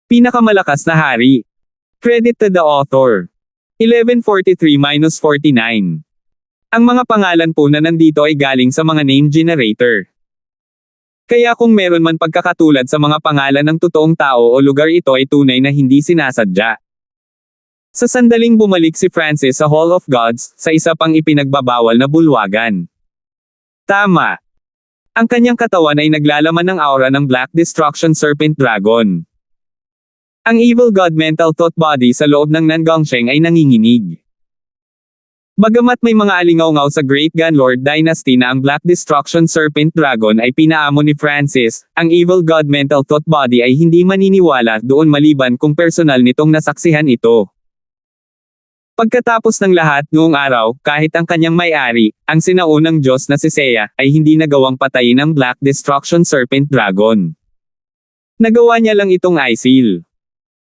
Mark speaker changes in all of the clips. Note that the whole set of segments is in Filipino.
Speaker 1: Pinakamalakas na hari. Credit to the author. 1143-49. Ang mga pangalan po na nandito ay galing sa mga name generator. Kaya kung meron man pagkakatulad sa mga pangalan ng totoong tao o lugar, ito ay tunay na hindi sinasadya. Sa sandaling bumalik si Francis sa Hall of Gods, sa isa pang ipinagbabawal na bulwagan. Tama. Ang kanyang katawan ay naglalaman ng aura ng Black Destruction Serpent Dragon. Ang Evil God mental thought body sa loob ng Nangongsheng ay nanginginig. Bagamat may mga alingaw-ngaw sa Great Gun Lord Dynasty na ang Black Destruction Serpent Dragon ay pinaamo ni Francis, ang Evil God mental thought body ay hindi maniniwala doon maliban kung personal nitong nasaksihan ito. Pagkatapos ng lahat noong araw, kahit ang kanyang may-ari, ang sinaunang Diyos na si Seiya, ay hindi nagawang patayin ang Black Destruction Serpent Dragon. Nagawa niya lang itong i-seal.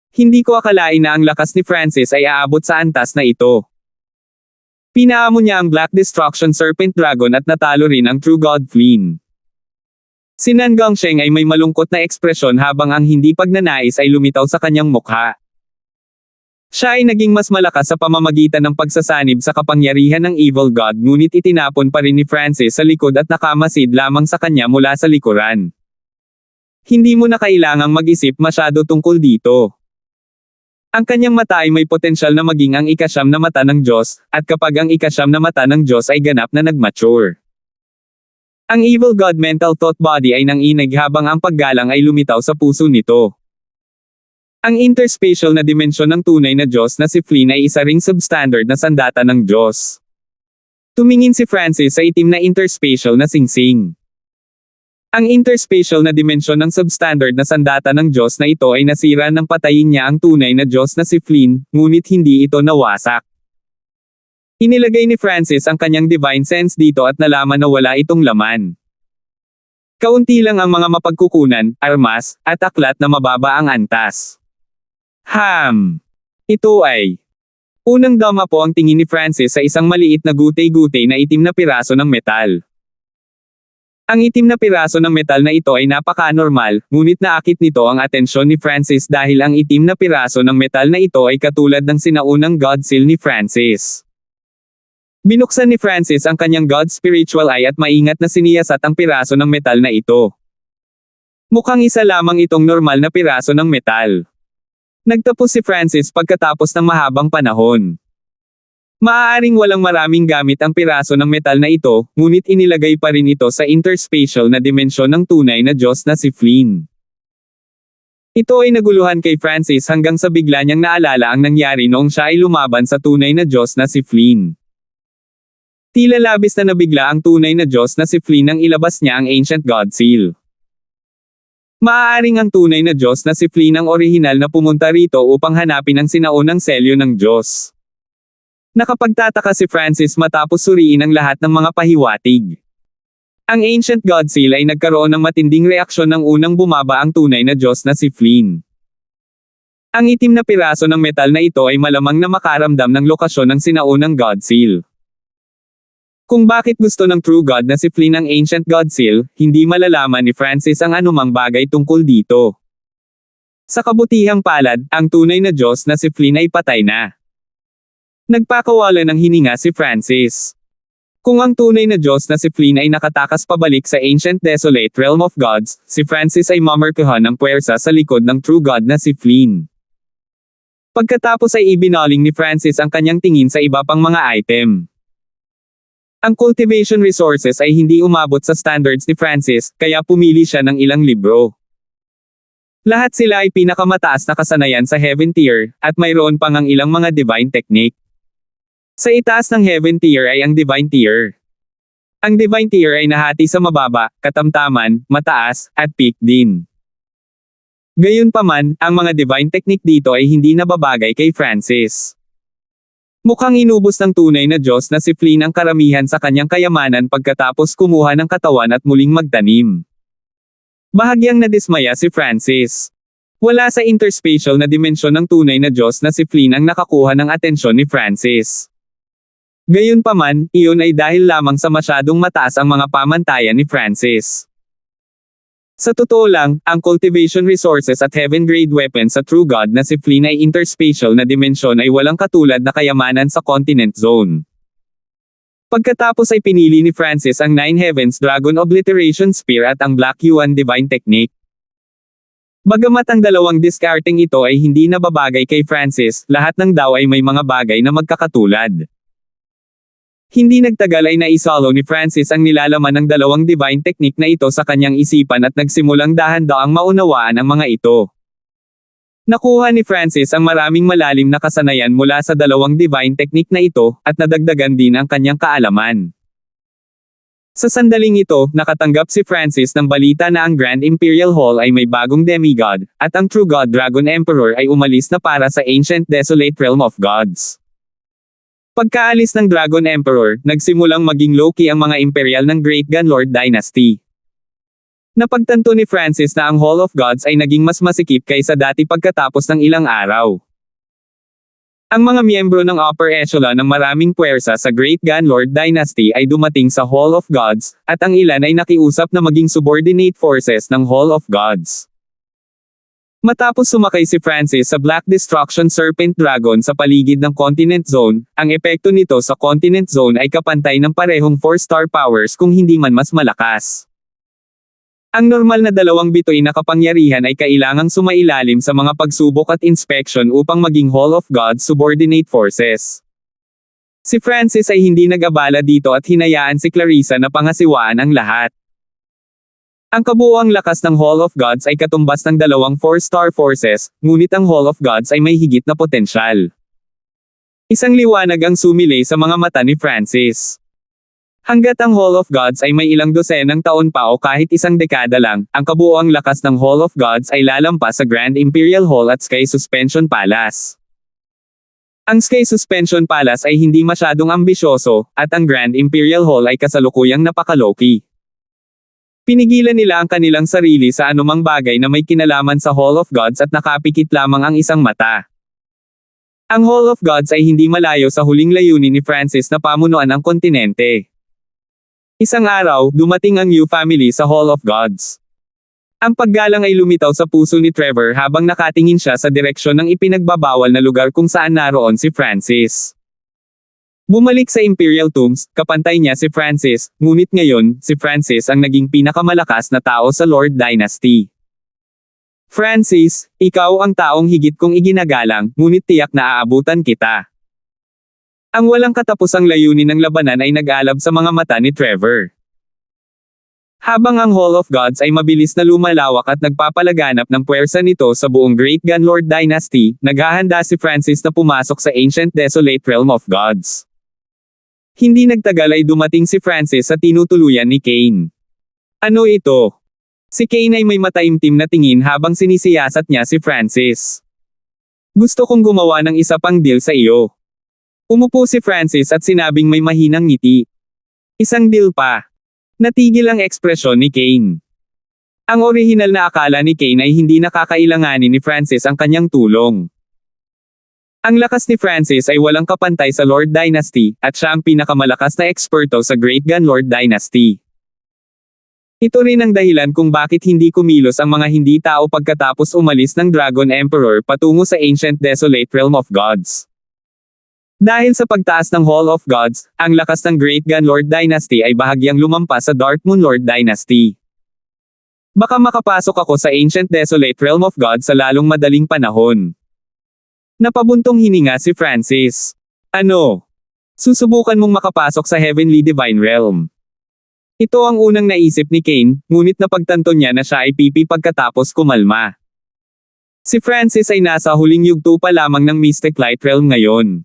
Speaker 1: Hindi ko akalain na ang lakas ni Francis ay aabot sa antas na ito. Pinaamo niya ang Black Destruction Serpent Dragon at natalo rin ang True God Flynn. Si Nangongsheng ay may malungkot na ekspresyon habang ang hindi pagnanais ay lumitaw sa kanyang mukha. Siya ay naging mas malakas sa pamamagitan ng pagsasanib sa kapangyarihan ng Evil God, ngunit itinapon pa rin ni Francis sa likod at nakamasid lamang sa kanya mula sa likuran. Hindi mo na kailangang mag-isip masyado tungkol dito. Ang kanyang mata ay may potensyal na maging ang ikasyam na mata ng Diyos, at kapag ang ikasyam na mata ng Diyos ay ganap na nag-mature. Ang Evil God mental thought body ay nanginig habang ang paggalang ay lumitaw sa puso nito. Ang interspatial na dimensyon ng tunay na Diyos na si Flynn ay isa ring substandard na sandata ng Diyos. Tumingin si Francis sa itim na interspatial na singsing. Ang interspatial na dimensyon ng substandard na sandata ng Diyos na ito ay nasira nang patayin niya ang tunay na Diyos na si Flynn, ngunit hindi ito nawasak. Inilagay ni Francis ang kanyang divine sense dito at nalaman na wala itong laman. Kaunti lang ang mga mapagkukunan, armas, at aklat na mababa ang antas. Ito ay unang dama po ang tingin ni Francis sa isang maliit na gutay-gutay na itim na piraso ng metal. Ang itim na piraso ng metal na ito ay napaka-normal, ngunit naakit nito ang atensyon ni Francis dahil ang itim na piraso ng metal na ito ay katulad ng sinaunang God Seal ni Francis. Binuksan ni Francis ang kanyang God Spiritual Eye at maingat na siniyasat ang piraso ng metal na ito. Mukhang isa lamang itong normal na piraso ng metal. Nagtapos si Francis pagkatapos ng mahabang panahon. Maaaring walang maraming gamit ang piraso ng metal na ito, ngunit inilagay pa rin ito sa interspatial na dimensyon ng tunay na Diyos na si Flynn. Ito ay naguluhan kay Francis hanggang sa bigla niyang naalala ang nangyari noong siya ay lumaban sa tunay na Diyos na si Flynn. Tila labis na nabigla ang tunay na Diyos na si Flynn nang ilabas niya ang Ancient God Seal. Maaaring ang tunay na Diyos na si Flynn ang orihinal na pumunta rito upang hanapin ang sinaunang selyo ng Diyos. Nakapagtataka si Francis matapos suriin ang lahat ng mga pahiwatig. Ang Ancient God Seal ay nagkaroon ng matinding reaksyon nang unang bumaba ang tunay na Diyos na si Flynn. Ang itim na piraso ng metal na ito ay malamang na makaramdam ng lokasyon ng sinaunang God Seal. Kung bakit gusto ng True God na si Flynn ang Ancient God Seal, hindi malalaman ni Francis ang anumang bagay tungkol dito. Sa kabutihang palad, ang tunay na Diyos na si Flynn ay patay na. Nagpakawala ng hininga si Francis. Kung ang tunay na Diyos na si Flynn ay nakatakas pabalik sa Ancient Desolate Realm of Gods, si Francis ay mamarkahan ng puwersa sa likod ng True God na si Flynn. Pagkatapos ay ibinaling ni Francis ang kanyang tingin sa iba pang mga item. Ang cultivation resources ay hindi umabot sa standards ni Francis, kaya pumili siya ng ilang libro. Lahat sila ay pinakamataas na kasanayan sa Heaven Tier, at mayroon pang ang ilang mga divine technique. Sa itaas ng Heaven Tier ay ang Divine Tier. Ang Divine Tier ay nahati sa mababa, katamtaman, mataas, at peak din. Gayunpaman, ang mga divine technique dito ay hindi nababagay kay Francis. Mukhang inubos ng tunay na Diyos na si Flynn ang karamihan sa kanyang kayamanan pagkatapos kumuha ng katawan at muling magtanim. Bahagyang nadismaya si Francis. Wala sa interspatial na dimensyon ng tunay na Diyos na si Flynn ang nakakuha ng atensyon ni Francis. Gayunpaman, iyon ay dahil lamang sa masyadong mataas ang mga pamantayan ni Francis. Sa totoo lang, ang cultivation resources at heaven-grade weapons sa True God na si Flynn ay interspatial na dimensyon ay walang katulad na kayamanan sa Continent Zone. Pagkatapos ay pinili ni Francis ang Nine Heavens Dragon Obliteration Spear at ang Black Yuan Divine Technique. Bagamat ang dalawang diskarteng ito ay hindi nababagay kay Francis, lahat ng Dao ay may mga bagay na magkakatulad. Hindi nagtagal ay naisolo ni Francis ang nilalaman ng dalawang divine technique na ito sa kanyang isipan at nagsimulang dahan-daang maunawaan ang mga ito. Nakuha ni Francis ang maraming malalim na kasanayan mula sa dalawang divine technique na ito, at nadagdagan din ang kanyang kaalaman. Sa sandaling ito, nakatanggap si Francis ng balita na ang Grand Imperial Hall ay may bagong demigod, at ang True God Dragon Emperor ay umalis na para sa Ancient Desolate Realm of Gods. Pagkaalis ng Dragon Emperor, nagsimulang maging low-key ang mga imperial ng Great Gunlord Dynasty. Napagtanto ni Francis na ang Hall of Gods ay naging mas masikip kaysa dati pagkatapos ng ilang araw. Ang mga miyembro ng upper echelon ng maraming puwersa sa Great Gunlord Dynasty ay dumating sa Hall of Gods, at ang ilan ay nakiusap na maging subordinate forces ng Hall of Gods. Matapos sumakay si Francis sa Black Destruction Serpent Dragon sa paligid ng Continent Zone, ang epekto nito sa Continent Zone ay kapantay ng parehong 4-star powers kung hindi man mas malakas. Ang normal na dalawang bituin na kapangyarihan ay kailangang sumailalim sa mga pagsubok at inspection upang maging Hall of Gods subordinate forces. Si Francis ay hindi nag-abala dito at hinayaan si Clarissa na pangasiwaan ang lahat. Ang kabuuang lakas ng Hall of Gods ay katumbas ng dalawang 4-star forces, ngunit ang Hall of Gods ay may higit na potensyal. Isang liwanag ang sumilay sa mga mata ni Francis. Hanggat ang Hall of Gods ay may ilang dosenang taon pa o kahit isang dekada lang, ang kabuuang lakas ng Hall of Gods ay lalampas sa Grand Imperial Hall at Sky Suspension Palace. Ang Sky Suspension Palace ay hindi masyadong ambisyoso, at ang Grand Imperial Hall ay kasalukuyang napakaloki. Pinigilan nila ang kanilang sarili sa anumang bagay na may kinalaman sa Hall of Gods at nakapikit lamang ang isang mata. Ang Hall of Gods ay hindi malayo sa huling layunin ni Francis na pamunuan ang kontinente. Isang araw, dumating ang Yu family sa Hall of Gods. Ang paggalang ay lumitaw sa puso ni Trevor habang nakatingin siya sa direksyon ng ipinagbabawal na lugar kung saan naroon si Francis. Bumalik sa Imperial Tombs, kapantay niya si Francis, ngunit ngayon, si Francis ang naging pinakamalakas na tao sa Lord Dynasty. Francis, ikaw ang taong higit kong iginagalang, ngunit tiyak na aabutan kita. Ang walang katapusang layunin ng labanan ay nag-alab sa mga mata ni Trevor. Habang ang Hall of Gods ay mabilis na lumalawak at nagpapalaganap ng puwersa nito sa buong Great Gunlord Dynasty, naghahanda si Francis na pumasok sa Ancient Desolate Realm of Gods. Hindi nagtagal ay dumating si Francis sa tinutuluyan ni Kane. Ano ito? Si Kane ay may mataimtim na tingin habang sinisiyasat niya si Francis. Gusto kong gumawa ng isa pang deal sa iyo. Umupo si Francis at sinabing may mahinang ngiti. Isang deal pa. Natigil ang ekspresyon ni Kane. Ang orihinal na akala ni Kane ay hindi nakakailanganin ni Francis ang kanyang tulong. Ang lakas ni Francis ay walang kapantay sa Lord Dynasty, at siya ang pinakamalakas na eksperto sa Great Gunlord Dynasty. Ito rin ang dahilan kung bakit hindi kumilos ang mga hindi tao pagkatapos umalis ng Dragon Emperor patungo sa Ancient Desolate Realm of Gods. Dahil sa pagtaas ng Hall of Gods, ang lakas ng Great Gunlord Dynasty ay bahagyang lumampas sa Dark Moon Lord Dynasty. Baka makapasok ako sa Ancient Desolate Realm of Gods sa lalong madaling panahon. Napabuntong hininga si Francis. Ano? Susubukan mong makapasok sa Heavenly Divine Realm. Ito ang unang naisip ni Kane, ngunit napagtanto niya na siya ay pipi pagkatapos kumalma. Si Francis ay nasa huling yugto pa lamang ng Mystic Light Realm ngayon.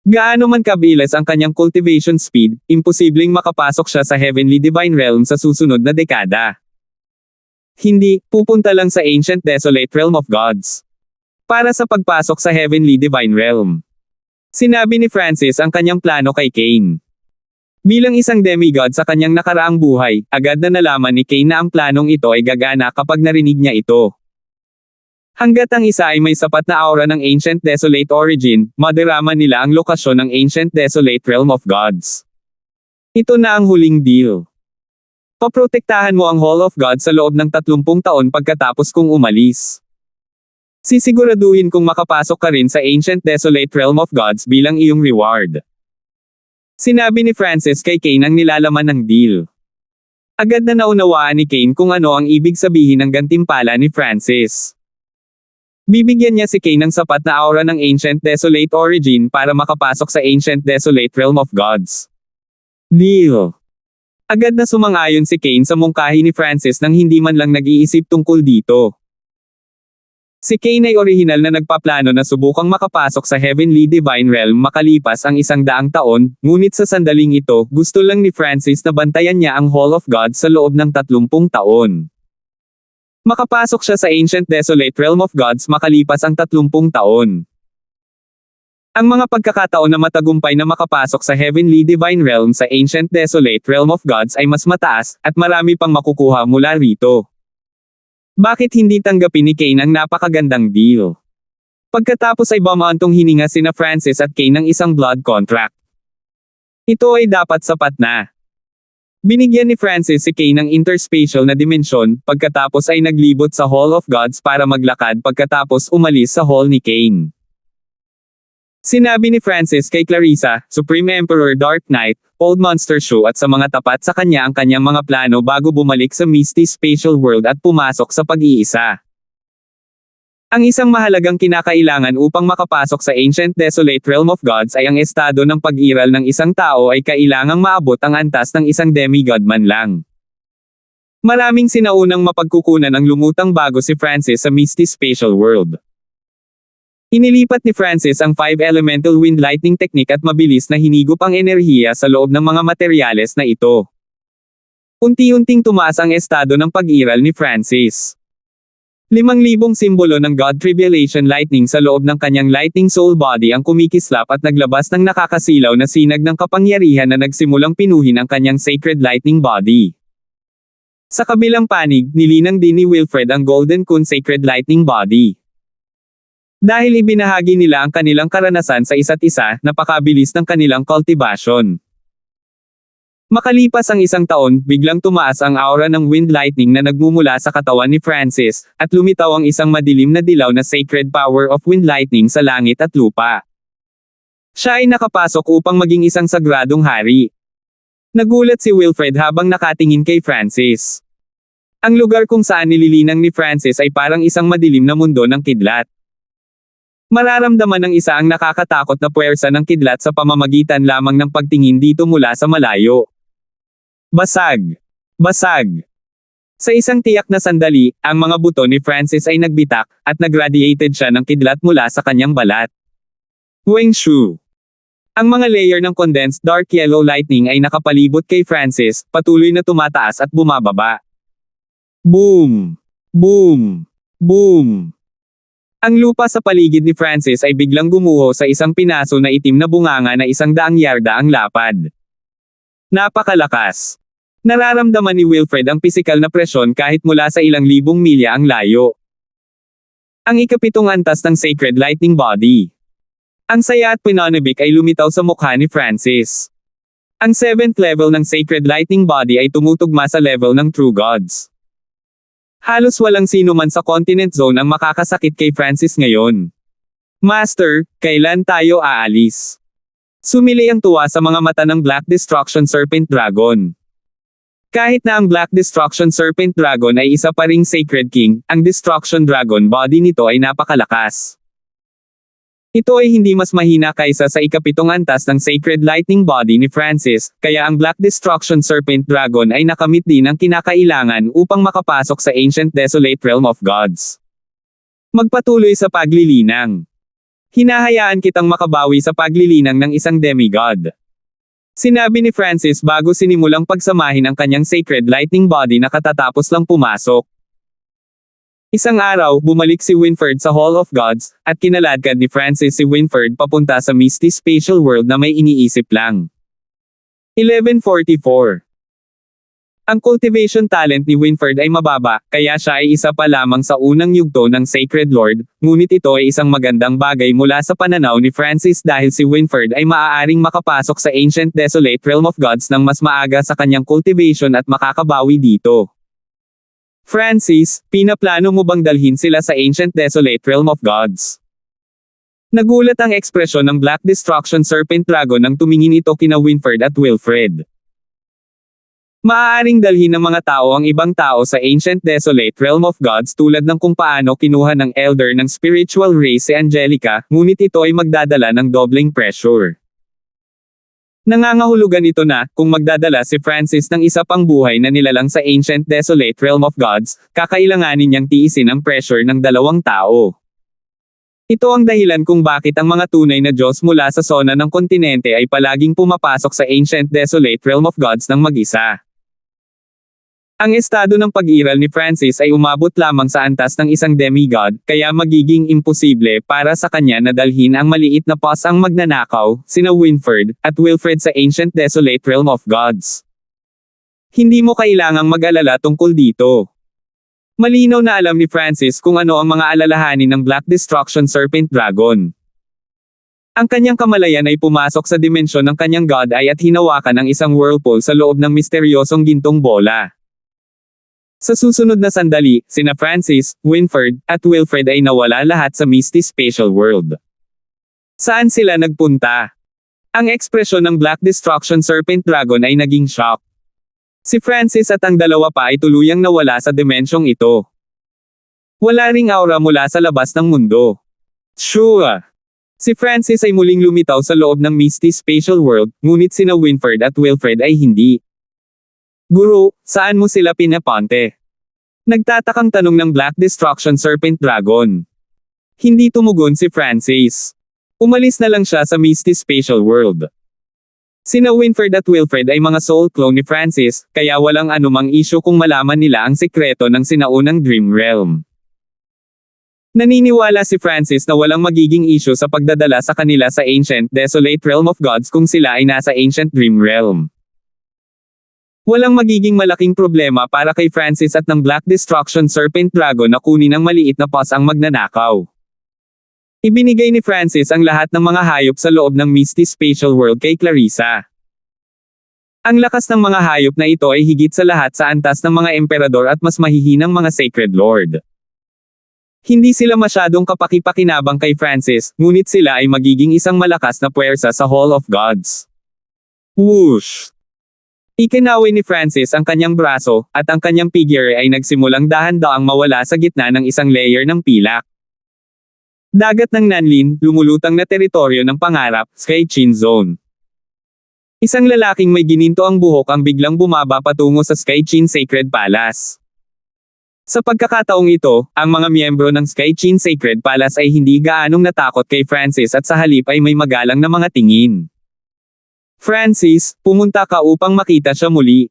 Speaker 1: Gaano man kabilis ang kanyang cultivation speed, imposibleng makapasok siya sa Heavenly Divine Realm sa susunod na dekada. Hindi, pupunta lang sa Ancient Desolate Realm of Gods. Para sa pagpasok sa Heavenly Divine Realm. Sinabi ni Francis ang kanyang plano kay Kane. Bilang isang demigod sa kanyang nakaraang buhay, agad na nalaman ni Kane na ang planong ito ay gagana kapag narinig niya ito. Hanggat ang isa ay may sapat na aura ng Ancient Desolate origin, madarama nila ang lokasyon ng Ancient Desolate Realm of Gods. Ito na ang huling deal. Paprotektahan mo ang Hall of God sa loob ng 30 taon pagkatapos kong umalis. Sisiguraduhin kong makapasok ka rin sa Ancient Desolate Realm of Gods bilang iyong reward. Sinabi ni Francis kay Kane ang nilalaman ng deal. Agad na naunawaan ni Kane kung ano ang ibig sabihin ng gantimpala ni Francis. Bibigyan niya si Kane ng sapat na aura ng Ancient Desolate Origin para makapasok sa Ancient Desolate Realm of Gods. Deal. Agad na sumang-ayon si Kane sa mungkahi ni Francis nang hindi man lang nag-iisip tungkol dito. Si Kane ay orihinal na nagpaplano na subukang makapasok sa Heavenly Divine Realm makalipas ang 100 taon, ngunit sa sandaling ito, gusto lang ni Francis na bantayan niya ang Hall of God sa loob ng 30 taon. Makapasok siya sa Ancient Desolate Realm of Gods makalipas ang 30 taon. Ang mga pagkakataon na matagumpay na makapasok sa Heavenly Divine Realm sa Ancient Desolate Realm of Gods ay mas mataas, at marami pang makukuha mula rito. Bakit hindi tanggapin ni Kane ang napakagandang deal? Pagkatapos ay bumantong hininga sina Francis at Kane ng isang blood contract. Ito ay dapat sapat na. Binigyan ni Francis si Kane ng interspatial na dimensyon, pagkatapos ay naglibot sa Hall of Gods para maglakad pagkatapos umalis sa hall ni Kane. Sinabi ni Francis kay Clarissa, Supreme Emperor Dark Knight, Old Monster Shoe at sa mga tapat sa kanya ang kanyang mga plano bago bumalik sa Misty Spatial World at pumasok sa pag-iisa. Ang isang mahalagang kinakailangan upang makapasok sa Ancient Desolate Realm of Gods ay ang estado ng pag-iral ng isang tao ay kailangang maabot ang antas ng isang demigod man lang. Maraming sinaunang mapagkukunan ang lumutang bago si Francis sa Misty Spatial World. Inilipat ni Francis ang 5 Elemental Wind Lightning Technique at mabilis na hinigop ang enerhiya sa loob ng mga materyales na ito. Unti-unting tumaas ang estado ng pag-iral ni Francis. 5,000 simbolo ng God Tribulation Lightning sa loob ng kanyang Lightning Soul Body ang kumikislap at naglabas ng nakakasilaw na sinag ng kapangyarihan na nagsimulang pinuhin ang kanyang Sacred Lightning Body. Sa kabilang panig, nilinang din ni Wilfred ang Golden Kun Sacred Lightning Body. Dahil ibinahagi nila ang kanilang karanasan sa isa't isa, napakabilis ng kanilang cultivation. Makalipas ang 1 taon, biglang tumaas ang aura ng wind lightning na nagmumula sa katawan ni Francis, at lumitaw ang isang madilim na dilaw na sacred power of wind lightning sa langit at lupa. Siya ay nakapasok upang maging isang sagradong hari. Nagulat si Wilfred habang nakatingin kay Francis. Ang lugar kung saan nililinang ni Francis ay parang isang madilim na mundo ng kidlat. Mararamdaman ng isa ang nakakatakot na puwersa ng kidlat sa pamamagitan lamang ng pagtingin dito mula sa malayo. Basag. Basag. Sa isang tiyak na sandali, ang mga buto ni Francis ay nagbitak, at nagradiated siya ng kidlat mula sa kanyang balat. Weng Shu. Ang mga layer ng condensed dark yellow lightning ay nakapalibot kay Francis, patuloy na tumataas at bumababa. Boom! Boom! Boom! Ang lupa sa paligid ni Francis ay biglang gumuho sa isang pinaso na itim na bunganga na 100 yarda ang lapad. Napakalakas. Nararamdaman ni Wilfred ang pisikal na presyon kahit mula sa ilang libong milya ang layo. Ang ikapitong antas ng Sacred Lightning Body. Ang saya at pinanibik ay lumitaw sa mukha ni Francis. Ang 7th level ng Sacred Lightning Body ay tumutugma sa level ng True Gods. Halos walang sino man sa Continent Zone ang makakasakit kay Francis ngayon. Master, kailan tayo aalis? Sumili ang tuwa sa mga mata ng Black Destruction Serpent Dragon. Kahit na ang Black Destruction Serpent Dragon ay isa pa ring Sacred King, ang Destruction Dragon body nito ay napakalakas. Ito ay hindi mas mahina kaysa sa ikapitong antas ng Sacred Lightning Body ni Francis, kaya ang Black Destruction Serpent Dragon ay nakamit din ang kinakailangan upang makapasok sa Ancient Desolate Realm of Gods. Magpatuloy sa paglilinang. Hinahayaan kitang makabawi sa paglilinang ng isang demigod. Sinabi ni Francis bago sinimulang pagsamahin ang kanyang Sacred Lightning Body na katatapos lang pumasok. Isang araw, bumalik si Winfred sa Hall of Gods, at kinaladkad ni Francis si Winfred papunta sa Misty Spatial World na may iniisip lang. 1144. Ang cultivation talent ni Winfred ay mababa, kaya siya ay isa pa lamang sa unang yugto ng Sacred Lord, ngunit ito ay isang magandang bagay mula sa pananaw ni Francis dahil si Winfred ay maaaring makapasok sa Ancient Desolate Realm of Gods ng mas maaga sa kanyang cultivation at makakabawi dito. Francis, pinaplano mo bang dalhin sila sa Ancient Desolate Realm of Gods? Nagulat ang ekspresyon ng Black Destruction Serpent Dragon nang tumingin ito kina Winfred at Wilfred. Maaaring dalhin ng mga tao ang ibang tao sa Ancient Desolate Realm of Gods tulad ng kung paano kinuha ng Elder ng spiritual race si Angelica, ngunit ito ay magdadala ng doubling pressure. Nangangahulugan ito na, kung magdadala si Francis ng isa pang buhay na nilalang sa Ancient Desolate Realm of Gods, kakailanganin niyang tiisin ang pressure ng dalawang tao. Ito ang dahilan kung bakit ang mga tunay na Diyos mula sa sona ng kontinente ay palaging pumapasok sa Ancient Desolate Realm of Gods ng mag-isa. Ang estado ng pag-iral ni Francis ay umabot lamang sa antas ng isang demigod, kaya magiging imposible para sa kanya na dalhin ang maliit na boss ang magnanakaw, sina Winfred, at Wilfred sa Ancient Desolate Realm of Gods. Hindi mo kailangang mag-alala tungkol dito. Malinaw na alam ni Francis kung ano ang mga alalahanin ng Black Destruction Serpent Dragon. Ang kanyang kamalayan ay pumasok sa dimensyon ng kanyang God Eye at hinawakan ang isang whirlpool sa loob ng misteryosong gintong bola. Sa susunod na sandali, sina Francis, Winfred, at Wilfred ay nawala lahat sa Misty Spatial World. Saan sila nagpunta? Ang ekspresyon ng Black Destruction Serpent Dragon ay naging shock. Si Francis at ang dalawa pa ay tuluyang nawala sa dimensyong ito. Wala ring aura mula sa labas ng mundo. Sure! Si Francis ay muling lumitaw sa loob ng Misty Spatial World, ngunit sina Winfred at Wilfred ay hindi. Guro, saan mo sila pinapunte? Nagtatakang tanong ng Black Destruction Serpent Dragon. Hindi tumugon si Francis. Umalis na lang siya sa Misty Spatial World. Sina Winfred at Wilfred ay mga soul clone ni Francis, kaya walang anumang issue kung malaman nila ang sekreto ng sinaunang Dream Realm. Naniniwala si Francis na walang magiging issue sa pagdadala sa kanila sa Ancient Desolate Realm of Gods kung sila ay nasa Ancient Dream Realm. Walang magiging malaking problema para kay Francis at ng Black Destruction Serpent Dragon na kunin ng maliit na boss ang magnanakaw. Ibinigay ni Francis ang lahat ng mga hayop sa loob ng Misty Spatial World kay Clarissa. Ang lakas ng mga hayop na ito ay higit sa lahat sa antas ng mga emperador at mas mahihinang mga Sacred Lord. Hindi sila masyadong kapaki-pakinabang kay Francis, ngunit sila ay magiging isang malakas na puwersa sa Hall of Gods. Whoosh! Ikinaway ni Francis ang kanyang braso, at ang kanyang figure ay nagsimulang dahan-daang mawala sa gitna ng isang layer ng pilak. Dagat ng Nanlin, lumulutang na teritoryo ng pangarap, Sky Chin Zone. Isang lalaking may gininto ang buhok ang biglang bumaba patungo sa Sky Chin Sacred Palace. Sa pagkakataong ito, ang mga miyembro ng Sky Chin Sacred Palace ay hindi gaanong natakot kay Francis at sa halip ay may magalang na mga tingin. Francis, pumunta ka upang makita siya muli.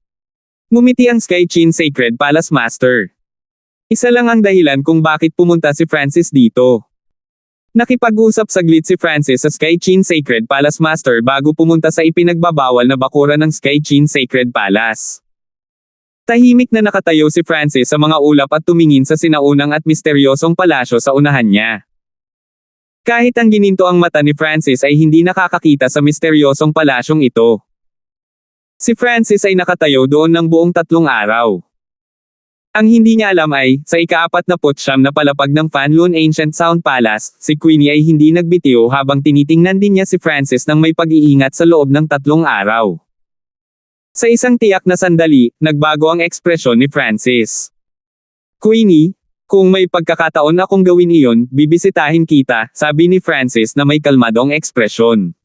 Speaker 1: Ngumiti ang Sky Chin Sacred Palace Master. Isa lang ang dahilan kung bakit pumunta si Francis dito. Nakipag-usap saglit si Francis sa Sky Chin Sacred Palace Master bago pumunta sa ipinagbabawal na bakuran ng Sky Chin Sacred Palace. Tahimik na nakatayo si Francis sa mga ulap at tumingin sa sinaunang at misteryosong palasyo sa unahan niya. Kahit ang gininto ang mata ni Francis ay hindi nakakakita sa misteryosong palasyong ito. Si Francis ay nakatayo doon ng buong 3 araw. Ang hindi niya alam ay, sa ika-49 na palapag ng Fanlun Ancient Sound Palace, si Queenie ay hindi nagbitiw habang tinitingnan din niya si Francis ng may pag-iingat sa loob ng 3 araw. Sa isang tiyak na sandali, nagbago ang ekspresyon ni Francis. Queenie, kung may pagkakataon akong gawin iyon, bibisitahin kita, sabi ni Francis na may kalmadong ekspresyon.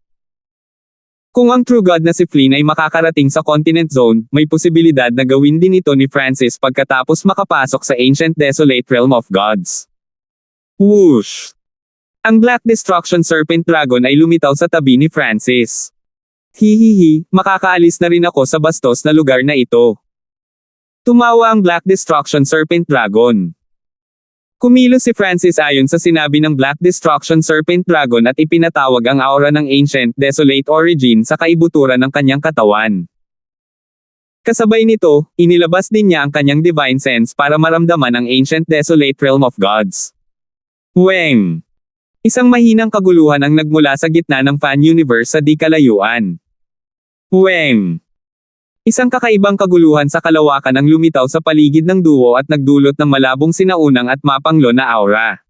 Speaker 1: Kung ang True God na si Flynn ay makakarating sa Continent Zone, may posibilidad na gawin din ito ni Francis pagkatapos makapasok sa Ancient Desolate Realm of Gods. Whoosh! Ang Black Destruction Serpent Dragon ay lumitaw sa tabi ni Francis. Hihihi, makakaalis na rin ako sa bastos na lugar na ito. Tumawa ang Black Destruction Serpent Dragon. Kumilos si Francis ayon sa sinabi ng Black Destruction Serpent Dragon at ipinatawag ang aura ng Ancient Desolate Origin sa kaibuturan ng kanyang katawan. Kasabay nito, inilabas din niya ang kanyang divine sense para maramdaman ang ancient desolate realm of gods. Weng! Isang mahinang kaguluhan ang nagmula sa gitna ng fan universe sa di kalayuan. Weng! Isang kakaibang kaguluhan sa kalawakan ang lumitaw sa paligid ng duo at nagdulot ng malabong sinaunang at mapanglo na aura.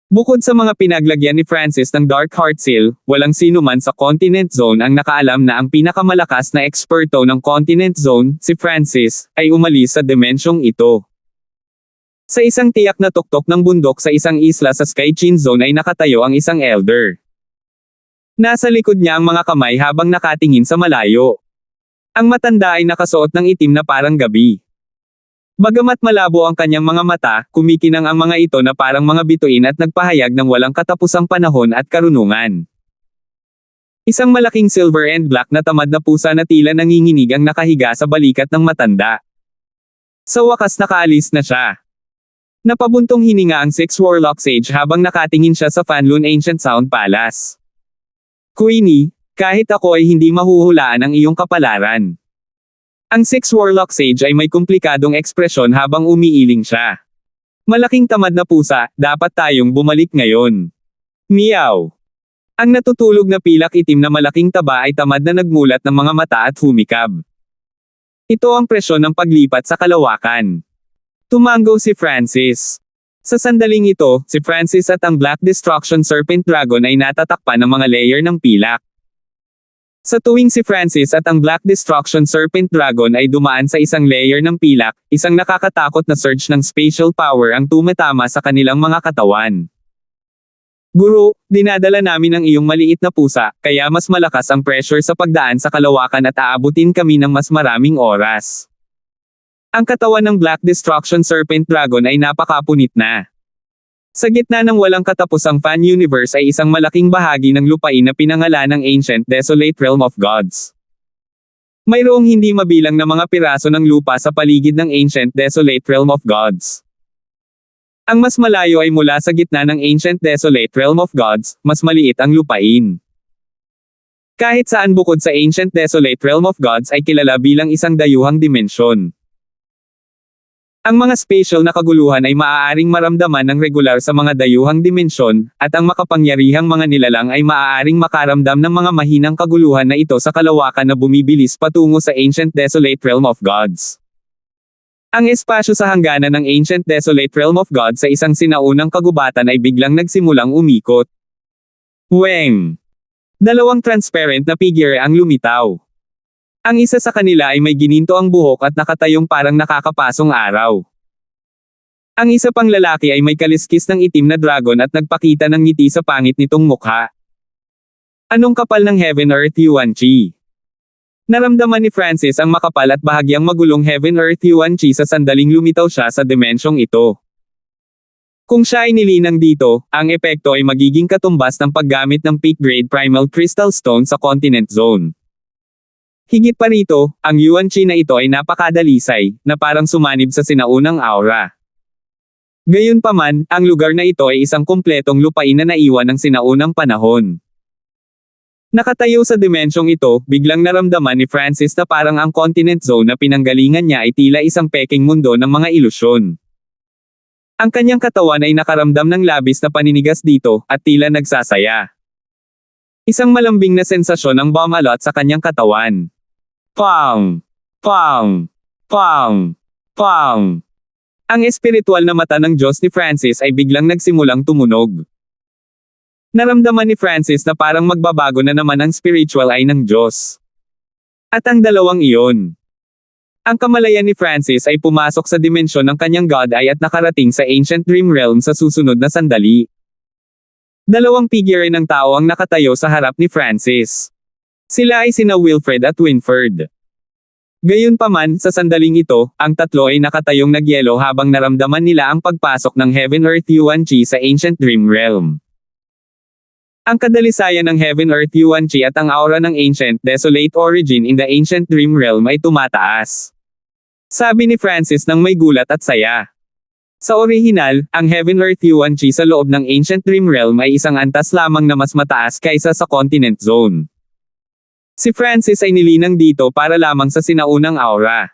Speaker 1: Bukod sa mga pinaglagyan ni Francis ng Dark Heart Seal, walang sino man sa Continent Zone ang nakaalam na ang pinakamalakas na eksperto ng Continent Zone, si Francis, ay umalis sa dimensyong ito. Sa isang tiyak na tuktok ng bundok sa isang isla sa Skychin Zone ay nakatayo ang isang elder. Nasa likod niya ang mga kamay habang nakatingin sa malayo. Ang matanda ay nakasuot ng itim na parang gabi. Bagamat malabo ang kanyang mga mata, kumikinang ang mga ito na parang mga bituin at nagpahayag ng walang katapusang panahon at karunungan. Isang malaking silver and black na tamad na pusa na tila nanginginig ang nakahiga sa balikat ng matanda. Sa wakas nakaalis na siya. Napabuntong hininga ang Six Warlock Sage habang nakatingin siya sa Fanlun Ancient Sound Palace. Queenie, kahit ako ay hindi mahuhulaan ang iyong kapalaran. Ang Six Warlock Sage ay may komplikadong ekspresyon habang umiiling siya. Malaking tamad na pusa, dapat tayong bumalik ngayon. Meow. Ang natutulog na pilak itim na malaking taba ay tamad na nagmulat ng mga mata at humikab. Ito ang presyon ng paglipat sa kalawakan. Tumango si Francis. Sa sandaling ito, si Francis at ang Black Destruction Serpent Dragon ay natatakpan ng mga layer ng pilak. Sa tuwing si Francis at ang Black Destruction Serpent Dragon ay dumaan sa isang layer ng pilak, isang nakakatakot na surge ng spatial power ang tumatama sa kanilang mga katawan. Guru, dinadala namin ang iyong maliit na pusa, kaya mas malakas ang pressure sa pagdaan sa kalawakan at aabutin kami ng mas maraming oras. Ang katawan ng Black Destruction Serpent Dragon ay napakapunit na. Sa gitna ng walang katapusang fan universe ay isang malaking bahagi ng lupain na pinangalan ng Ancient Desolate Realm of Gods. Mayroong hindi mabilang na mga piraso ng lupa sa paligid ng Ancient Desolate Realm of Gods. Ang mas malayo ay mula sa gitna ng Ancient Desolate Realm of Gods, mas maliit ang lupain. Kahit saan bukod sa Ancient Desolate Realm of Gods ay kilala bilang isang dayuhang dimensyon. Ang mga spatial na kaguluhan ay maaaring maramdaman ng regular sa mga dayuhang dimensyon, at ang makapangyarihang mga nilalang ay maaaring makaramdam ng mga mahinang kaguluhan na ito sa kalawakan na bumibilis patungo sa Ancient Desolate Realm of Gods. Ang espasyo sa hangganan ng Ancient Desolate Realm of Gods sa isang sinaunang kagubatan ay biglang nagsimulang umikot. Weng! Dalawang transparent na figure ang lumitaw. Ang isa sa kanila ay may gininto ang buhok at nakatayong parang nakakapasong araw. Ang isa pang lalaki ay may kaliskis ng itim na dragon at nagpakita ng ngiti sa pangit nitong mukha. Anong kapal ng Heaven Earth Yuan Chi? Naramdaman ni Francis ang makapal at bahagyang magulong Heaven Earth Yuan Chi sa sandaling lumitaw siya sa dimensyong ito. Kung siya ay nilinang dito, ang epekto ay magiging katumbas ng paggamit ng peak grade primal crystal stone sa Continent Zone. Higit pa rito, ang Yuan Chi na ito ay napakadalisay, na parang sumanib sa sinaunang aura. Gayunpaman, ang lugar na ito ay isang kumpletong lupain na naiwan ng sinaunang panahon. Nakatayo sa dimensyong ito, biglang naramdaman ni Francis na parang ang Continent Zone na pinanggalingan niya ay tila isang peking mundo ng mga ilusyon. Ang kanyang katawan ay nakaramdam ng labis na paninigas dito, at tila nagsasaya. Isang malambing na sensasyon ang bumalot sa kanyang katawan. Pang! Pang! Pang! Pang! Ang espiritual na mata ng Diyos ni Francis ay biglang nagsimulang tumunog. Naramdaman ni Francis na parang magbabago na naman ang spiritual eye ng Diyos. At ang dalawang iyon. Ang kamalayan ni Francis ay pumasok sa dimensyon ng kanyang God eye at nakarating sa Ancient Dream Realm sa susunod na sandali. Dalawang figure ng tao ang nakatayo sa harap ni Francis. Sila ay sina Wilfred at Winfred. Gayunpaman, sa sandaling ito, ang tatlo ay nakatayong nagyelo habang naramdaman nila ang pagpasok ng Heaven Earth Yuan Chi sa Ancient Dream Realm. Ang kadalisayan ng Heaven Earth Yuan Chi at ang aura ng Ancient Desolate Origin in the Ancient Dream Realm ay tumataas. Sabi ni Francis nang may gulat at saya. Sa orihinal, ang Heaven Earth Yuan Chi sa loob ng Ancient Dream Realm ay isang antas lamang na mas mataas kaysa sa Continent Zone. Si Francis ay nilinang dito para lamang sa sinaunang aura.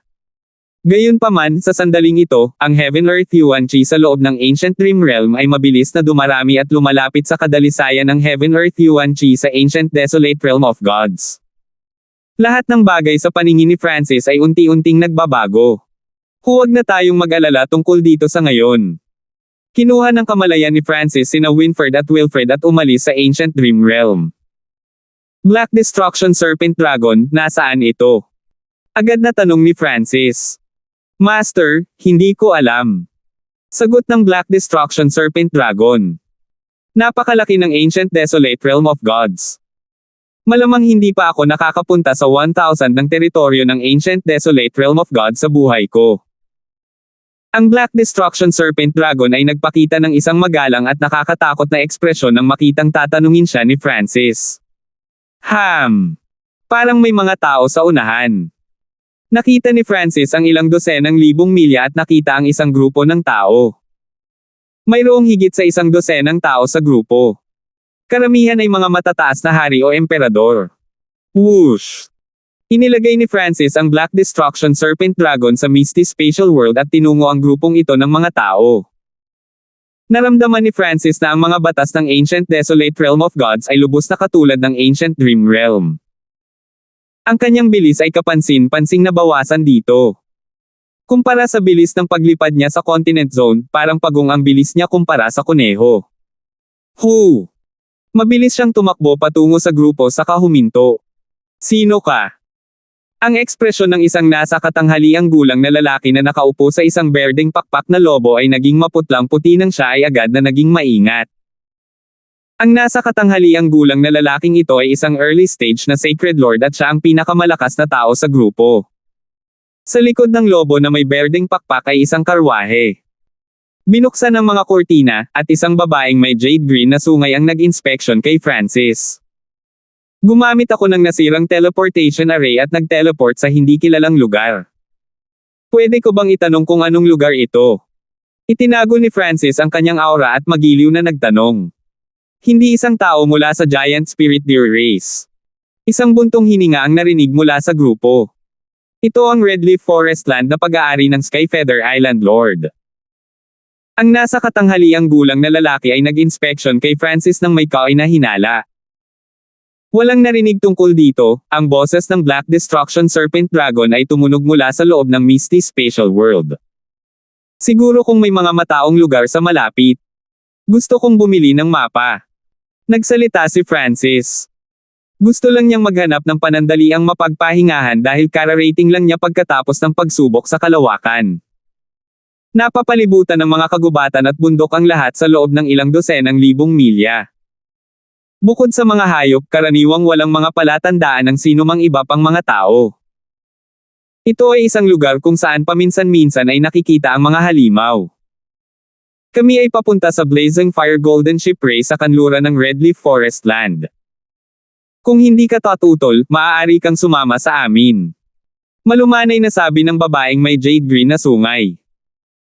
Speaker 1: Gayunpaman, sa sandaling ito, ang Heaven-Earth Yuan Chi sa loob ng Ancient Dream Realm ay mabilis na dumarami at lumalapit sa kadalisayan ng Heaven-Earth Yuan Chi sa Ancient Desolate Realm of Gods. Lahat ng bagay sa paningin ni Francis ay unti-unting nagbabago. Huwag na tayong mag-alala tungkol dito sa ngayon. Kinuha ng kamalayan ni Francis sina Winfred at Wilfred at umalis sa Ancient Dream Realm. Black Destruction Serpent Dragon, nasaan ito? Agad na tanong ni Francis. Master, hindi ko alam. Sagot ng Black Destruction Serpent Dragon. Napakalaki ng Ancient Desolate Realm of Gods. Malamang hindi pa ako nakakapunta sa 1,000 ng teritoryo ng Ancient Desolate Realm of God sa buhay ko. Ang Black Destruction Serpent Dragon ay nagpakita ng isang magalang at nakakatakot na ekspresyon nang makitang tatanungin siya ni Francis. Parang may mga tao sa unahan. Nakita ni Francis ang ilang dosenang libong milya at nakita ang isang grupo ng tao. Mayroong higit sa isang dosenang tao sa grupo. Karamihan ay mga matataas na hari o emperador. Whoosh! Inilagay ni Francis ang Black Destruction Serpent Dragon sa Misty Spatial World at tinungo ang grupong ito ng mga tao. Naramdaman ni Francis na ang mga batas ng Ancient Desolate Realm of Gods ay lubos na katulad ng Ancient Dream Realm. Ang kanyang bilis ay kapansin-pansing nabawasan dito. Kumpara sa bilis ng paglipad niya sa Continent Zone, parang pagong ang bilis niya kumpara sa kuneho. Mabilis siyang tumakbo patungo sa grupo saka huminto. Sino ka? Ang ekspresyon ng isang nasa katanghaliang gulang na lalaki na nakaupo sa isang berdeng pakpak na lobo ay naging maputlang puti nang siya ay agad na naging maingat. Ang nasa katanghaliang gulang na lalaking ito ay isang early stage na Sacred Lord at siya ang pinakamalakas na tao sa grupo. Sa likod ng lobo na may berdeng pakpak ay isang karwahe. Binuksan ang mga kortina, at isang babaeng may jade green na sungay ang nag-inspection kay Francis. Gumamit ako ng nasirang teleportation array at nag-teleport sa hindi kilalang lugar. Pwede ko bang itanong kung anong lugar ito? Itinago ni Francis ang kanyang aura at magiliw na nagtanong. Hindi isang tao mula sa Giant Spirit Deer Race. Isang buntong hininga ang narinig mula sa grupo. Ito ang Redleaf Forest Land na pag-aari ng Skyfeather Island Lord. Ang nasa katanghaliang gulang na lalaki ay nag-inspection kay Francis ng may kaoy na hinala. Walang narinig tungkol dito, ang boses ng Black Destruction Serpent Dragon ay tumunog mula sa loob ng Misty Spatial World. Siguro kung may mga mataong lugar sa malapit. Gusto kong bumili ng mapa. Nagsalita si Francis. Gusto lang niyang maghanap ng panandaliang mapagpahingahan dahil kararating lang niya pagkatapos ng pagsubok sa kalawakan. Napapalibutan ng mga kagubatan at bundok ang lahat sa loob ng ilang dosenang libong milya. Bukod sa mga hayop, karaniwang walang mga palatandaan ng sinumang iba pang mga tao. Ito ay isang lugar kung saan paminsan-minsan ay nakikita ang mga halimaw. Kami ay papunta sa Blazing Fire Golden Ship Race sa kanluran ng Redleaf Forest Land. Kung hindi ka tatutol, maaari kang sumama sa amin. Malumanay na sabi ng babaeng may jade green na sungay.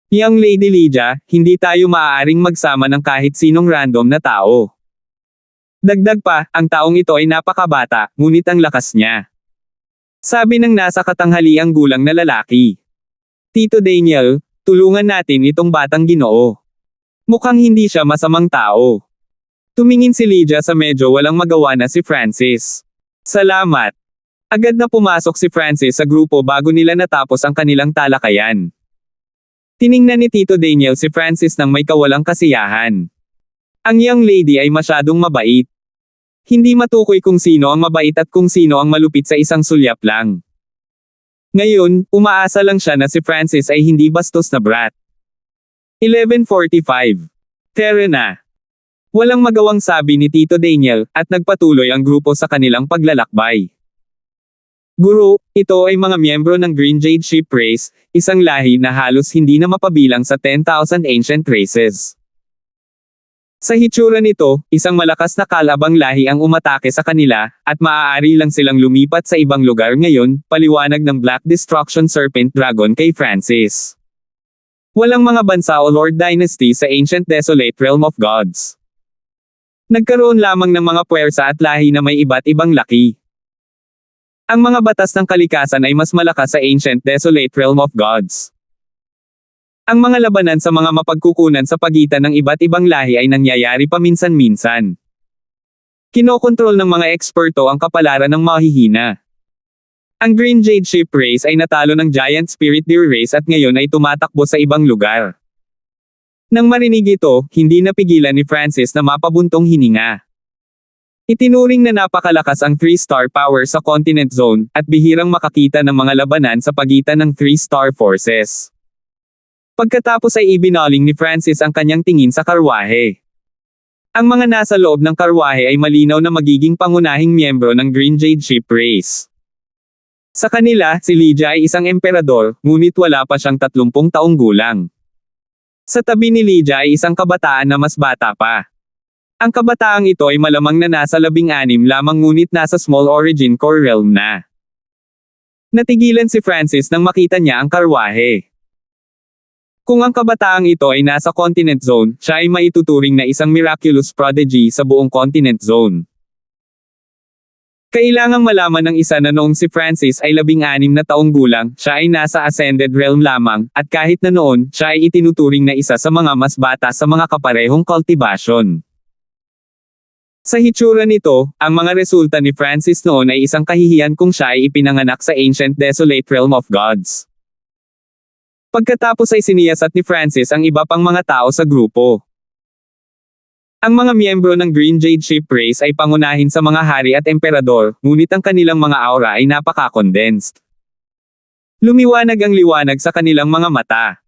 Speaker 1: Young Lady Lydia, hindi tayo maaaring magsama ng kahit sinong random na tao. Dagdag pa, ang taong ito ay napakabata, ngunit ang lakas niya. Sabi ng nasa katanghaliang gulang na lalaki. Tito Daniel, tulungan natin itong batang Ginoo. Mukhang hindi siya masamang tao. Tumingin si Lydia sa medyo walang magawa na si Francis. Salamat. Agad na pumasok si Francis sa grupo bago nila natapos ang kanilang talakayan. Tiningnan ni Tito Daniel si Francis nang may kawalang kasiyahan. Ang young lady ay masyadong mabait. Hindi matukoy kung sino ang mabait at kung sino ang malupit sa isang sulyap lang. Ngayon, umaasa lang siya na si Francis ay hindi bastos na brat. 11:45. Tara na. Walang magawang sabi ni Tito Daniel, at nagpatuloy ang grupo sa kanilang paglalakbay. Guro, ito ay mga miyembro ng Green Jade Ship Race, isang lahi na halos hindi na mapabilang sa 10,000 ancient races. Sa hitsura nito, isang malakas na kalabang lahi ang umatake sa kanila, at maaari lang silang lumipat sa ibang lugar ngayon, paliwanag ng Black Destruction Serpent Dragon kay Francis. Walang mga bansa o Lord Dynasty sa Ancient Desolate Realm of Gods. Nagkaroon lamang ng mga puwersa at lahi na may iba't ibang laki. Ang mga batas ng kalikasan ay mas malakas sa Ancient Desolate Realm of Gods. Ang mga labanan sa mga mapagkukunan sa pagitan ng iba't ibang lahi ay nangyayari paminsan-minsan. Kinokontrol ng mga eksperto ang kapalaran ng mahihina. Ang Green Jade Ship Race ay natalo ng Giant Spirit Deer Race at ngayon ay tumatakbo sa ibang lugar. Nang marinig ito, hindi napigilan ni Francis na mapabuntong hininga. Itinuring na napakalakas ang 3-star power sa Continent Zone, at bihirang makakita ng mga labanan sa pagitan ng 3-star forces. Pagkatapos ay ibinaling ni Francis ang kanyang tingin sa karwahe. Ang mga nasa loob ng karwahe ay malinaw na magiging pangunahing miyembro ng Green Jade Ship Race. Sa kanila, si Lydia ay isang emperador, ngunit wala pa siyang 30 taong gulang. Sa tabi ni Lydia ay isang kabataan na mas bata pa. Ang kabataang ito ay malamang na nasa 16 lamang ngunit nasa Small Origin Core Realm na. Natigilan si Francis nang makita niya ang karwahe. Kung ang kabataang ito ay nasa Continent Zone, siya ay maituturing na isang miraculous prodigy sa buong Continent Zone. Kailangang malaman ng isa na noong si Francis ay 16 na taong gulang, siya ay nasa Ascended Realm lamang, at kahit na noon, siya ay itinuturing na isa sa mga mas bata sa mga kaparehong cultivation. Sa hitsura nito, ang mga resulta ni Francis noon ay isang kahihiyan kung siya ay ipinanganak sa Ancient Desolate Realm of Gods. Pagkatapos ay siniyasat ni Francis ang iba pang mga tao sa grupo. Ang mga miyembro ng Green Jade Ship Race ay pangunahin sa mga hari at emperador, ngunit ang kanilang mga aura ay napaka-condensed. Lumiwanag ang liwanag sa kanilang mga mata.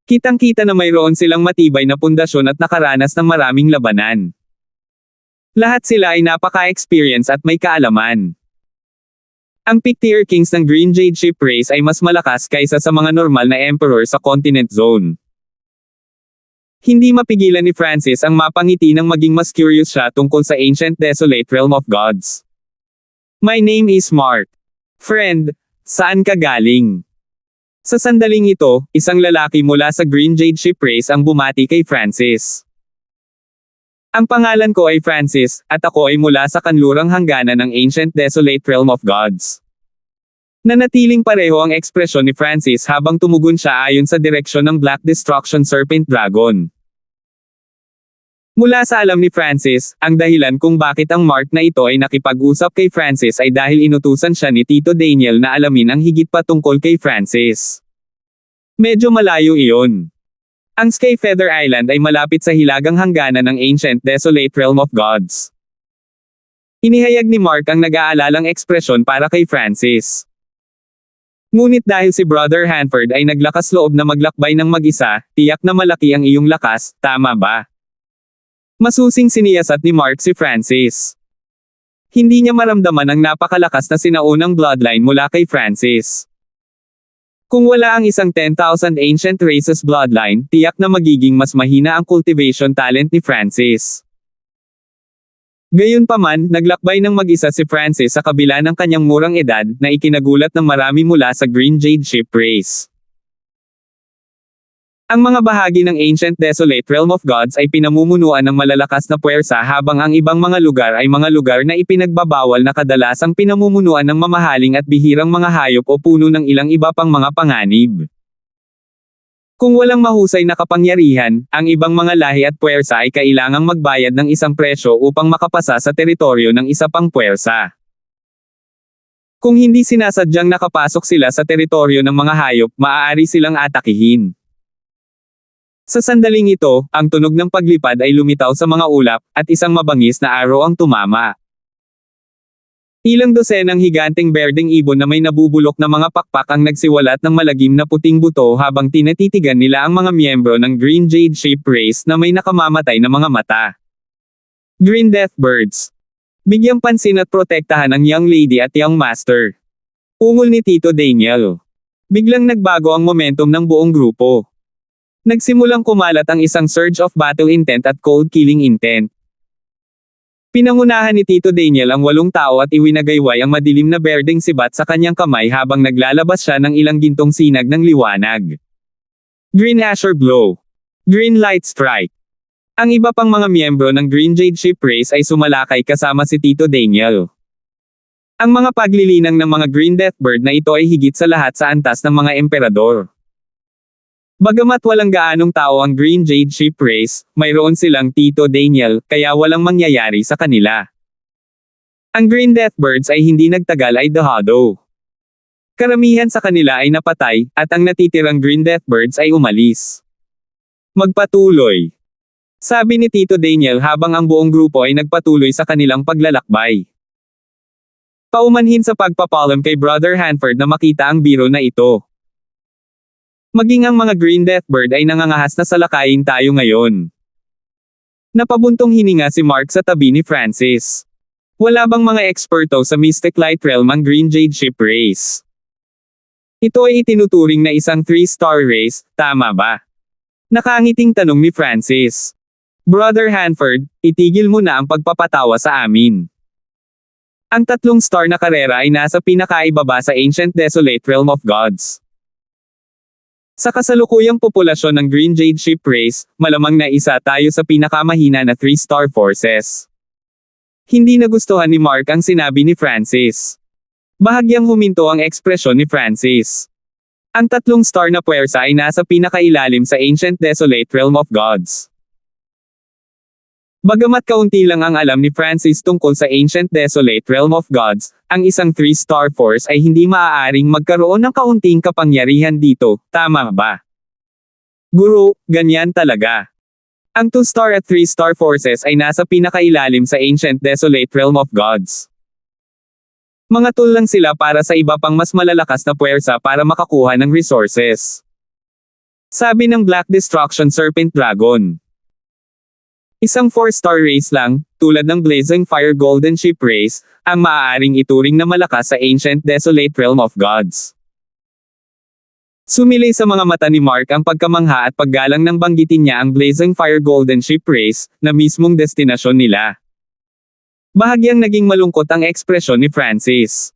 Speaker 1: Kitang-kita na mayroon silang matibay na pundasyon at nakaranas ng maraming labanan. Lahat sila ay napaka-experience at may kaalaman. Ang Pick-tier Kings ng Green Jade Ship Race ay mas malakas kaysa sa mga normal na Emperor sa Continent Zone. Hindi mapigilan ni Francis ang mapangiti nang maging mas curious siya tungkol sa Ancient Desolate Realm of Gods. My name is Mark. Friend, saan ka galing? Sa sandaling ito, isang lalaki mula sa Green Jade Ship Race ang bumati kay Francis. Ang pangalan ko ay Francis, at ako ay mula sa kanlurang hangganan ng Ancient Desolate Realm of Gods. Nanatiling pareho ang ekspresyon ni Francis habang tumugon siya ayon sa direksyon ng Black Destruction Serpent Dragon. Mula sa alam ni Francis, ang dahilan kung bakit ang Mark na ito ay nakipag-usap kay Francis ay dahil inutusan siya ni Tito Daniel na alamin ang higit pa tungkol kay Francis. Medyo malayo iyon. Ang Skyfeather Island ay malapit sa hilagang hangganan ng Ancient Desolate Realm of Gods. Inihayag ni Mark ang nag-aalalang ekspresyon para kay Francis. Ngunit dahil si Brother Hanford ay naglakas loob na maglakbay ng mag-isa, tiyak na malaki ang iyong lakas, tama ba? Masusing siniyasat ni Mark si Francis. Hindi niya maramdaman ang napakalakas na sinaunang bloodline mula kay Francis. Kung wala ang isang 10,000 Ancient Races bloodline, tiyak na magiging mas mahina ang cultivation talent ni Francis. Gayunpaman, naglakbay ng mag-isa si Francis sa kabila ng kanyang murang edad, na ikinagulat ng marami mula sa Green Jade Ship Race. Ang mga bahagi ng Ancient Desolate Realm of Gods ay pinamumunuan ng malalakas na puwersa habang ang ibang mga lugar ay mga lugar na ipinagbabawal na kadalasang pinamumunuan ng mamahaling at bihirang mga hayop o puno ng ilang iba pang mga panganib. Kung walang mahusay na kapangyarihan, ang ibang mga lahi at puwersa ay kailangang magbayad ng isang presyo upang makapasa sa teritoryo ng isa pang puwersa. Kung hindi sinasadyang nakapasok sila sa teritoryo ng mga hayop, maaari silang atakihin. Sa sandaling ito, ang tunog ng paglipad ay lumitaw sa mga ulap, at isang mabangis na araw ang tumama. Ilang dosenang higanteng berdeng ibon na may nabubulok na mga pakpak ang nagsiwalat ng malagim na puting buto habang tinatitigan nila ang mga miyembro ng Green Jade Ship Race na may nakamamatay na mga mata. Green Death Birds. Bigyang pansin at protektahan ang Young Lady at Young Master. Ungol ni Tito Daniel. Biglang nagbago ang momentum ng buong grupo. Nagsimulang kumalat ang isang surge of battle intent at cold killing intent. Pinangunahan ni Tito Daniel ang 8 tao at iwinagayway ang madilim na berdeng sibat sa kanyang kamay habang naglalabas siya ng ilang gintong sinag ng liwanag. Green Azure Glow. Green Light Strike. Ang iba pang mga miyembro ng Green Jade Ship Race ay sumalakay kasama si Tito Daniel. Ang mga paglilinang ng mga Green Deathbird na ito ay higit sa lahat sa antas ng mga emperador. Bagamat walang gaanong tao ang Green Jade Ship Race, mayroon silang Tito Daniel, kaya walang mangyayari sa kanila. Ang Green Deathbirds ay hindi nagtagal ay dahado. Karamihan sa kanila ay napatay, at ang natitirang Green Deathbirds ay umalis. Magpatuloy. Sabi ni Tito Daniel habang ang buong grupo ay nagpatuloy sa kanilang paglalakbay. Paumanhin sa pagpapalam kay Brother Hanford na makita ang biro na ito. Maging ang mga Green Deathbird ay nangangahas na salakayin tayo ngayon. Napabuntong hininga si Mark sa tabi ni Francis. Wala bang mga eksperto sa Mystic Light Realm ang Green Jade Ship Race? Ito ay itinuturing na isang 3-star race, tama ba? Nakangiting tanong ni Francis. Brother Hanford, itigil mo na ang pagpapatawa sa amin. Ang 3-star na karera ay nasa pinakaibaba sa Ancient Desolate Realm of Gods. Sa kasalukuyang populasyon ng Green Jade Ship Race, malamang na isa tayo sa pinakamahina na 3-star forces. Hindi nagustuhan ni Mark ang sinabi ni Francis. Bahagyang huminto ang ekspresyon ni Francis. Ang 3-star na puwersa ay nasa pinakailalim sa Ancient Desolate Realm of Gods. Bagamat kaunti lang ang alam ni Francis tungkol sa Ancient Desolate Realm of Gods, ang isang 3-star force ay hindi maaaring magkaroon ng kaunting kapangyarihan dito, tama ba? Guro, ganyan talaga. Ang 2-star at 3-star forces ay nasa pinakailalim sa Ancient Desolate Realm of Gods. Mga tool lang sila para sa iba pang mas malalakas na puwersa para makakuha ng resources. Sabi ng Black Destruction Serpent Dragon. Isang 4-star race lang, tulad ng Blazing Fire Golden Ship Race, ang maaaring ituring na malakas sa Ancient Desolate Realm of Gods. Sumilay sa mga mata ni Mark ang pagkamangha at paggalang nang banggitin niya ang Blazing Fire Golden Ship Race, na mismong destinasyon nila. Bahagyang naging malungkot ang ekspresyon ni Francis.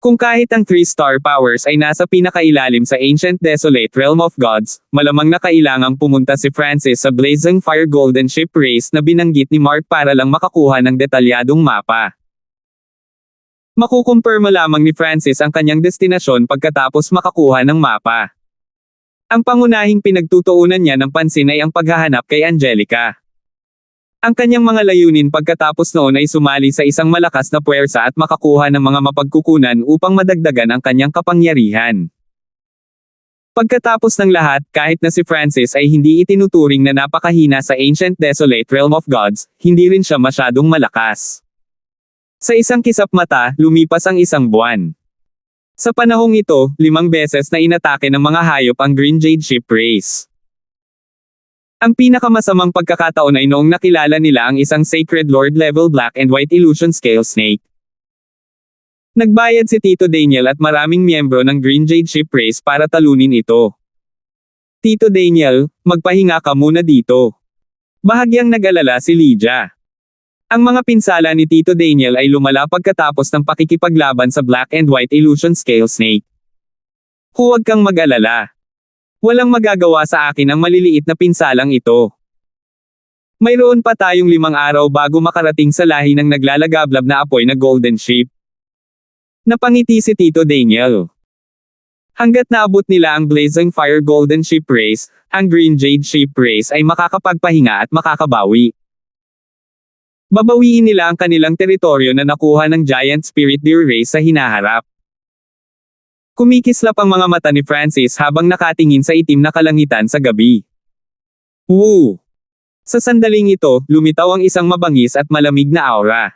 Speaker 1: Kung kahit ang 3-star powers ay nasa pinakailalim sa Ancient Desolate Realm of Gods, malamang na kailangang pumunta si Francis sa Blazing Fire Golden Ship Race na binanggit ni Mark para lang makakuha ng detalyadong mapa. Makukumpirma lamang ni Francis ang kanyang destinasyon pagkatapos makakuha ng mapa. Ang pangunahing pinagtutuunan niya ng pansin ay ang paghahanap kay Angelica. Ang kanyang mga layunin pagkatapos noon ay sumali sa isang malakas na puwersa at makakuha ng mga mapagkukunan upang madagdagan ang kanyang kapangyarihan. Pagkatapos ng lahat, kahit na si Francis ay hindi itinuturing na napakahina sa Ancient Desolate Realm of Gods, hindi rin siya masyadong malakas. Sa isang kisap mata, lumipas ang isang buwan. Sa panahong ito, 5 beses na inatake ng mga hayop ang Green Jade Ship Race. Ang pinakamasamang pagkakataon ay noong nakilala nila ang isang Sacred Lord level Black and White Illusion Scale Snake. Nagbayad si Tito Daniel at maraming miyembro ng Green Jade Ship Race para talunin ito. Tito Daniel, magpahinga ka muna dito. Bahagyang nag-alala si Lydia. Ang mga pinsala ni Tito Daniel ay lumala pagkatapos ng pakikipaglaban sa Black and White Illusion Scale Snake. Huwag kang mag-alala. Walang magagawa sa akin ang maliliit na pinsalang ito. Mayroon pa tayong 5 araw bago makarating sa lahi ng naglalagablab na apoy na Golden Ship. Napangiti si Tito Daniel. Hanggat naabot nila ang Blazing Fire Golden Ship Race, ang Green Jade Ship Race ay makakapagpahinga at makakabawi. Babawiin nila ang kanilang teritoryo na nakuha ng Giant Spirit Deer Race sa hinaharap. Kumikislap ang mga mata ni Francis habang nakatingin sa itim na kalangitan sa gabi. Woo! Sa sandaling ito, lumitaw ang isang mabangis at malamig na aura.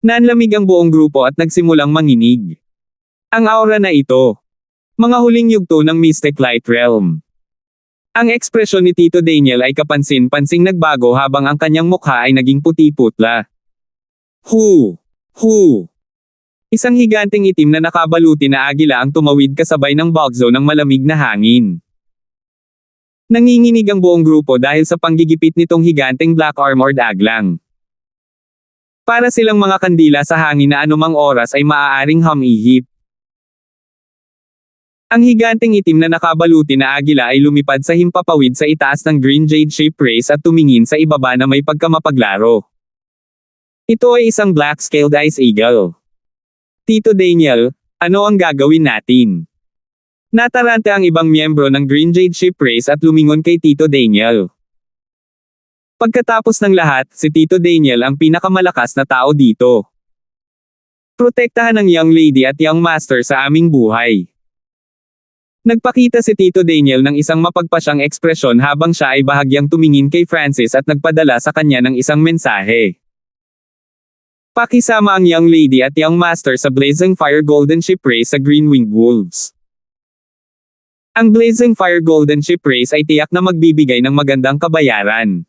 Speaker 1: Nanlamig ang buong grupo at nagsimulang manginig. Ang aura na ito. Mga huling yugto ng Mystic Light Realm. Ang ekspresyon ni Tito Daniel ay kapansin-pansing nagbago habang ang kanyang mukha ay naging puti-putla. Hu! Hu! Isang higanting itim na nakabaluti na agila ang tumawid kasabay ng bagzo ng malamig na hangin. Nanginginig ang buong grupo dahil sa panggigipit nitong higanting black-armored aglang. Para silang mga kandila sa hangin na anumang oras ay maaaring humihip. Ang higanting itim na nakabaluti na agila ay lumipad sa himpapawid sa itaas ng Green Jade Ship Race at tumingin sa ibaba na may pagkamapaglaro. Ito ay isang black-scaled ice eagle. Tito Daniel, ano ang gagawin natin? Natarante ang ibang miyembro ng Green Jade Ship Race at lumingon kay Tito Daniel. Pagkatapos ng lahat, si Tito Daniel ang pinakamalakas na tao dito. Protektahan ang young lady at young master sa aming buhay. Nagpakita si Tito Daniel ng isang mapagpasyang ekspresyon habang siya ay bahagyang tumingin kay Francis at nagpadala sa kanya ng isang mensahe. Pakisama ang young lady at young master sa Blazing Fire Golden Ship Race sa Green-Winged Wolves. Ang Blazing Fire Golden Ship Race ay tiyak na magbibigay ng magandang kabayaran.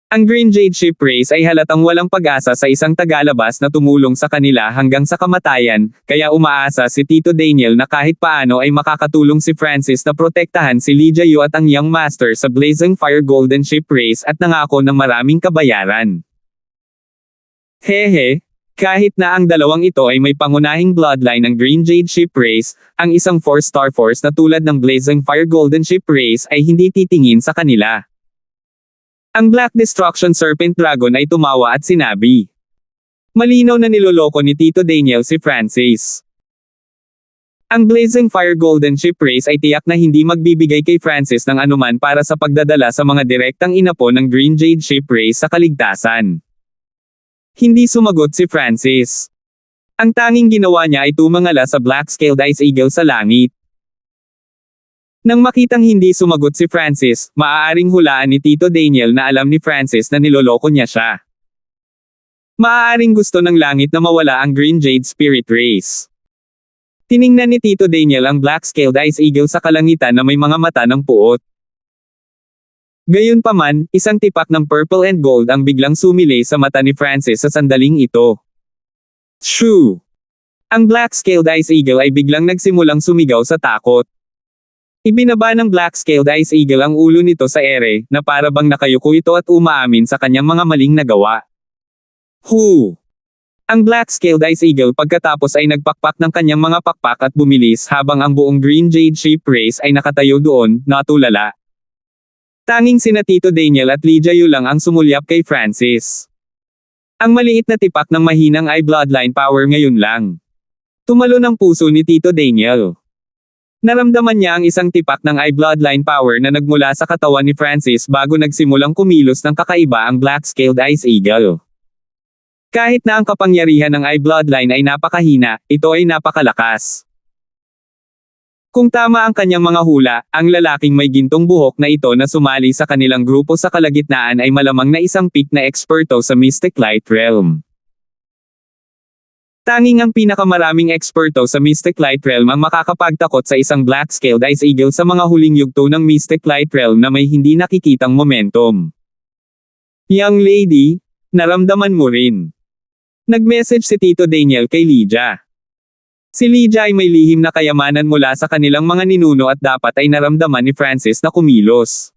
Speaker 1: Ang Green Jade Ship Race ay halatang walang pag-asa sa isang tagalabas na tumulong sa kanila hanggang sa kamatayan, kaya umaasa si Tito Daniel na kahit paano ay makakatulong si Francis na protektahan si Lydia Yu at ang young master sa Blazing Fire Golden Ship Race at nangako ng maraming kabayaran. Hehe, kahit na ang dalawang ito ay may pangunahing bloodline ng Green Jade Ship Race, ang isang 4-star force na tulad ng Blazing Fire Golden Ship Race ay hindi titingin sa kanila. Ang Black Destruction Serpent Dragon ay tumawa at sinabi. Malinaw na niloloko ni Tito Daniel si Francis. Ang Blazing Fire Golden Ship Race ay tiyak na hindi magbibigay kay Francis ng anuman para sa pagdadala sa mga direktang inapo ng Green Jade Ship Race sa kaligtasan. Hindi sumagot si Francis. Ang tanging ginawa niya ay tumangala sa Black-Scaled Ice Eagle sa langit. Nang makitang hindi sumagot si Francis, maaaring hulaan ni Tito Daniel na alam ni Francis na niloloko niya siya. Maaaring gusto ng langit na mawala ang Green Jade Spirit Race. Tiningnan ni Tito Daniel ang Black-Scaled Ice Eagle sa kalangitan na may mga mata ng puot. Gayunpaman, isang tipak ng purple and gold ang biglang sumilay sa mata ni Francis sa sandaling ito. Shoo! Ang Black-Scaled Ice Eagle ay biglang nagsimulang sumigaw sa takot. Ibinaba ng Black-Scaled Ice Eagle ang ulo nito sa ere, na para bang nakayuko ito at umaamin sa kanyang mga maling nagawa. Hoo! Ang Black-Scaled Ice Eagle pagkatapos ay nagpakpak ng kanyang mga pakpak at bumilis habang ang buong Green Jade Ship Race ay nakatayo doon, natulala. Tanging sina Tito Daniel at Lydia Yu lang ang sumulyap kay Francis. Ang maliit na tipak ng mahinang ay bloodline power ngayon lang. Tumalo ng puso ni Tito Daniel. Naramdaman niya ang isang tipak ng eye bloodline power na nagmula sa katawan ni Francis bago nagsimulang kumilos ng kakaiba ang Black-Scaled Ice Eagle. Kahit na ang kapangyarihan ng eye bloodline ay napakahina, ito ay napakalakas. Kung tama ang kanyang mga hula, ang lalaking may gintong buhok na ito na sumali sa kanilang grupo sa kalagitnaan ay malamang na isang peak na eksperto sa Mystic Light Realm. Tanging ang pinakamaraming eksperto sa Mystic Light Realm ang makakapagtakot sa isang Black-Scaled Ice Eagle sa mga huling yugto ng Mystic Light Realm na may hindi nakikitang momentum. Young lady, naramdaman mo rin. Nag-message si Tito Daniel kay Lydia. Si Lydia ay may lihim na kayamanan mula sa kanilang mga ninuno at dapat ay naramdaman ni Francis na kumilos.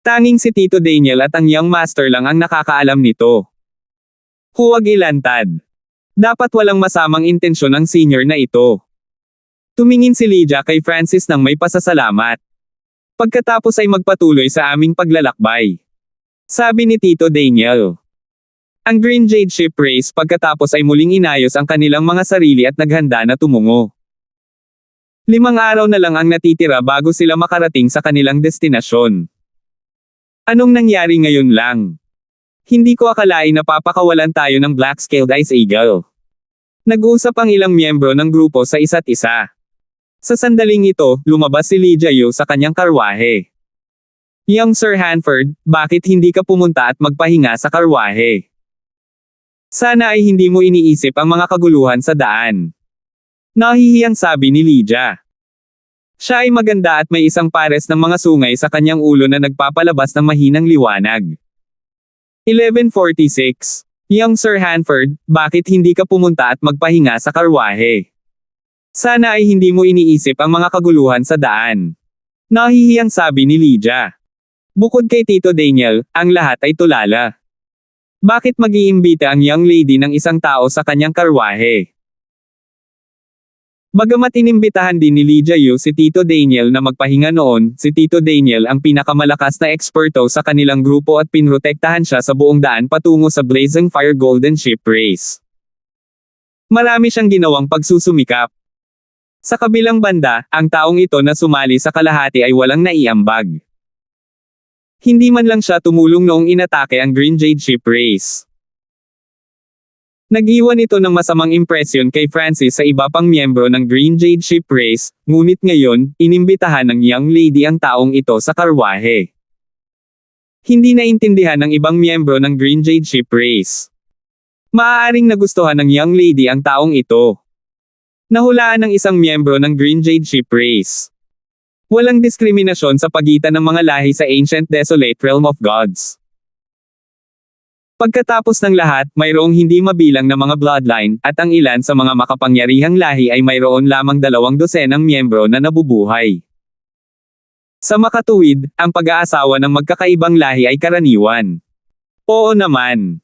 Speaker 1: Tanging si Tito Daniel at ang young master lang ang nakakaalam nito. Huwag ilantad. Dapat walang masamang intensyon ang senior na ito. Tumingin si Lydia kay Francis nang may pasasalamat. Pagkatapos ay magpatuloy sa aming paglalakbay. Sabi ni Tito Daniel. Ang Green Jade Ship Race pagkatapos ay muling inayos ang kanilang mga sarili at naghanda na tumungo. 5 araw na lang ang natitira bago sila makarating sa kanilang destinasyon. Anong nangyari ngayon lang? Hindi ko akalain na papakawalan tayo ng Black-Scaled Ice Eagle. Nag-usap ang ilang miyembro ng grupo sa isa't isa. Sa sandaling ito, lumabas si Lydia Yu sa kanyang karwahe. Young Sir Hanford, bakit hindi ka pumunta at magpahinga sa karwahe? Sana ay hindi mo iniisip ang mga kaguluhan sa daan. Nahihiyang sabi ni Lydia. Siya ay maganda at may isang pares ng mga sungay sa kanyang ulo na nagpapalabas ng mahinang liwanag. 11:46. Young Sir Hanford, bakit hindi ka pumunta at magpahinga sa karwahe? Sana ay hindi mo iniisip ang mga kaguluhan sa daan. Nahihiyang sabi ni Lydia. Bukod kay Tito Daniel, ang lahat ay tulala. Bakit mag-iimbita ang young lady ng isang tao sa kanyang karwahe? Bagamat inimbitahan din ni Lydia Yu si Tito Daniel na magpahinga noon, si Tito Daniel ang pinakamalakas na eksperto sa kanilang grupo at pinrotektahan siya sa buong daan patungo sa Blazing Fire Golden Ship Race. Marami siyang ginawang pagsusumikap. Sa kabilang banda, ang taong ito na sumali sa kalahati ay walang naiambag. Hindi man lang siya tumulong noong inatake ang Green Jade Ship Race. Nag-iwan ito ng masamang impresyon kay Francis sa iba pang miyembro ng Green Jade Ship Race, ngunit ngayon, inimbitahan ng young lady ang taong ito sa karwahe. Hindi naintindihan ng ibang miyembro ng Green Jade Ship Race. Maaaring nagustuhan ng young lady ang taong ito. Nahulaan ng isang miyembro ng Green Jade Ship Race. Walang diskriminasyon sa pagitan ng mga lahi sa Ancient Desolate Realm of Gods. Pagkatapos ng lahat, mayroong hindi mabilang na mga bloodline, at ang ilan sa mga makapangyarihang lahi ay mayroon lamang 200 miyembro na nabubuhay. Sa makatuwid, ang pag-aasawa ng magkakaibang lahi ay karaniwan. Oo naman.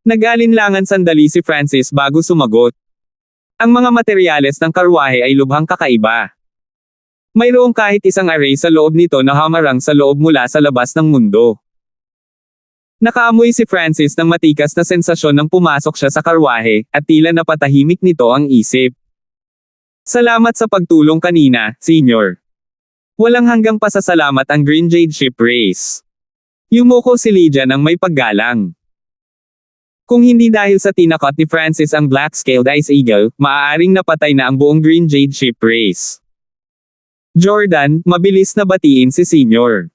Speaker 1: Nag-alinlangan sandali si Francis bago sumagot. Ang mga materyales ng karwahe ay lubhang kakaiba. Mayroong kahit isang array sa loob nito na hamarang sa loob mula sa labas ng mundo. Nakaamoy si Francis ng matikas na sensasyon nang pumasok siya sa karwahe, at tila napatahimik nito ang isip. Salamat sa pagtulong kanina, Senior. Walang hanggang pasasalamat ang Green Jade Ship Race. Yumuko si Lydia ng may paggalang. Kung hindi dahil sa tinakot ni Francis ang Black-Scaled Ice Eagle, maaaring napatay na ang buong Green Jade Ship Race. Jordan, mabilis na batiin si Senior.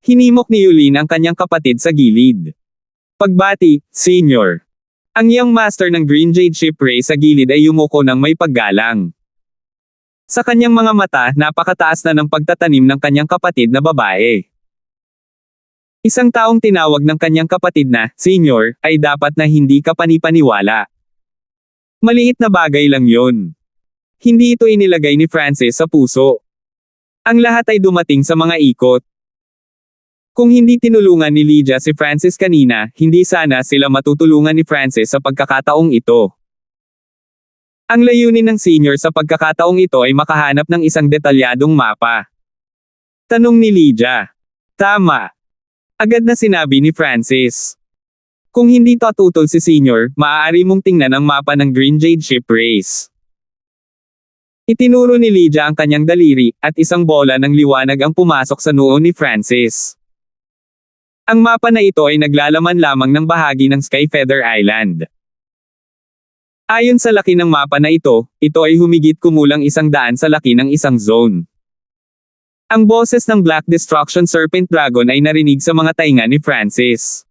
Speaker 1: Hinimok ni Yulin ang kanyang kapatid sa gilid. Pagbati, Senior. Ang young master ng Green Jade Ship Race sa gilid ay yumuko ng may paggalang. Sa kanyang mga mata, napakataas na ng pagtatanim ng kanyang kapatid na babae. Isang taong tinawag ng kanyang kapatid na, Senior, ay dapat na hindi ka panipaniwala. Maliit na bagay lang yon. Hindi ito inilagay ni Francis sa puso. Ang lahat ay dumating sa mga ikot. Kung hindi tinulungan ni Lydia si Francis kanina, hindi sana sila matutulungan ni Francis sa pagkakataong ito. Ang layunin ng Senior sa pagkakataong ito ay makahanap ng isang detalyadong mapa. Tanong ni Lydia. Tama. Agad na sinabi ni Francis. Kung hindi tututol si Senior, maaari mong tingnan ang mapa ng Green Jade Ship Race. Itinuro ni Lydia ang kanyang daliri, at isang bola ng liwanag ang pumasok sa noo ni Francis. Ang mapa na ito ay naglalaman lamang ng bahagi ng Skyfeather Island. Ayon sa laki ng mapa na ito ay humigit kumulang 100 sa laki ng isang zone. Ang boses ng Black Destruction Serpent Dragon ay narinig sa mga tainga ni Francis.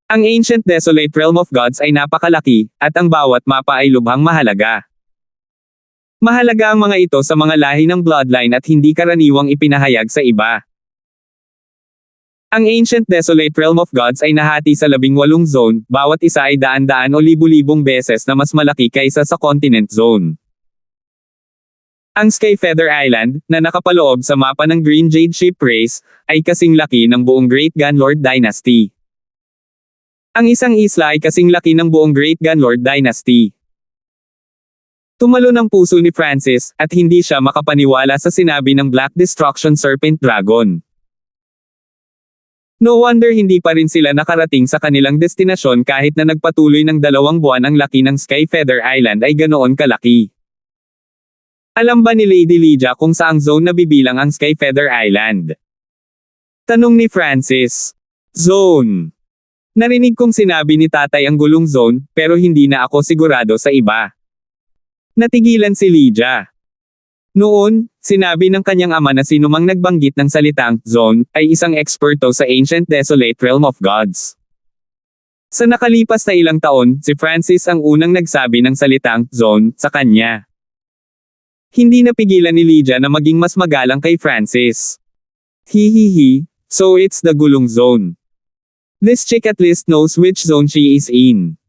Speaker 1: Ang Ancient Desolate Realm of Gods ay napakalaki, at ang bawat mapa ay lubhang mahalaga. Mahalaga ang mga ito sa mga lahi ng bloodline at hindi karaniwang ipinahayag sa iba. Ang Ancient Desolate Realm of Gods ay nahati sa 18 zone, bawat isa ay daan-daan o libu-libong beses na mas malaki kaysa sa Continent Zone. Ang Skyfeather Island, na nakapaloob sa mapa ng Green Jade Ship Race, ay kasing laki ng buong Great Gunlord Dynasty. Ang isang isla ay kasing laki ng buong Great Gunlord Dynasty. Tumalo ng puso ni Francis, at hindi siya makapaniwala sa sinabi ng Black Destruction Serpent Dragon. No wonder hindi pa rin sila nakarating sa kanilang destinasyon kahit na nagpatuloy ng 2 buwan ang laki ng Skyfeather Island ay ganoon kalaki. Alam ba ni Lady Lydia kung saang zone nabibilang ang Skyfeather Island? Tanong ni Francis. Zone. Narinig kong sinabi ni tatay ang gulong zone, pero hindi na ako sigurado sa iba. Natigilan si Lydia. Noon, sinabi ng kanyang ama na sinumang nagbanggit ng salitang zone ay isang eksperto sa Ancient Desolate Realm of Gods. Sa nakalipas na ilang taon, si Francis ang unang nagsabi ng salitang zone sa kanya. Hindi napigilan ni Lydia na maging mas magalang kay Francis. Hihihi, so it's the gulong zone. This chick at least knows which zone she is in.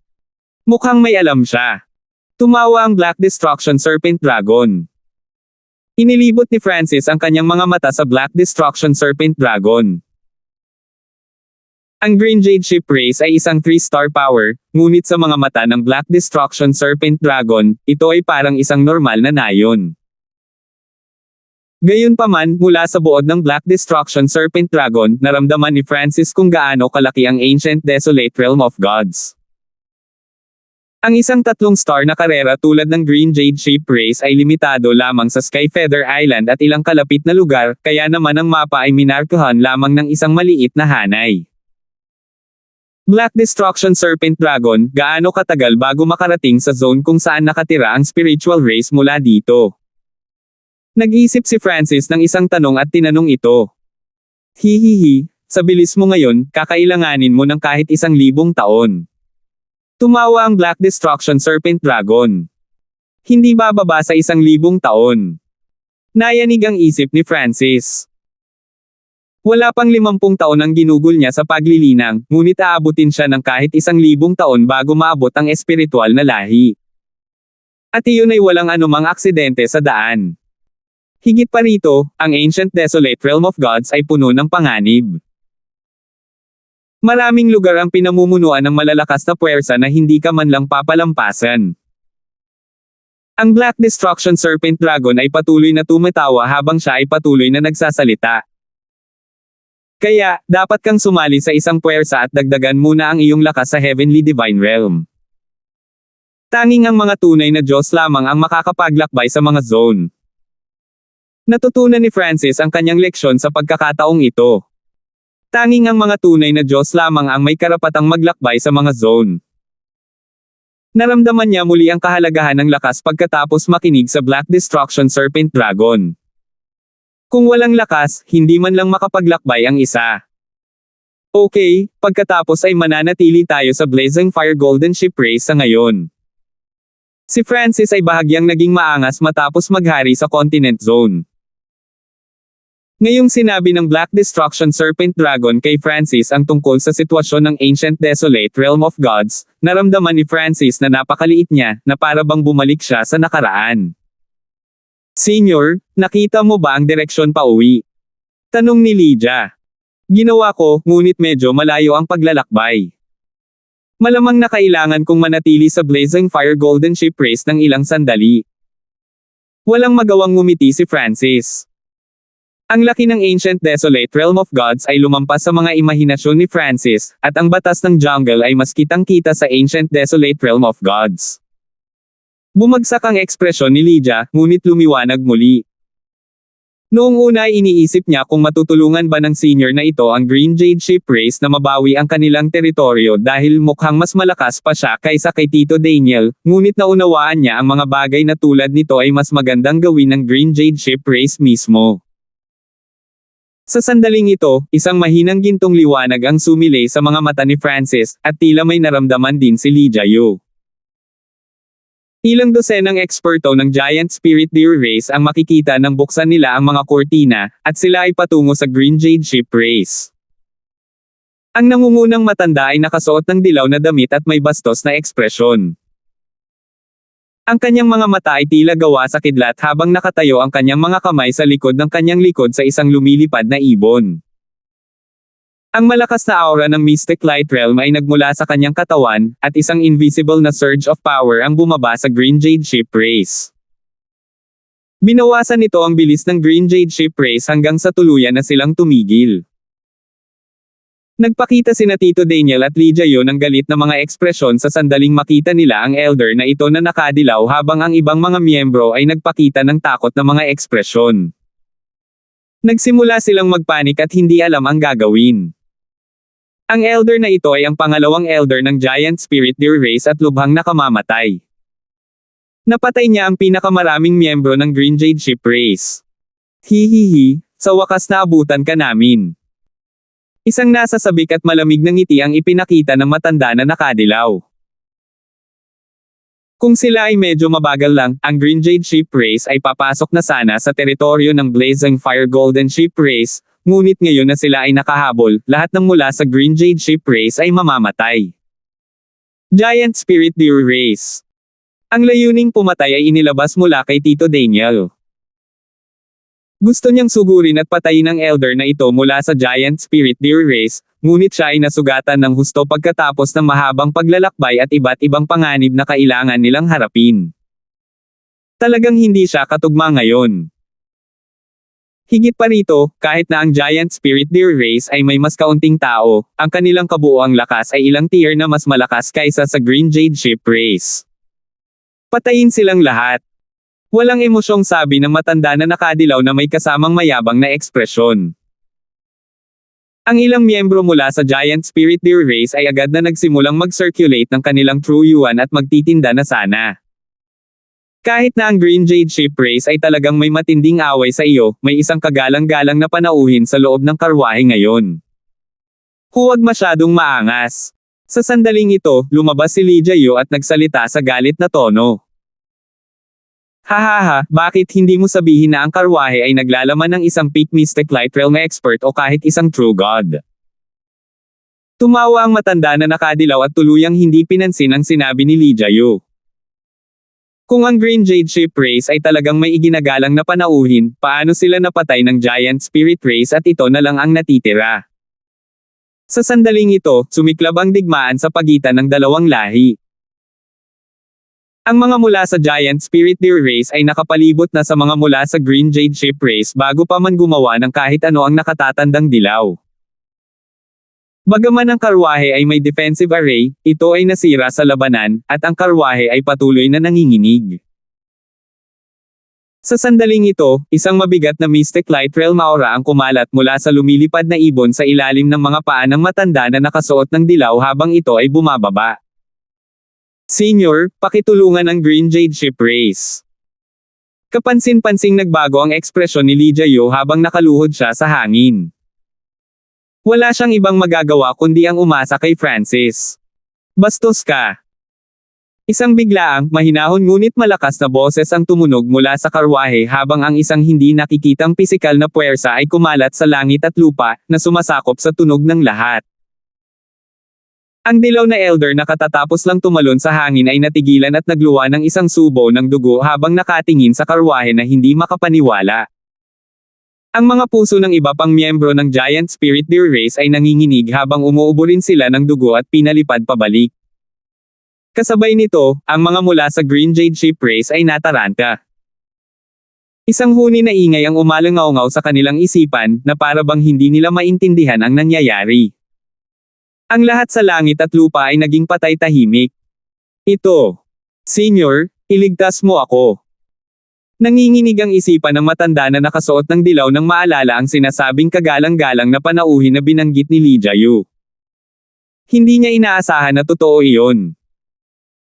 Speaker 1: Mukhang may alam siya. Tumawa ang Black Destruction Serpent Dragon. Inilibot ni Francis ang kanyang mga mata sa Black Destruction Serpent Dragon. Ang Green Jade Ship Race ay isang 3-star power, ngunit sa mga mata ng Black Destruction Serpent Dragon, ito ay parang isang normal na nayon. Gayunpaman, mula sa buod ng Black Destruction Serpent Dragon, naramdaman ni Francis kung gaano kalaki ang Ancient Desolate Realm of Gods. Ang isang 3-star na karera tulad ng Green Jade Ship Race ay limitado lamang sa Skyfeather Island at ilang kalapit na lugar, kaya naman ang mapa ay minarkuhan lamang ng isang maliit na hanay. Black Destruction Serpent Dragon, gaano katagal bago makarating sa zone kung saan nakatira ang spiritual race mula dito? Nag-isip si Francis ng isang tanong at tinanong ito. Hihihi, sa bilis mo ngayon, kakailanganin mo ng kahit 1,000 taon. Tumawa ang Black Destruction Serpent Dragon. Hindi bababa sa 1,000 taon. Nayanig ang isip ni Francis. Wala pang 50 taon ang ginugol niya sa paglilinang, ngunit aabutin siya ng kahit 1,000 taon bago maabot ang espiritual na lahi. At iyon ay walang anumang aksidente sa daan. Higit pa rito, ang Ancient Desolate Realm of Gods ay puno ng panganib. Maraming lugar ang pinamumunuan ng malalakas na puwersa na hindi ka man lang papalampasan. Ang Black Destruction Serpent Dragon ay patuloy na tumatawa habang siya ay patuloy na nagsasalita. Kaya, dapat kang sumali sa isang puwersa at dagdagan muna ang iyong lakas sa Heavenly Divine Realm. Tanging ang mga tunay na Diyos lamang ang makakapaglakbay sa mga zone. Natutunan ni Francis ang kanyang leksyon sa pagkakataong ito. Tanging ang mga tunay na Diyos lamang ang may karapatang maglakbay sa mga zone. Naramdaman niya muli ang kahalagahan ng lakas pagkatapos makinig sa Black Destruction Serpent Dragon. Kung walang lakas, hindi man lang makapaglakbay ang isa. Okay, pagkatapos ay mananatili tayo sa Blazing Fire Golden Ship Race sa ngayon. Si Francis ay bahagyang naging maangas matapos maghari sa Continent Zone. Ngayong sinabi ng Black Destruction Serpent Dragon kay Francis ang tungkol sa sitwasyon ng Ancient Desolate Realm of Gods, naramdaman ni Francis na napakaliit niya, na para bang bumalik siya sa nakaraan. Senior, nakita mo ba ang direksyon pa uwi? Tanong ni Lydia. Ginawa ko, ngunit medyo malayo ang paglalakbay. Malamang na kailangan kong manatili sa Blazing Fire Golden Ship Race ng ilang sandali. Walang magawang ngumiti si Francis. Ang laki ng Ancient Desolate Realm of Gods ay lumampas sa mga imahinasyon ni Francis, at ang batas ng jungle ay mas kitang-kita sa Ancient Desolate Realm of Gods. Bumagsak ang ekspresyon ni Lydia, ngunit lumiwanag muli. Noong una ay iniisip niya kung matutulungan ba ng senior na ito ang Green Jade Ship Race na mabawi ang kanilang teritoryo dahil mukhang mas malakas pa siya kaysa kay Tito Daniel, ngunit naunawaan niya ang mga bagay na tulad nito ay mas magandang gawin ng Green Jade Ship Race mismo. Sa sandaling ito, isang mahinang gintong liwanag ang sumilay sa mga mata ni Francis, at tila may naramdaman din si Lydia Yu. Ilang dosenang eksperto ng Giant Spirit Deer Race ang makikita nang buksan nila ang mga kortina, at sila ay patungo sa Green Jade Ship Race. Ang nangungunang matanda ay nakasuot ng dilaw na damit at may bastos na ekspresyon. Ang kanyang mga mata ay tila gawa sa kidlat habang nakatayo ang kanyang mga kamay sa likod ng kanyang likod sa isang lumilipad na ibon. Ang malakas na aura ng Mystic Light Realm ay nagmula sa kanyang katawan, at isang invisible na surge of power ang bumaba sa Green Jade Ship Race. Binawasan nito ang bilis ng Green Jade Ship Race hanggang sa tuluyan na silang tumigil. Nagpakita sina Tito Daniel at Lydia Yu ng galit na mga ekspresyon sa sandaling makita nila ang elder na ito na nakadilaw habang ang ibang mga miyembro ay nagpakita ng takot na mga ekspresyon. Nagsimula silang magpanik at hindi alam ang gagawin. Ang elder na ito ay ang pangalawang elder ng Giant Spirit Deer Race at lubhang nakamamatay. Napatay niya ang pinakamaraming miyembro ng Green Jade Ship Race. Hihihi, sa wakas naabutan ka namin. Isang nasa sabik at malamig na ngiti ang ipinakita ng matanda na nakadilaw. Kung sila ay medyo mabagal lang, ang Green Jade Ship Race ay papasok na sana sa teritoryo ng Blazing Fire Golden Ship Race, ngunit ngayon na sila ay nakahabol, lahat ng mula sa Green Jade Ship Race ay mamamatay. Giant Spirit Deer Race. Ang layuning pumatay ay inilabas mula kay Tito Daniel. Gusto niyang sugurin at patayin ang elder na ito mula sa Giant Spirit Deer Race, ngunit siya ay nasugatan ng husto pagkatapos ng mahabang paglalakbay at iba't ibang panganib na kailangan nilang harapin. Talagang hindi siya katugma ngayon. Higit pa rito, kahit na ang Giant Spirit Deer Race ay may mas kaunting tao, ang kanilang kabuoang lakas ay ilang tier na mas malakas kaysa sa Green Jade Ship Race. Patayin silang lahat. Walang emosyong sabi ng matanda na nakadilaw na may kasamang mayabang na ekspresyon. Ang ilang miyembro mula sa Giant Spirit Deer Race ay agad na nagsimulang mag-circulate ng kanilang true yuan at magtitinda na sana. Kahit na ang Green Jade Ship Race ay talagang may matinding away sa iyo, may isang kagalang-galang na panauhin sa loob ng karwahe ngayon. Huwag masyadong maangas. Sa sandaling ito, lumabas si Lee Jae-yu at nagsalita sa galit na tono. Hahaha, bakit hindi mo sabihin na ang karwahe ay naglalaman ng isang peak Mystic Light Realm expert o kahit isang true god? Tumawa ang matanda na nakadilaw at tuluyang hindi pinansin ang sinabi ni Lee Jae-yu. Kung ang Green Jade Ship Race ay talagang may iginagalang na panauhin, paano sila napatay ng Giant Spirit Race at ito na lang ang natitira? Sa sandaling ito, sumiklab ang digmaan sa pagitan ng dalawang lahi. Ang mga mula sa Giant Spirit Deer Race ay nakapalibot na sa mga mula sa Green Jade Ship Race bago pa man gumawa ng kahit ano ang nakatatandang dilaw. Bagaman ang karwahe ay may defensive array, ito ay nasira sa labanan, at ang karwahe ay patuloy na nanginginig. Sa sandaling ito, isang mabigat na Mystic Light Realm aura ang kumalat mula sa lumilipad na ibon sa ilalim ng mga paa ng matanda na nakasuot ng dilaw habang ito ay bumababa. Senior, pakitulungan ang Green Jade Ship Race. Kapansin-pansing nagbago ang ekspresyon ni Lee Jae-yu habang nakaluhod siya sa hangin. Wala siyang ibang magagawa kundi ang umasa kay Francis. Bastos ka. Isang biglaang, mahinahon ngunit malakas na boses ang tumunog mula sa karwahe habang ang isang hindi nakikitang pisikal na puwersa ay kumalat sa langit at lupa, na sumasakop sa tunog ng lahat. Ang dilaw na elder na katatapos lang tumalon sa hangin ay natigilan at nagluwa ng isang subo ng dugo habang nakatingin sa karwahe na hindi makapaniwala. Ang mga puso ng iba pang miyembro ng Giant Spirit Deer Race ay nanginginig habang umuubo rin sila ng dugo at pinalipad pabalik. Kasabay nito, ang mga mula sa Green Jade Ship Race ay nataranta. Isang huni na ingay ang umalangaw-ngaw sa kanilang isipan, na para bang hindi nila maintindihan ang nangyayari. Ang lahat sa langit at lupa ay naging patay tahimik. Ito. Senior, iligtas mo ako. Nanginginig ang isipan ng matanda na nakasuot ng dilaw nang maalala ang sinasabing kagalang-galang na panauhin na binanggit ni Lee Jae-yu. Hindi niya inaasahan na totoo iyon.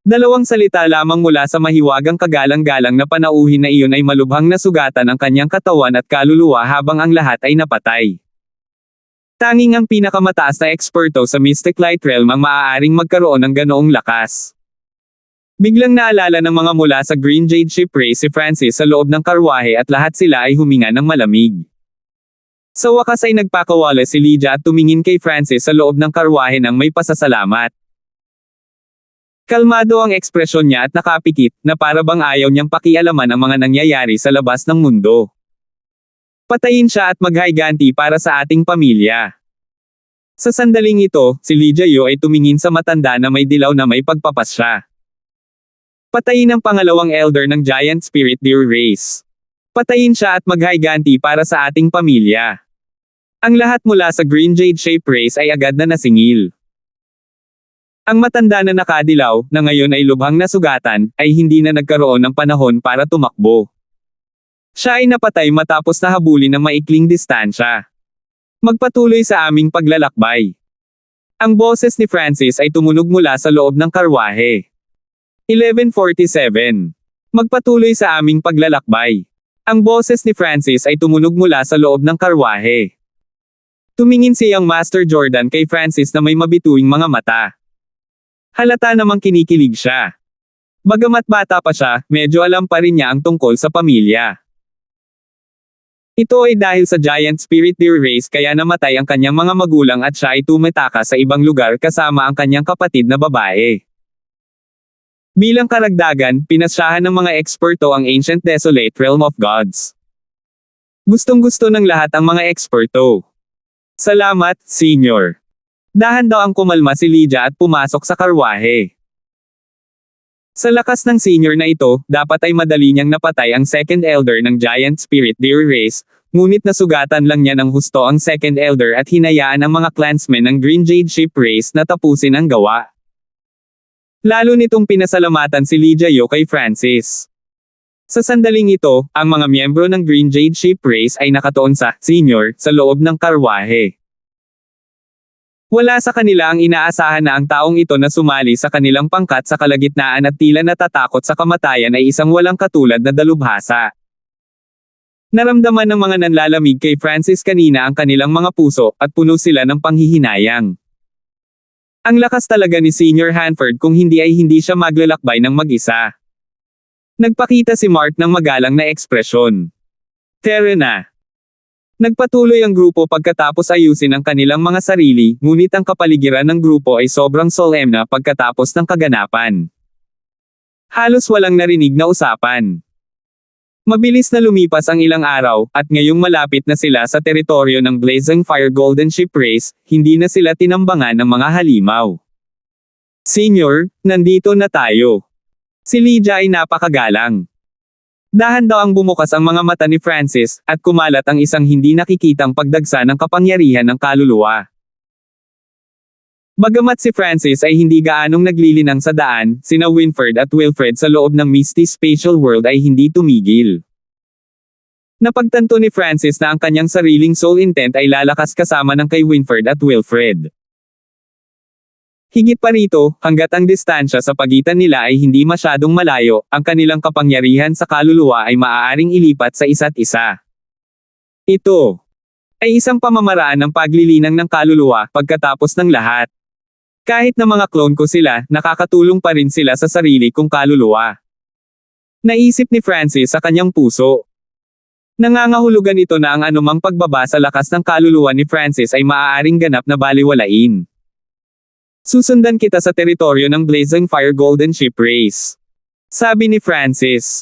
Speaker 1: Dalawang salita lamang mula sa mahiwagang kagalang-galang na panauhin na iyon ay malubhang nasugatan ang kanyang katawan at kaluluwa habang ang lahat ay napatay. Tanging ang pinakamataas na eksperto sa Mystic Light Realm ang maaaring magkaroon ng ganoong lakas. Biglang naalala ng mga mula sa Green Jade Ship Race si Francis sa loob ng karwahe at lahat sila ay huminga ng malamig. Sa wakas ay nagpakawala si Lydia at tumingin kay Francis sa loob ng karwahe ng may pasasalamat. Kalmado ang ekspresyon niya at nakapikit, na para bang ayaw niyang pakialaman ang mga nangyayari sa labas ng mundo. Patayin siya at maghayganti para sa ating pamilya. Sa sandaling ito, si Lee Jae-yu ay tumingin sa matanda na may dilaw na may pagpapasya. Patayin ang pangalawang elder ng Giant Spirit Deer Race. Patayin siya at maghayganti para sa ating pamilya. Ang lahat mula sa Green Jade Ship Race ay agad na nasingil. Ang matanda na nakadilaw, na ngayon ay lubhang nasugatan, ay hindi na nagkaroon ng panahon para tumakbo. Siya ay napatay matapos na habulin ng maikling distansya. Magpatuloy sa aming paglalakbay. Ang boses ni Francis ay tumunog mula sa loob ng karwahe. 11:47. Magpatuloy sa aming paglalakbay. Ang boses ni Francis ay tumunog mula sa loob ng karwahe. Tumingin siyang Master Jordan kay Francis na may mabituing mga mata. Halata namang kinikilig siya. Bagamat bata pa siya, medyo alam pa rin niya ang tungkol sa pamilya. Ito ay dahil sa Giant Spirit Deer Race kaya namatay ang kanyang mga magulang at siya ay tumitaka sa ibang lugar kasama ang kanyang kapatid na babae. Bilang karagdagan, pinasyahan ng mga eksperto ang Ancient Desolate Realm of Gods. Gustong-gusto ng lahat ang mga eksperto. Salamat, Senior. Dahan daw ang kumalma si Lydia at pumasok sa karwahe. Sa lakas ng senior na ito, dapat ay madali niyang napatay ang second elder ng Giant Spirit Deer Race, ngunit nasugatan lang niya ng husto ang Second Elder at hinayaan ang mga clansmen ng Green Jade Ship Race na tapusin ang gawa. Lalo nitong pinasalamatan si Lee Jae-yo kay Francis. Sa sandaling ito, ang mga miyembro ng Green Jade Ship Race ay nakatuon sa senior sa loob ng karwahe. Wala sa kanila ang inaasahan na ang taong ito na sumali sa kanilang pangkat sa kalagitnaan at tila natatakot sa kamatayan ay isang walang katulad na dalubhasa. Naramdaman ng mga nanlalamig kay Francis kanina ang kanilang mga puso at puno sila ng panghihinayang. Ang lakas talaga ni Senior Hanford kung hindi ay hindi siya maglalakbay ng mag-isa. Nagpakita si Mark ng magalang na ekspresyon. Tara na. Nagpatuloy ang grupo pagkatapos ayusin ang kanilang mga sarili, ngunit ang kapaligiran ng grupo ay sobrang solemn pagkatapos ng kaganapan. Halos walang narinig na usapan. Mabilis na lumipas ang ilang araw, at ngayong malapit na sila sa teritoryo ng Blazing Fire Golden Ship Race, hindi na sila tinambangan ng mga halimaw. Senior, nandito na tayo. Si Lydia ay napakagalang. Dahan daw ang bumukas ang mga mata ni Francis, at kumalat ang isang hindi nakikitang pagdagsa ng kapangyarihan ng kaluluwa. Bagamat si Francis ay hindi gaanong naglilinang sa daan, sina Winfred at Wilfred sa loob ng Misty Spatial World ay hindi tumigil. Napagtanto ni Francis na ang kanyang sariling soul intent ay lalakas kasama ng kay Winfred at Wilfred. Higit pa rito, hanggat ang distansya sa pagitan nila ay hindi masyadong malayo, ang kanilang kapangyarihan sa kaluluwa ay maaaring ilipat sa isa't isa. Ito ay isang pamamaraan ng paglilinang ng kaluluwa pagkatapos ng lahat. Kahit na mga clone ko sila, nakakatulong pa rin sila sa sarili kong kaluluwa. Naisip ni Francis sa kanyang puso. Nangangahulugan ito na ang anumang pagbaba sa lakas ng kaluluwa ni Francis ay maaaring ganap na baliwalain. Susundan kita sa teritoryo ng Blazing Fire Golden Ship Race. Sabi ni Francis.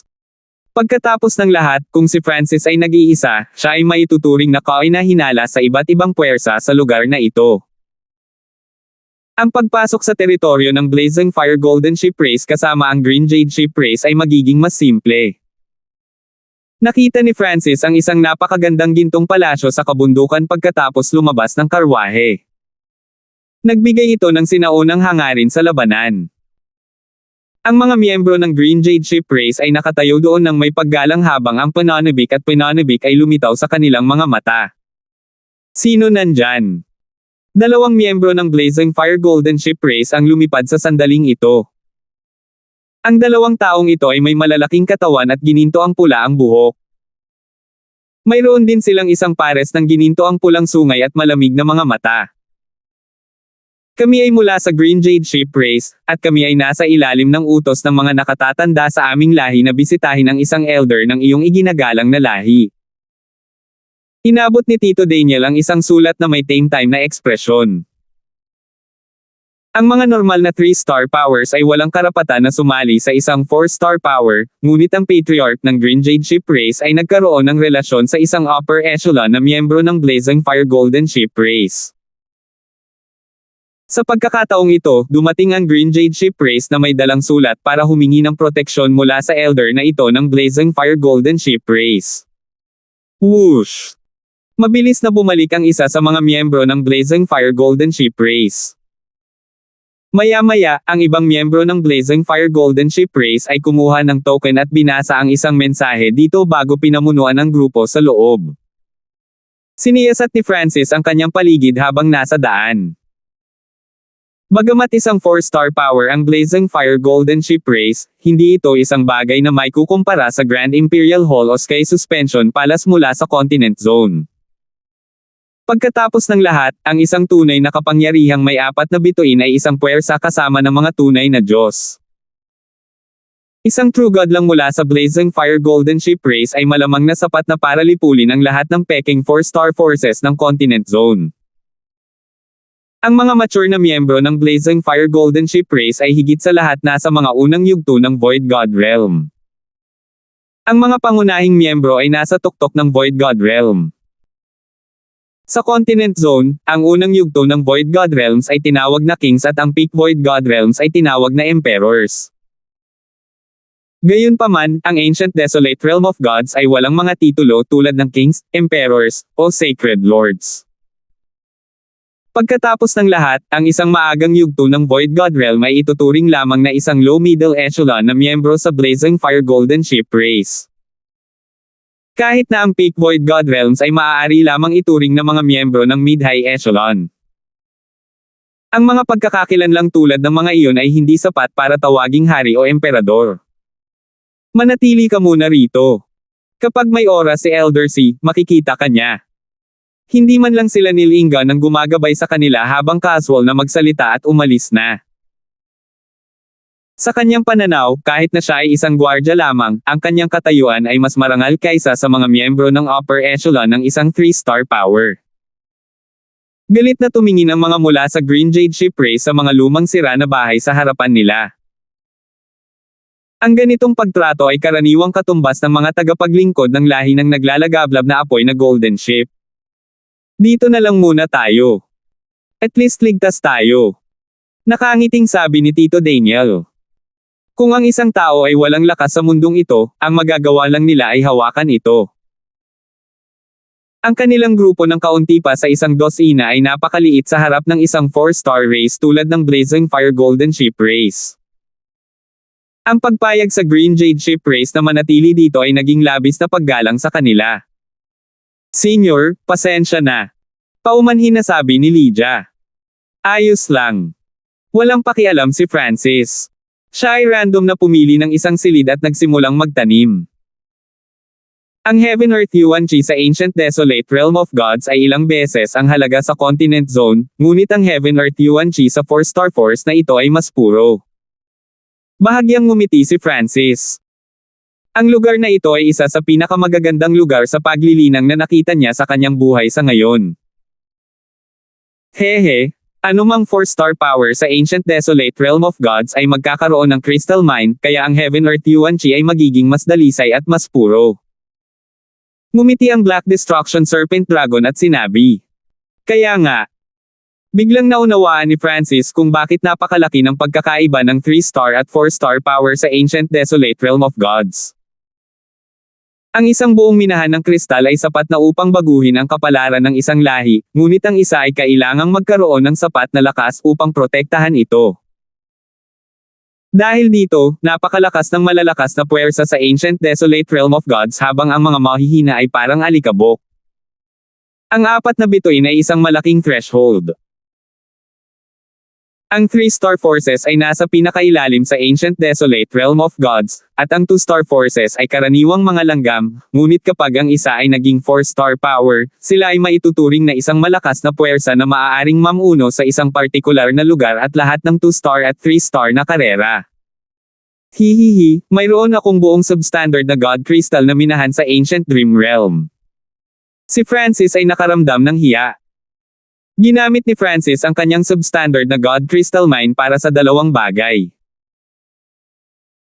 Speaker 1: Pagkatapos ng lahat, kung si Francis ay nag-iisa, siya ay maituturing na kainahinala sa iba't ibang puwersa sa lugar na ito. Ang pagpasok sa teritoryo ng Blazing Fire Golden Ship Race kasama ang Green Jade Ship Race ay magiging mas simple. Nakita ni Francis ang isang napakagandang gintong palasyo sa kabundukan pagkatapos lumabas ng karwahe. Nagbigay ito ng sinaunang hangarin sa labanan. Ang mga miyembro ng Green Jade Ship Race ay nakatayo doon ng may paggalang habang ang Pananabik at Pananabik ay lumitaw sa kanilang mga mata. Sino nandyan? Dalawang miyembro ng Blazing Fire Golden Ship Race ang lumipad sa sandaling ito. Ang dalawang taong ito ay may malalaking katawan at gininto ang pula ang buhok. Mayroon din silang isang pares ng gininto ang pulang sungay at malamig na mga mata. Kami ay mula sa Green Jade Ship Race, at kami ay nasa ilalim ng utos ng mga nakatatanda sa aming lahi na bisitahin ang isang elder ng iyong iginagalang na lahi. Inabot ni Tito Daniel ang isang sulat na may tame time na ekspresyon. Ang mga normal na 3-star powers ay walang karapatan na sumali sa isang 4-star power, ngunit ang Patriarch ng Green Jade Ship Race ay nagkaroon ng relasyon sa isang upper echelon na miyembro ng Blazing Fire Golden Ship Race. Sa pagkakataong ito, dumating ang Green Jade Ship Race na may dalang sulat para humingi ng proteksyon mula sa elder na ito ng Blazing Fire Golden Ship Race. Whoosh! Mabilis na bumalik ang isa sa mga miyembro ng Blazing Fire Golden Ship Race. Maya-maya, ang ibang miyembro ng Blazing Fire Golden Ship Race ay kumuha ng token at binasa ang isang mensahe dito bago pinamunuan ang grupo sa loob. Siniyasat ni Francis ang kanyang paligid habang nasa daan. Bagamat isang 4-star power ang Blazing Fire Golden Ship Race, hindi ito isang bagay na may kukumpara sa Grand Imperial Hall o Sky Suspension Palace mula sa Continent Zone. Pagkatapos ng lahat, ang isang tunay na kapangyarihang may 4 na bituin ay isang puwersa kasama ng mga tunay na Diyos. Isang true god lang mula sa Blazing Fire Golden Ship Race ay malamang na sapat na para lipulin ang lahat ng peking 4-star forces ng Continent Zone. Ang mga mature na miyembro ng Blazing Fire Golden Ship Race ay higit sa lahat nasa mga unang yugto ng Void God Realm. Ang mga pangunahing miyembro ay nasa tuktok ng Void God Realm. Sa Continent Zone, ang unang yugto ng Void God Realms ay tinawag na Kings at ang Peak Void God Realms ay tinawag na Emperors. Gayunpaman, ang Ancient Desolate Realm of Gods ay walang mga titulo tulad ng Kings, Emperors, o Sacred Lords. Pagkatapos ng lahat, ang isang maagang yugto ng Void God Realm ay ituturing lamang na isang low middle echelon na miyembro sa Blazing Fire Golden Ship Race. Kahit na ang peak Void God Realms ay maaari lamang ituring na mga miyembro ng mid-high echelon. Ang mga pagkakakilanlang tulad ng mga iyon ay hindi sapat para tawaging hari o emperador. Manatili ka muna rito. Kapag may oras si Elder C, makikita ka niya. Hindi man lang sila nilinga ng gumagabay sa kanila habang casual na magsalita at umalis na. Sa kanyang pananaw, kahit na siya ay isang gwardya lamang, ang kanyang katayuan ay mas marangal kaysa sa mga miyembro ng upper echelon ng isang 3-star power. Galit na tumingin ang mga mula sa Green Jade Ship Race sa mga lumang sira na bahay sa harapan nila. Ang ganitong pagtrato ay karaniwang katumbas ng mga tagapaglingkod ng lahi ng naglalagablab na apoy na Golden Ship. Dito na lang muna tayo. At least ligtas tayo. Nakangiting sabi ni Tito Daniel. Kung ang isang tao ay walang lakas sa mundong ito, ang magagawa lang nila ay hawakan ito. Ang kanilang grupo ng kaunti pa sa isang dosina ay napakaliit sa harap ng isang 4-star race tulad ng Blazing Fire Golden Ship Race. Ang pagpayag sa Green Jade Ship Race na manatili dito ay naging labis na paggalang sa kanila. Senior, pasensya na. Paumanhin na sabi ni Lydia. Ayos lang. Walang pakialam si Francis. Siya ay random na pumili ng isang silid at nagsimulang magtanim. Ang Heaven Earth Yuan Chi sa Ancient Desolate Realm of Gods ay ilang beses ang halaga sa Continent Zone, ngunit ang Heaven Earth Yuan Chi sa 4-star force na ito ay mas puro. Bahagyang ngumiti si Francis. Ang lugar na ito ay isa sa pinakamagagandang lugar sa paglilinang na nakita niya sa kanyang buhay sa ngayon. Hehe, anumang 4-star power sa Ancient Desolate Realm of Gods ay magkakaroon ng crystal mine, kaya ang Heaven Earth Yuan Chi ay magiging mas dalisay at mas puro. Ngumiti ang Black Destruction Serpent Dragon at sinabi. Kaya nga. Biglang naunawaan ni Francis kung bakit napakalaki ng pagkakaiba ng 3-star at 4-star power sa Ancient Desolate Realm of Gods. Ang isang buong minahan ng kristal ay sapat na upang baguhin ang kapalaran ng isang lahi, ngunit ang isa ay kailangang magkaroon ng sapat na lakas upang protektahan ito. Dahil dito, napakalakas ng malalakas na puwersa sa Ancient Desolate Realm of Gods habang ang mga mahihina ay parang alikabok. Ang 4 na bituin ay isang malaking threshold. Ang 3-star forces ay nasa pinakailalim sa Ancient Desolate Realm of Gods, at ang 2-star forces ay karaniwang mga langgam, ngunit kapag ang isa ay naging 4-star power, sila ay maituturing na isang malakas na puwersa na maaaring mamuno sa isang partikular na lugar at lahat ng 2-star at 3-star na karera. Hihihi, mayroon akong buong substandard na God Crystal na minahan sa Ancient Dream Realm. Si Francis ay nakaramdam ng hiya. Ginamit ni Francis ang kanyang substandard na God Crystal Mine para sa dalawang bagay.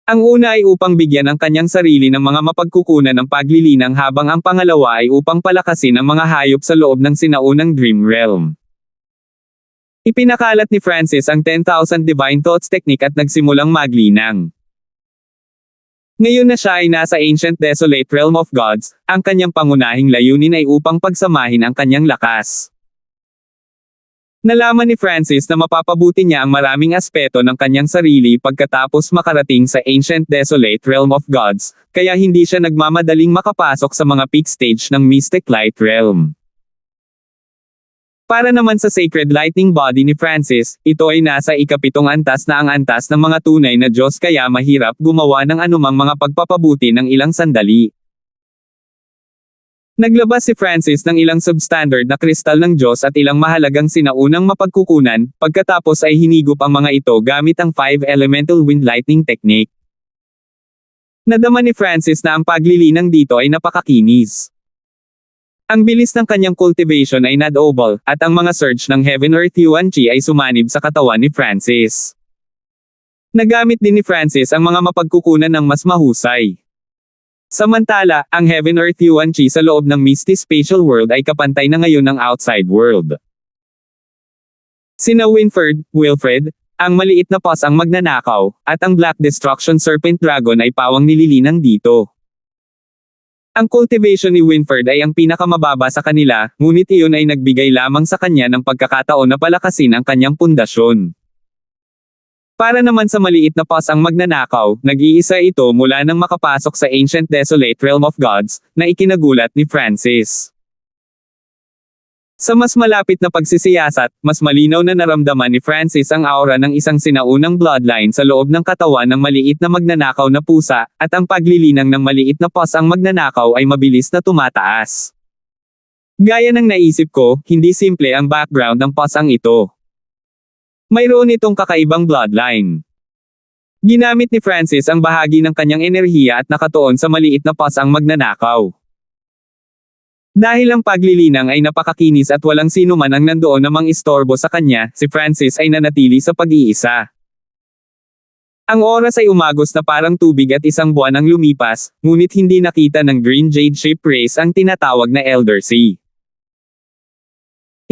Speaker 1: Ang una ay upang bigyan ang kanyang sarili ng mga mapagkukunan ng paglilinang habang ang pangalawa ay upang palakasin ang mga hayop sa loob ng sinaunang Dream Realm. Ipinakalat ni Francis ang 10,000 Divine Thoughts Technique at nagsimulang maglinang. Ngayon na siya ay nasa Ancient Desolate Realm of Gods, ang kanyang pangunahing layunin ay upang pagsamahin ang kanyang lakas. Nalaman ni Francis na mapapabuti niya ang maraming aspeto ng kanyang sarili pagkatapos makarating sa Ancient Desolate Realm of Gods, kaya hindi siya nagmamadaling makapasok sa mga peak stage ng Mystic Light Realm. Para naman sa Sacred Lightning Body ni Francis, ito ay nasa ika-7 antas na ang antas ng mga tunay na Diyos kaya mahirap gumawa ng anumang mga pagpapabuti ng ilang sandali. Naglabas si Francis ng ilang substandard na kristal ng Diyos at ilang mahalagang sinaunang mapagkukunan, pagkatapos ay hinigop ang mga ito gamit ang 5 Elemental Wind Lightning Technique. Nadama ni Francis na ang paglilinang dito ay napakakinis. Ang bilis ng kanyang cultivation ay nadobal, at ang mga surge ng Heaven Earth Yuan Chi ay sumanib sa katawan ni Francis. Nagamit din ni Francis ang mga mapagkukunan ng mas mahusay. Samantala, ang Heaven Earth Yuan Chi sa loob ng Misty Spatial World ay kapantay na ngayon ng outside world. Sina Winfred, Wilfred, ang maliit na pos ang magnanakaw, at ang Black Destruction Serpent Dragon ay pawang nililinang dito. Ang cultivation ni Winford ay ang pinakamababa sa kanila, ngunit iyon ay nagbigay lamang sa kanya ng pagkakataon na palakasin ang kanyang pundasyon. Para naman sa maliit na pos ang magnanakaw, nag-iisa ito mula nang makapasok sa Ancient Desolate Realm of Gods, na ikinagulat ni Francis. Sa mas malapit na pagsisiyasat, mas malinaw na naramdaman ni Francis ang aura ng isang sinaunang bloodline sa loob ng katawan ng maliit na magnanakaw na pusa, at ang paglilinang ng maliit na pos ang magnanakaw ay mabilis na tumataas. Gaya ng naisip ko, hindi simple ang background ng pos ang ito. Mayroon itong kakaibang bloodline. Ginamit ni Francis ang bahagi ng kanyang enerhiya at nakatuon sa maliit na pos ang magnanakaw. Dahil ang paglilinang ay napakakinis at walang sino man ang nandoon na mang-istorbo sa kanya, si Francis ay nanatili sa pag-iisa. Ang oras ay umagos na parang tubig at isang buwan ang lumipas, ngunit hindi nakita ng Green Jade Ship Race ang tinatawag na Elder Sea.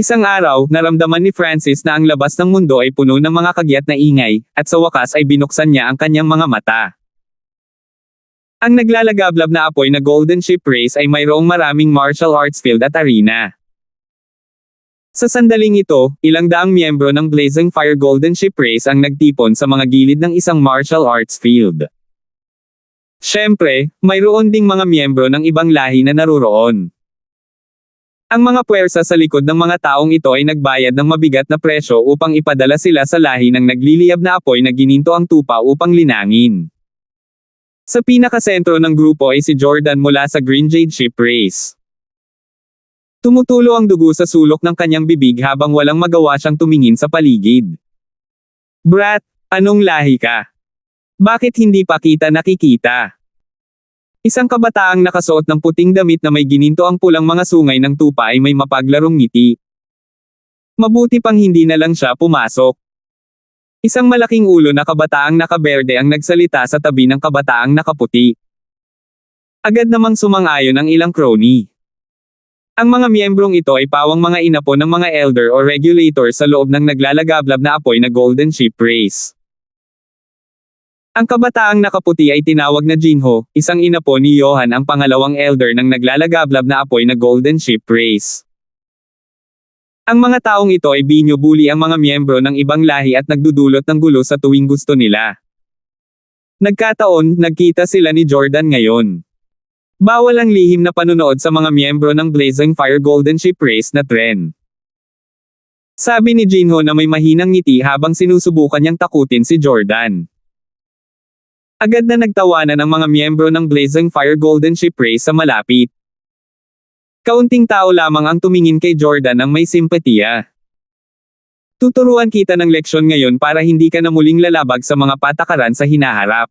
Speaker 1: Isang araw, naramdaman ni Francis na ang labas ng mundo ay puno ng mga kagyat na ingay, at sa wakas ay binuksan niya ang kanyang mga mata. Ang naglalagablab na apoy na Golden Ship Race ay mayroong maraming martial arts field at arena. Sa sandaling ito, ilang daang miyembro ng Blazing Fire Golden Ship Race ang nagtipon sa mga gilid ng isang martial arts field. Siyempre, mayroon ding mga miyembro ng ibang lahi na naruroon. Ang mga puwersa sa likod ng mga taong ito ay nagbayad ng mabigat na presyo upang ipadala sila sa lahi ng nagliliyab na apoy na gininto ang tupa upang linangin. Sa pinakasentro ng grupo ay si Jordan mula sa Green Jade Ship Race. Tumutulo ang dugo sa sulok ng kanyang bibig habang walang magawa siyang tumingin sa paligid. Brat, anong lahi ka? Bakit hindi pa kita nakikita? Isang kabataang nakasuot ng puting damit na may gininto ang pulang mga sungay ng tupa ay may mapaglarong ngiti. Mabuti pang hindi na lang siya pumasok. Isang malaking ulo na kabataang nakaberde ang nagsalita sa tabi ng kabataang nakaputi. Agad namang sumang-ayon ang ilang crony. Ang mga miyembrong ito ay pawang mga inapo ng mga elder o regulator sa loob ng naglalagablab na apoy na Golden Ship Race. Ang kabataang nakaputi ay tinawag na Jinho, isang inapo ni Johan ang pangalawang elder ng naglalagablab na apoy na Golden Ship Race. Ang mga taong ito ay binubuli ang mga miyembro ng ibang lahi at nagdudulot ng gulo sa tuwing gusto nila. Nagkataon, nagkita sila ni Jordan ngayon. Bawal ang lihim na panunood sa mga miyembro ng Blazing Fire Golden Ship Race na tren. Sabi ni Jinho na may mahinang ngiti habang sinusubukan niyang takutin si Jordan. Agad na nagtawanan ang mga miyembro ng Blazing Fire Golden Ship Race sa malapit. Kaunting tao lamang ang tumingin kay Jordan ng may simpatiya. Tuturuan kita ng leksyon ngayon para hindi ka na muling lalabag sa mga patakaran sa hinaharap.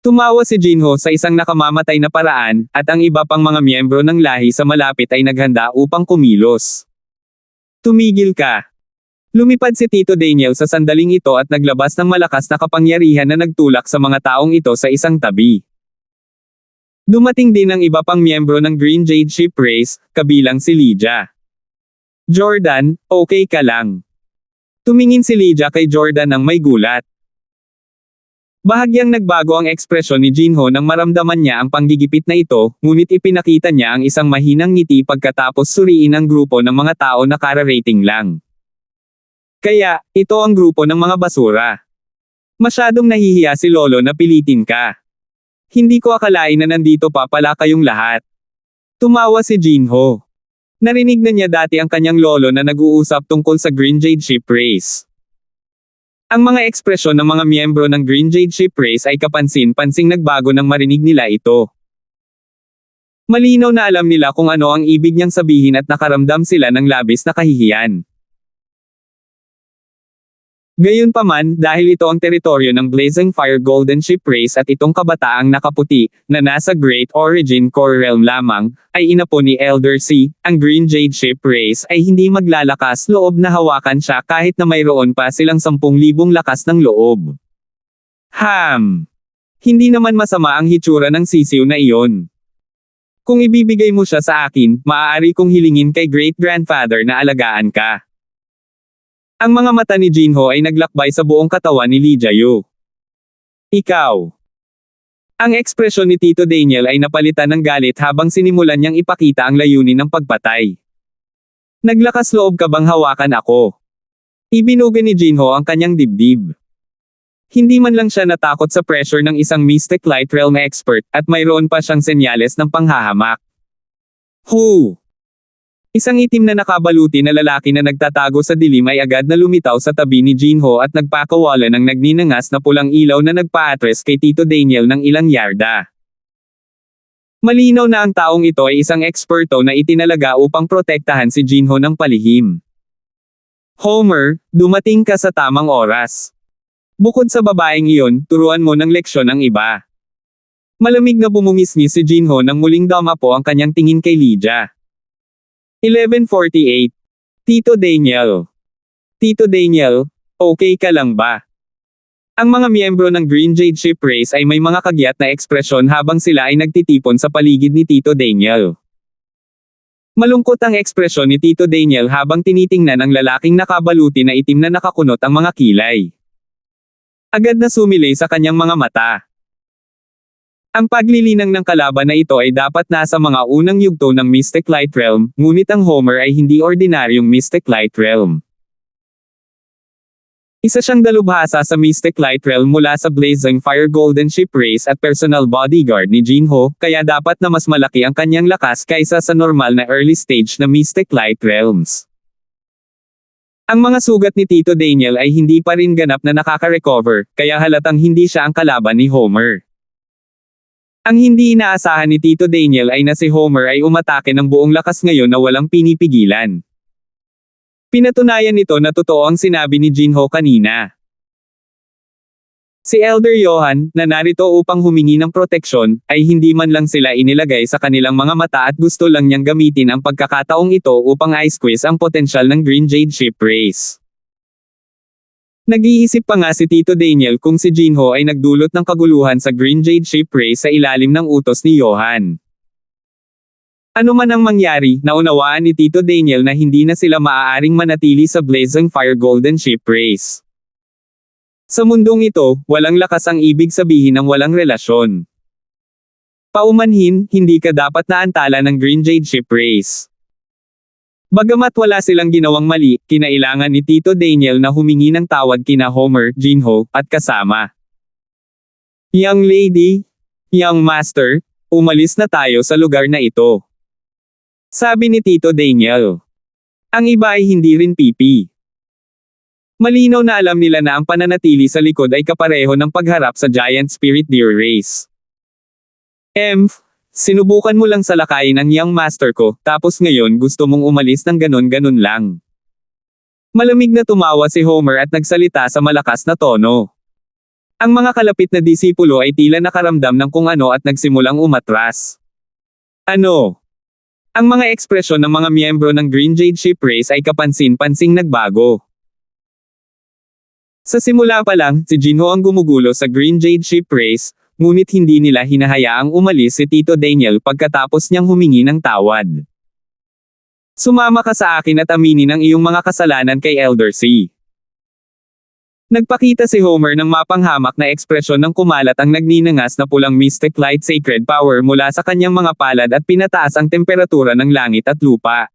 Speaker 1: Tumawa si Jinho sa isang nakamamatay na paraan, at ang iba pang mga miyembro ng lahi sa malapit ay naghanda upang kumilos. Tumigil ka. Lumipad si Tito Daniel sa sandaling ito at naglabas ng malakas na kapangyarihan na nagtulak sa mga taong ito sa isang tabi. Dumating din ang iba pang miyembro ng Green Jade Ship Race, kabilang si Lydia. Jordan, okay ka lang? Tumingin si Lydia kay Jordan ng may gulat. Bahagyang nagbago ang ekspresyon ni Jinho nang maramdaman niya ang panggigipit na ito, ngunit ipinakita niya ang isang mahinang ngiti pagkatapos suriin ang grupo ng mga tao na kararating lang. Kaya, ito ang grupo ng mga basura. Masyadong nahihiya si Lolo na pilitin ka. Hindi ko akalain na nandito pa pala kayong lahat. Tumawa si Jinho. Narinig na niya dati ang kanyang lolo na nag-uusap tungkol sa Green Jade Ship Race. Ang mga ekspresyon ng mga miyembro ng Green Jade Ship Race ay kapansin-pansing nagbago nang marinig nila ito. Malinaw na alam nila kung ano ang ibig niyang sabihin at nakaramdam sila ng labis na kahihiyan. Gayunpaman, dahil ito ang teritoryo ng Blazing Fire Golden Ship Race at itong kabataang nakaputi, na nasa Great Origin Core Realm lamang, ay inapo ni Elder C, ang Green Jade Ship Race ay hindi maglalakas loob na hawakan siya kahit na mayroon pa silang 10,000 lakas ng loob. Hindi naman masama ang hitsura ng sisiw na iyon. Kung ibibigay mo siya sa akin, maaari kong hilingin kay great-grandfather na alagaan ka. Ang mga mata ni Jinho ay naglakbay sa buong katawan ni Lee Jae-yu. Ikaw. Ang ekspresyon ni Tito Daniel ay napalitan ng galit habang sinimulan niyang ipakita ang layunin ng pagpatay. Naglakas loob ka bang hawakan ako? Ibinuga ni Jinho ang kanyang dibdib. Hindi man lang siya natakot sa pressure ng isang Mystic Light Realm expert, at mayroon pa siyang senyales ng panghahamak. Hu! Isang itim na nakabaluti na lalaki na nagtatago sa dilim ay agad na lumitaw sa tabi ni Jinho at nagpakawala ng nagninangas na pulang ilaw na nagpa-atres kay Tito Daniel ng ilang yarda. Malinaw na ang taong ito ay isang eksperto na itinalaga upang protektahan si Jinho ng palihim. Homer, dumating ka sa tamang oras. Bukod sa babaeng iyon, turuan mo ng leksyon ang iba. Malamig na bumungisngis si Jinho nang muling damapo ang kanyang tingin kay Lydia. 11:48. Tito Daniel. Tito Daniel, okay ka lang ba? Ang mga miyembro ng Green Jade Ship Race ay may mga kagyat na ekspresyon habang sila ay nagtitipon sa paligid ni Tito Daniel. Malungkot ang ekspresyon ni Tito Daniel habang tinitingnan ang lalaking nakabaluti na itim na nakakunot ang mga kilay. Agad na sumilay sa kanyang mga mata. Ang paglilinang ng kalaban na ito ay dapat nasa mga unang yugto ng Mystic Light Realm, ngunit ang Homer ay hindi ordinaryong Mystic Light Realm. Isa siyang dalubhasa sa Mystic Light Realm mula sa Blazing Fire Golden Ship Race at personal bodyguard ni Jinho, kaya dapat na mas malaki ang kanyang lakas kaysa sa normal na early stage na Mystic Light Realms. Ang mga sugat ni Tito Daniel ay hindi pa rin ganap na nakaka-recover, kaya halatang hindi siya ang kalaban ni Homer. Ang hindi inaasahan ni Tito Daniel ay na si Homer ay umatake ng buong lakas ngayon na walang pinipigilan. Pinatunayan nito na totoo ang sinabi ni Jinho kanina. Si Elder Johan, na narito upang humingi ng proteksyon, ay hindi man lang sila inilagay sa kanilang mga mata at gusto lang niyang gamitin ang pagkakataong ito upang i-squeeze ang potensyal ng Green Jade Ship Race. Nag-iisip pa nga si Tito Daniel kung si Jinho ay nagdulot ng kaguluhan sa Green Jade Ship Race sa ilalim ng utos ni Johan. Ano man ang mangyari, naunawaan ni Tito Daniel na hindi na sila maaaring manatili sa Blazing Fire Golden Ship Race. Sa mundong ito, walang lakas ang ibig sabihin ng walang relasyon. Paumanhin, hindi ka dapat naantala ng Green Jade Ship Race. Bagamat wala silang ginawang mali, kinailangan ni Tito Daniel na humingi ng tawad kina Homer, Jinho, at kasama. Young lady, young master, umalis na tayo sa lugar na ito. Sabi ni Tito Daniel. Ang iba ay hindi rin pipi. Malinaw na alam nila na ang pananatili sa likod ay kapareho ng pagharap sa Giant Spirit Deer Race. Sinubukan mo lang salakayin ang young master ko, tapos ngayon gusto mong umalis ng ganon-ganon lang. Malamig na tumawa si Homer at nagsalita sa malakas na tono. Ang mga kalapit na disipulo ay tila nakaramdam ng kung ano at nagsimulang umatras. Ano? Ang mga ekspresyon ng mga miyembro ng Green Jade Ship Race ay kapansin-pansing nagbago. Sa simula pa lang, si Jinho ang gumugulo sa Green Jade Ship Race, ngunit hindi nila hinahayaang umalis si Tito Daniel pagkatapos niyang humingi ng tawad. Sumama ka sa akin at aminin ang iyong mga kasalanan kay Elder C. Nagpakita si Homer ng mapanghamak na ekspresyon ng kumalat ang nagninangas na pulang Mystic Light Sacred Power mula sa kanyang mga palad at pinataas ang temperatura ng langit at lupa.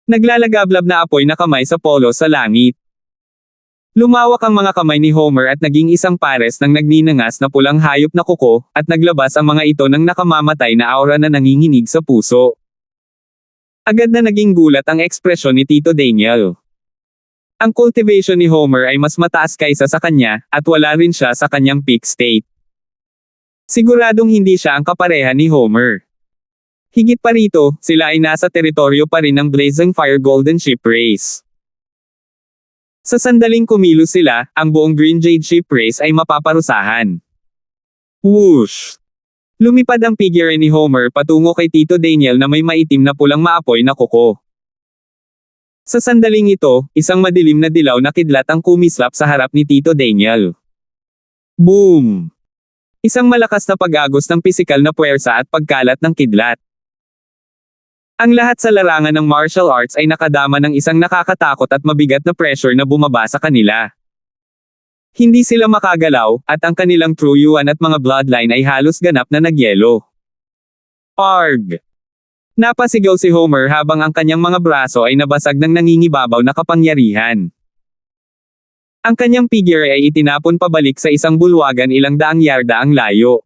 Speaker 1: Naglalagablab na apoy na kamay sa polo sa langit. Lumawak ang mga kamay ni Homer at naging isang pares ng nagninangas na pulang hayop na kuko, at naglabas ang mga ito ng nakamamatay na aura na nanginginig sa puso. Agad na naging gulat ang ekspresyon ni Tito Daniel. Ang cultivation ni Homer ay mas mataas kaysa sa kanya, at wala rin siya sa kanyang peak state. Siguradong hindi siya ang kapareha ni Homer. Higit pa rito, sila ay nasa teritoryo pa rin ng Blazing Fire Golden Ship Race. Sa sandaling kumilos sila, ang buong Green Jade Ship Race ay mapaparusahan. Whoosh! Lumipad ang figure ni Homer patungo kay Tito Daniel na may maitim na pulang maapoy na kuko. Sa sandaling ito, isang madilim na dilaw na kidlat ang kumislap sa harap ni Tito Daniel. Boom! Isang malakas na pag-agos ng pisikal na puwersa at pagkalat ng kidlat. Ang lahat sa larangan ng martial arts ay nakadama ng isang nakakatakot at mabigat na pressure na bumaba sa kanila. Hindi sila makagalaw, at ang kanilang true yuan at mga bloodline ay halos ganap na nagyelo. Arg! Napasigaw si Homer habang ang kanyang mga braso ay nabasag ng nangingibabaw na kapangyarihan. Ang kanyang figure ay itinapon pabalik sa isang bulwagan ilang daang yarda ang layo.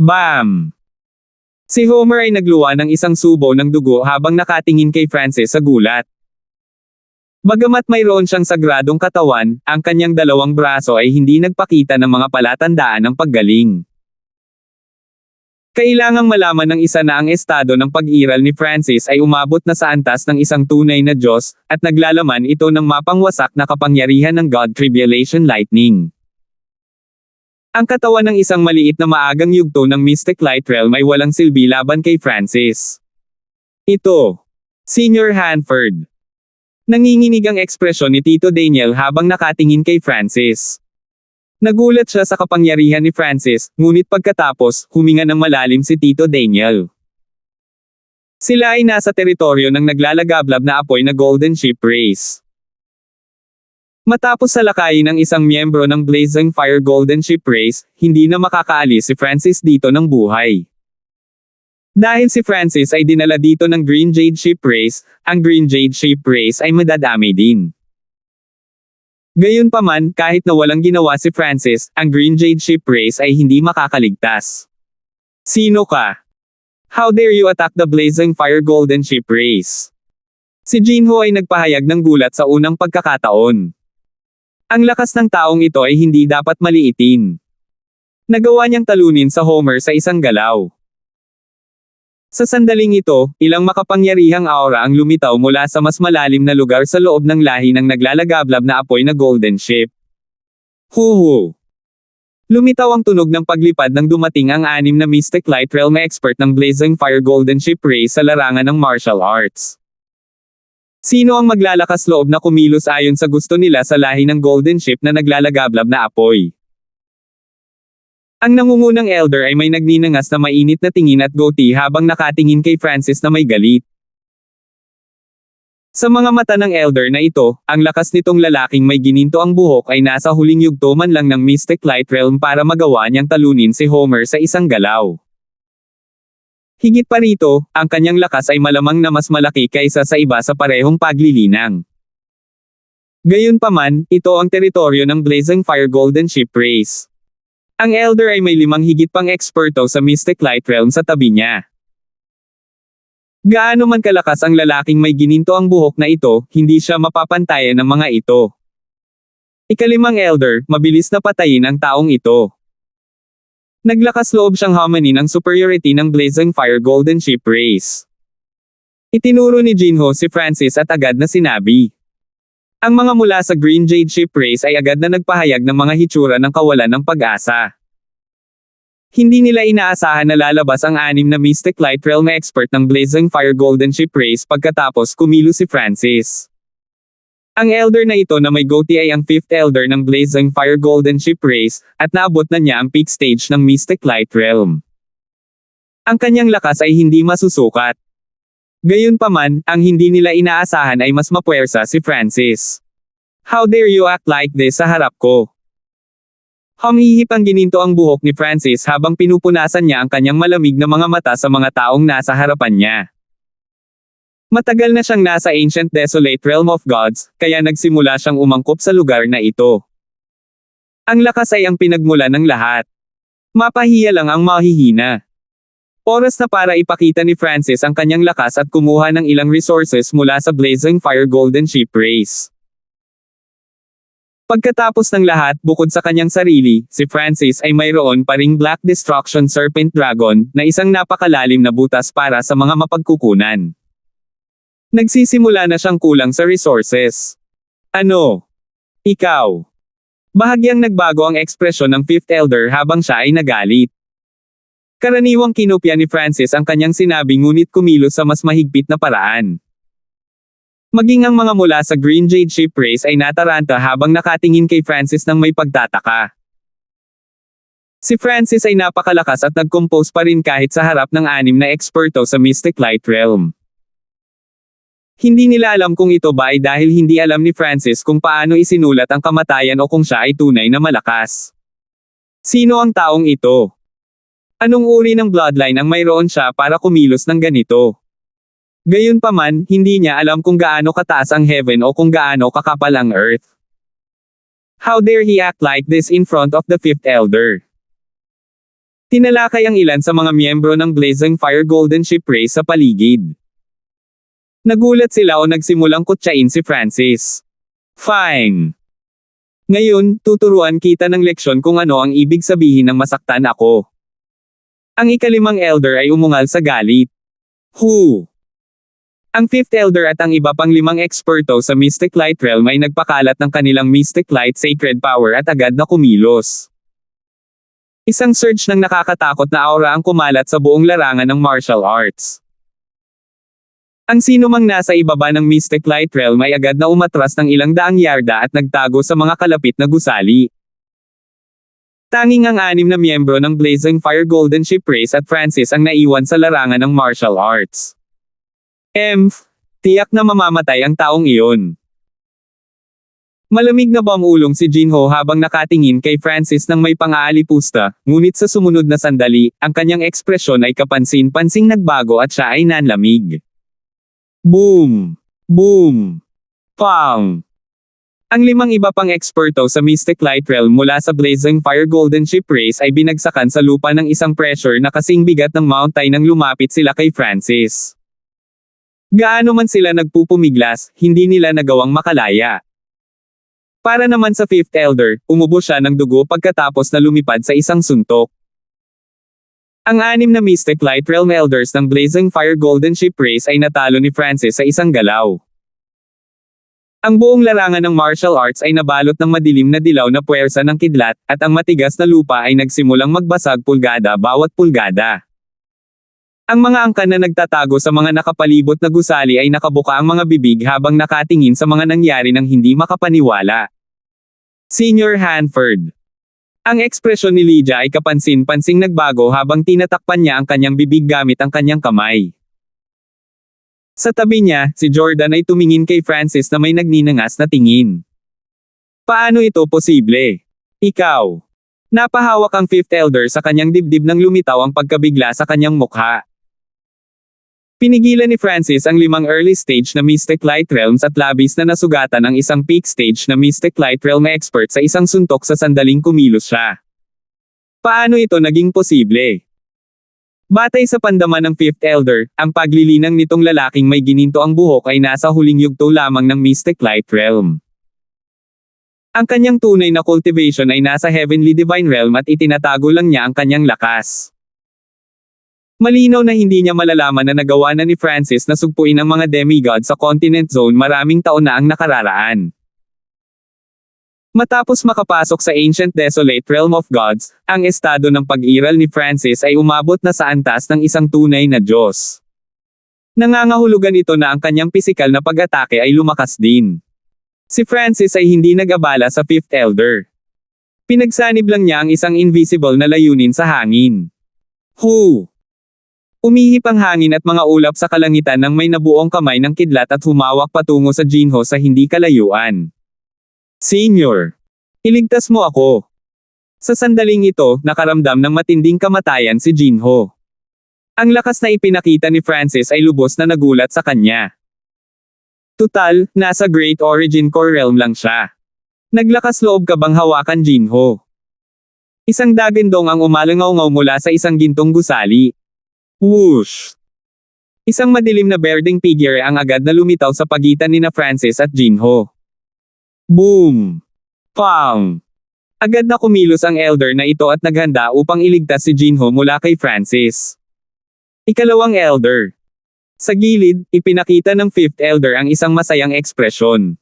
Speaker 1: Bam! Si Homer ay nagluwa ng isang subo ng dugo habang nakatingin kay Francis sa gulat. Bagamat mayroon siyang sagradong katawan, ang kanyang dalawang braso ay hindi nagpakita ng mga palatandaan ng paggaling. Kailangang malaman ng isa na ang estado ng pag-iral ni Francis ay umabot na sa antas ng isang tunay na Diyos, at naglalaman ito ng mapangwasak na kapangyarihan ng God Tribulation Lightning. Ang katawan ng isang maliit na maagang yugto ng Mystic Light Realm ay walang silbi laban kay Francis. Ito. Senior Hanford. Nanginginig ang ekspresyon ni Tito Daniel habang nakatingin kay Francis. Nagulat siya sa kapangyarihan ni Francis, ngunit pagkatapos, huminga ng malalim si Tito Daniel. Sila ay nasa teritoryo ng naglalagablab na apoy na Golden Ship Race. Matapos salakayin ng isang miyembro ng Blazing Fire Golden Ship Race, hindi na makakaalis si Francis dito ng buhay. Dahil si Francis ay dinala dito ng Green Jade Ship Race, ang Green Jade Ship Race ay madadami din. Gayunpaman, kahit na walang ginawa si Francis, ang Green Jade Ship Race ay hindi makakaligtas. Sino ka? How dare you attack the Blazing Fire Golden Ship Race? Si Jinho ay nagpahayag ng gulat sa unang pagkakataon. Ang lakas ng taong ito ay hindi dapat maliitin. Nagawa niyang talunin sa Homer sa isang galaw. Sa sandaling ito, ilang makapangyarihang aura ang lumitaw mula sa mas malalim na lugar sa loob ng lahi ng naglalagablab na apoy na Golden Ship. Huhu! Lumitaw ang tunog ng paglipad nang dumating ang 6 na Mystic Light Realm expert ng Blazing Fire Golden Ship Race sa larangan ng martial arts. Sino ang maglalakas loob na kumilos ayon sa gusto nila sa lahi ng Golden Ship na naglalagablab na apoy? Ang nangungunang elder ay may nagninangas na mainit na tingin at goatee habang nakatingin kay Francis na may galit. Sa mga mata ng elder na ito, ang lakas nitong lalaking may gininto ang buhok ay nasa huling yugto man lang ng Mystic Light Realm para magawa niyang talunin si Homer sa isang galaw. Higit pa rito, ang kanyang lakas ay malamang na mas malaki kaysa sa iba sa parehong paglilinang. Gayunpaman, ito ang teritoryo ng Blazing Fire Golden Ship Race. Ang elder ay may 5 higit pang eksperto sa Mystic Light Realm sa tabi niya. Gaano man kalakas ang lalaking may gininto ang buhok na ito, hindi siya mapapantayan ng mga ito. Ika-5 elder, mabilis na patayin ang taong ito. Naglakas loob siyang hamanin ang superiority ng Blazing Fire Golden Ship Race. Itinuro ni Jinho si Francis at agad na sinabi. Ang mga mula sa Green Jade Ship Race ay agad na nagpahayag ng mga hitsura ng kawalan ng pag-asa. Hindi nila inaasahan na lalabas ang 6 na Mystic Light Realm expert ng Blazing Fire Golden Ship Race pagkatapos kumilos si Francis. Ang elder na ito na may goatee ay ang 5th elder ng Blazing Fire Golden Ship Race, at naabot na niya ang peak stage ng Mystic Light Realm. Ang kanyang lakas ay hindi masusukat. Gayunpaman, ang hindi nila inaasahan ay mas mapuwersa si Francis. How dare you act like this sa harap ko? Humihip ang gininto ang buhok ni Francis habang pinupunasan niya ang kanyang malamig na mga mata sa mga taong nasa harapan niya. Matagal na siyang nasa Ancient Desolate Realm of Gods, kaya nagsimula siyang umangkop sa lugar na ito. Ang lakas ay ang pinagmulan ng lahat. Mapahiya lang ang mahihina. Oras na para ipakita ni Francis ang kanyang lakas at kumuha ng ilang resources mula sa Blazing Fire Golden Ship Race. Pagkatapos ng lahat, bukod sa kanyang sarili, si Francis ay mayroon pa ring Black Destruction Serpent Dragon, na isang napakalalim na butas para sa mga mapagkukunan. Nagsisimula na siyang kulang sa resources. Ano? Ikaw? Bahagyang nagbago ang ekspresyon ng 5th elder habang siya ay nagalit. Karaniwang kinopya ni Francis ang kanyang sinabi ngunit kumilos sa mas mahigpit na paraan. Maging ang mga mula sa Green Jade Ship Race ay nataranta habang nakatingin kay Francis ng may pagtataka. Si Francis ay napakalakas at nag-compose pa rin kahit sa harap ng 6 na eksperto sa Mystic Light Realm. Hindi nila alam kung ito ba ay dahil hindi alam ni Francis kung paano isinulat ang kamatayan o kung siya ay tunay na malakas. Sino ang taong ito? Anong uri ng bloodline ang mayroon siya para kumilos ng ganito? Gayunpaman, hindi niya alam kung gaano kataas ang heaven o kung gaano kakapal ang earth. How dare he act like this in front of the fifth elder? Tinalakay ang ilan sa mga miyembro ng Blazing Fire Golden Ship Race sa paligid. Nagulat sila o nagsimulang kutsain si Francis. Fine. Ngayon, tuturuan kita ng leksyon kung ano ang ibig sabihin ng masaktan ako. Ang ika-5 elder ay umungal sa galit. Who? Ang 5th elder at ang iba pang 5 eksperto sa Mystic Light Realm ay nagpakalat ng kanilang Mystic Light Sacred Power at agad na kumilos. Isang surge ng nakakatakot na aura ang kumalat sa buong larangan ng martial arts. Ang sino mang nasa ibaba ng Mystic Light Realm ay agad na umatras ng ilang daang yarda at nagtago sa mga kalapit na gusali. Tanging ang 6 na miyembro ng Blazing Fire Golden Ship Race at Francis ang naiwan sa larangan ng martial arts. Tiyak na mamamatay ang taong iyon. Malamig na bumulong si Jinho habang nakatingin kay Francis ng may pang-aalipusta, ngunit sa sumunod na sandali, ang kanyang ekspresyon ay kapansin-pansing nagbago at siya ay nanlamig. Boom! Boom! Pang! Ang 5 iba pang eksperto sa Mystic Light Realm mula sa Blazing Fire Golden Ship Race ay binagsakan sa lupa ng isang pressure na kasing bigat ng mountain nang lumapit sila kay Francis. Gaano man sila nagpupumiglas, hindi nila nagawang makalaya. Para naman sa 5th elder, umubo siya ng dugo pagkatapos na lumipad sa isang suntok. Ang 6 na Mystic Light Realm elders ng Blazing Fire Golden Ship Race ay natalo ni Francis sa isang galaw. Ang buong larangan ng martial arts ay nabalot ng madilim na dilaw na puwersa ng kidlat, at ang matigas na lupa ay nagsimulang magbasag pulgada bawat pulgada. Ang mga angkan na nagtatago sa mga nakapalibot na gusali ay nakabuka ang mga bibig habang nakatingin sa mga nangyari ng hindi makapaniwala. Senior Hanford. Ang ekspresyon ni Lydia ay kapansin-pansing nagbago habang tinatakpan niya ang kanyang bibig gamit ang kanyang kamay. Sa tabi niya, si Jordan ay tumingin kay Francis na may nagninangas na tingin. Paano ito posible? Ikaw. Napahawak ang 5th elder sa kanyang dibdib nang lumitaw ang pagkabigla sa kanyang mukha. Pinigilan ni Francis ang 5 early stage na Mystic Light Realms at labis na nasugatan ang isang peak stage na Mystic Light Realm expert sa isang suntok sa sandaling kumilos siya. Paano ito naging posible? Batay sa pandaman ng 5th elder, ang paglilinang nitong lalaking may gininto ang buhok ay nasa huling yugto lamang ng Mystic Light Realm. Ang kanyang tunay na cultivation ay nasa Heavenly Divine Realm at itinatago lang niya ang kanyang lakas. Malinaw na hindi niya malalaman na nagawa na ni Francis na sugpuin ang mga demigod sa Continent Zone maraming taon na ang nakararaan. Matapos makapasok sa Ancient Desolate Realm of Gods, ang estado ng pag-iral ni Francis ay umabot na sa antas ng isang tunay na Diyos. Nangangahulugan ito na ang kanyang pisikal na pag-atake ay lumakas din. Si Francis ay hindi nag-abala sa 5th elder. Pinagsanib lang niya ang isang invisible na layunin sa hangin. Who? Umihip ang hangin at mga ulap sa kalangitan nang may nabuong kamay ng kidlat at humawak patungo sa Jinho sa hindi kalayuan. Senior. Iligtas mo ako. Sa sandaling ito, nakaramdam ng matinding kamatayan si Jinho. Ang lakas na ipinakita ni Francis ay lubos na nagulat sa kanya. Tutal, nasa Great Origin Core Realm lang siya. Naglakas loob ka bang hawakan Jinho? Isang dagandong ang umalangaw-ngaw mula sa isang gintong gusali. Whoosh! Isang madilim na berdeng figure ang agad na lumitaw sa pagitan ni Francis at Jinho. Boom! Pang! Agad na kumilos ang elder na ito at naghanda upang iligtas si Jinho mula kay Francis. Ikalawang elder. Sa gilid, ipinakita ng 5th elder ang isang masayang ekspresyon.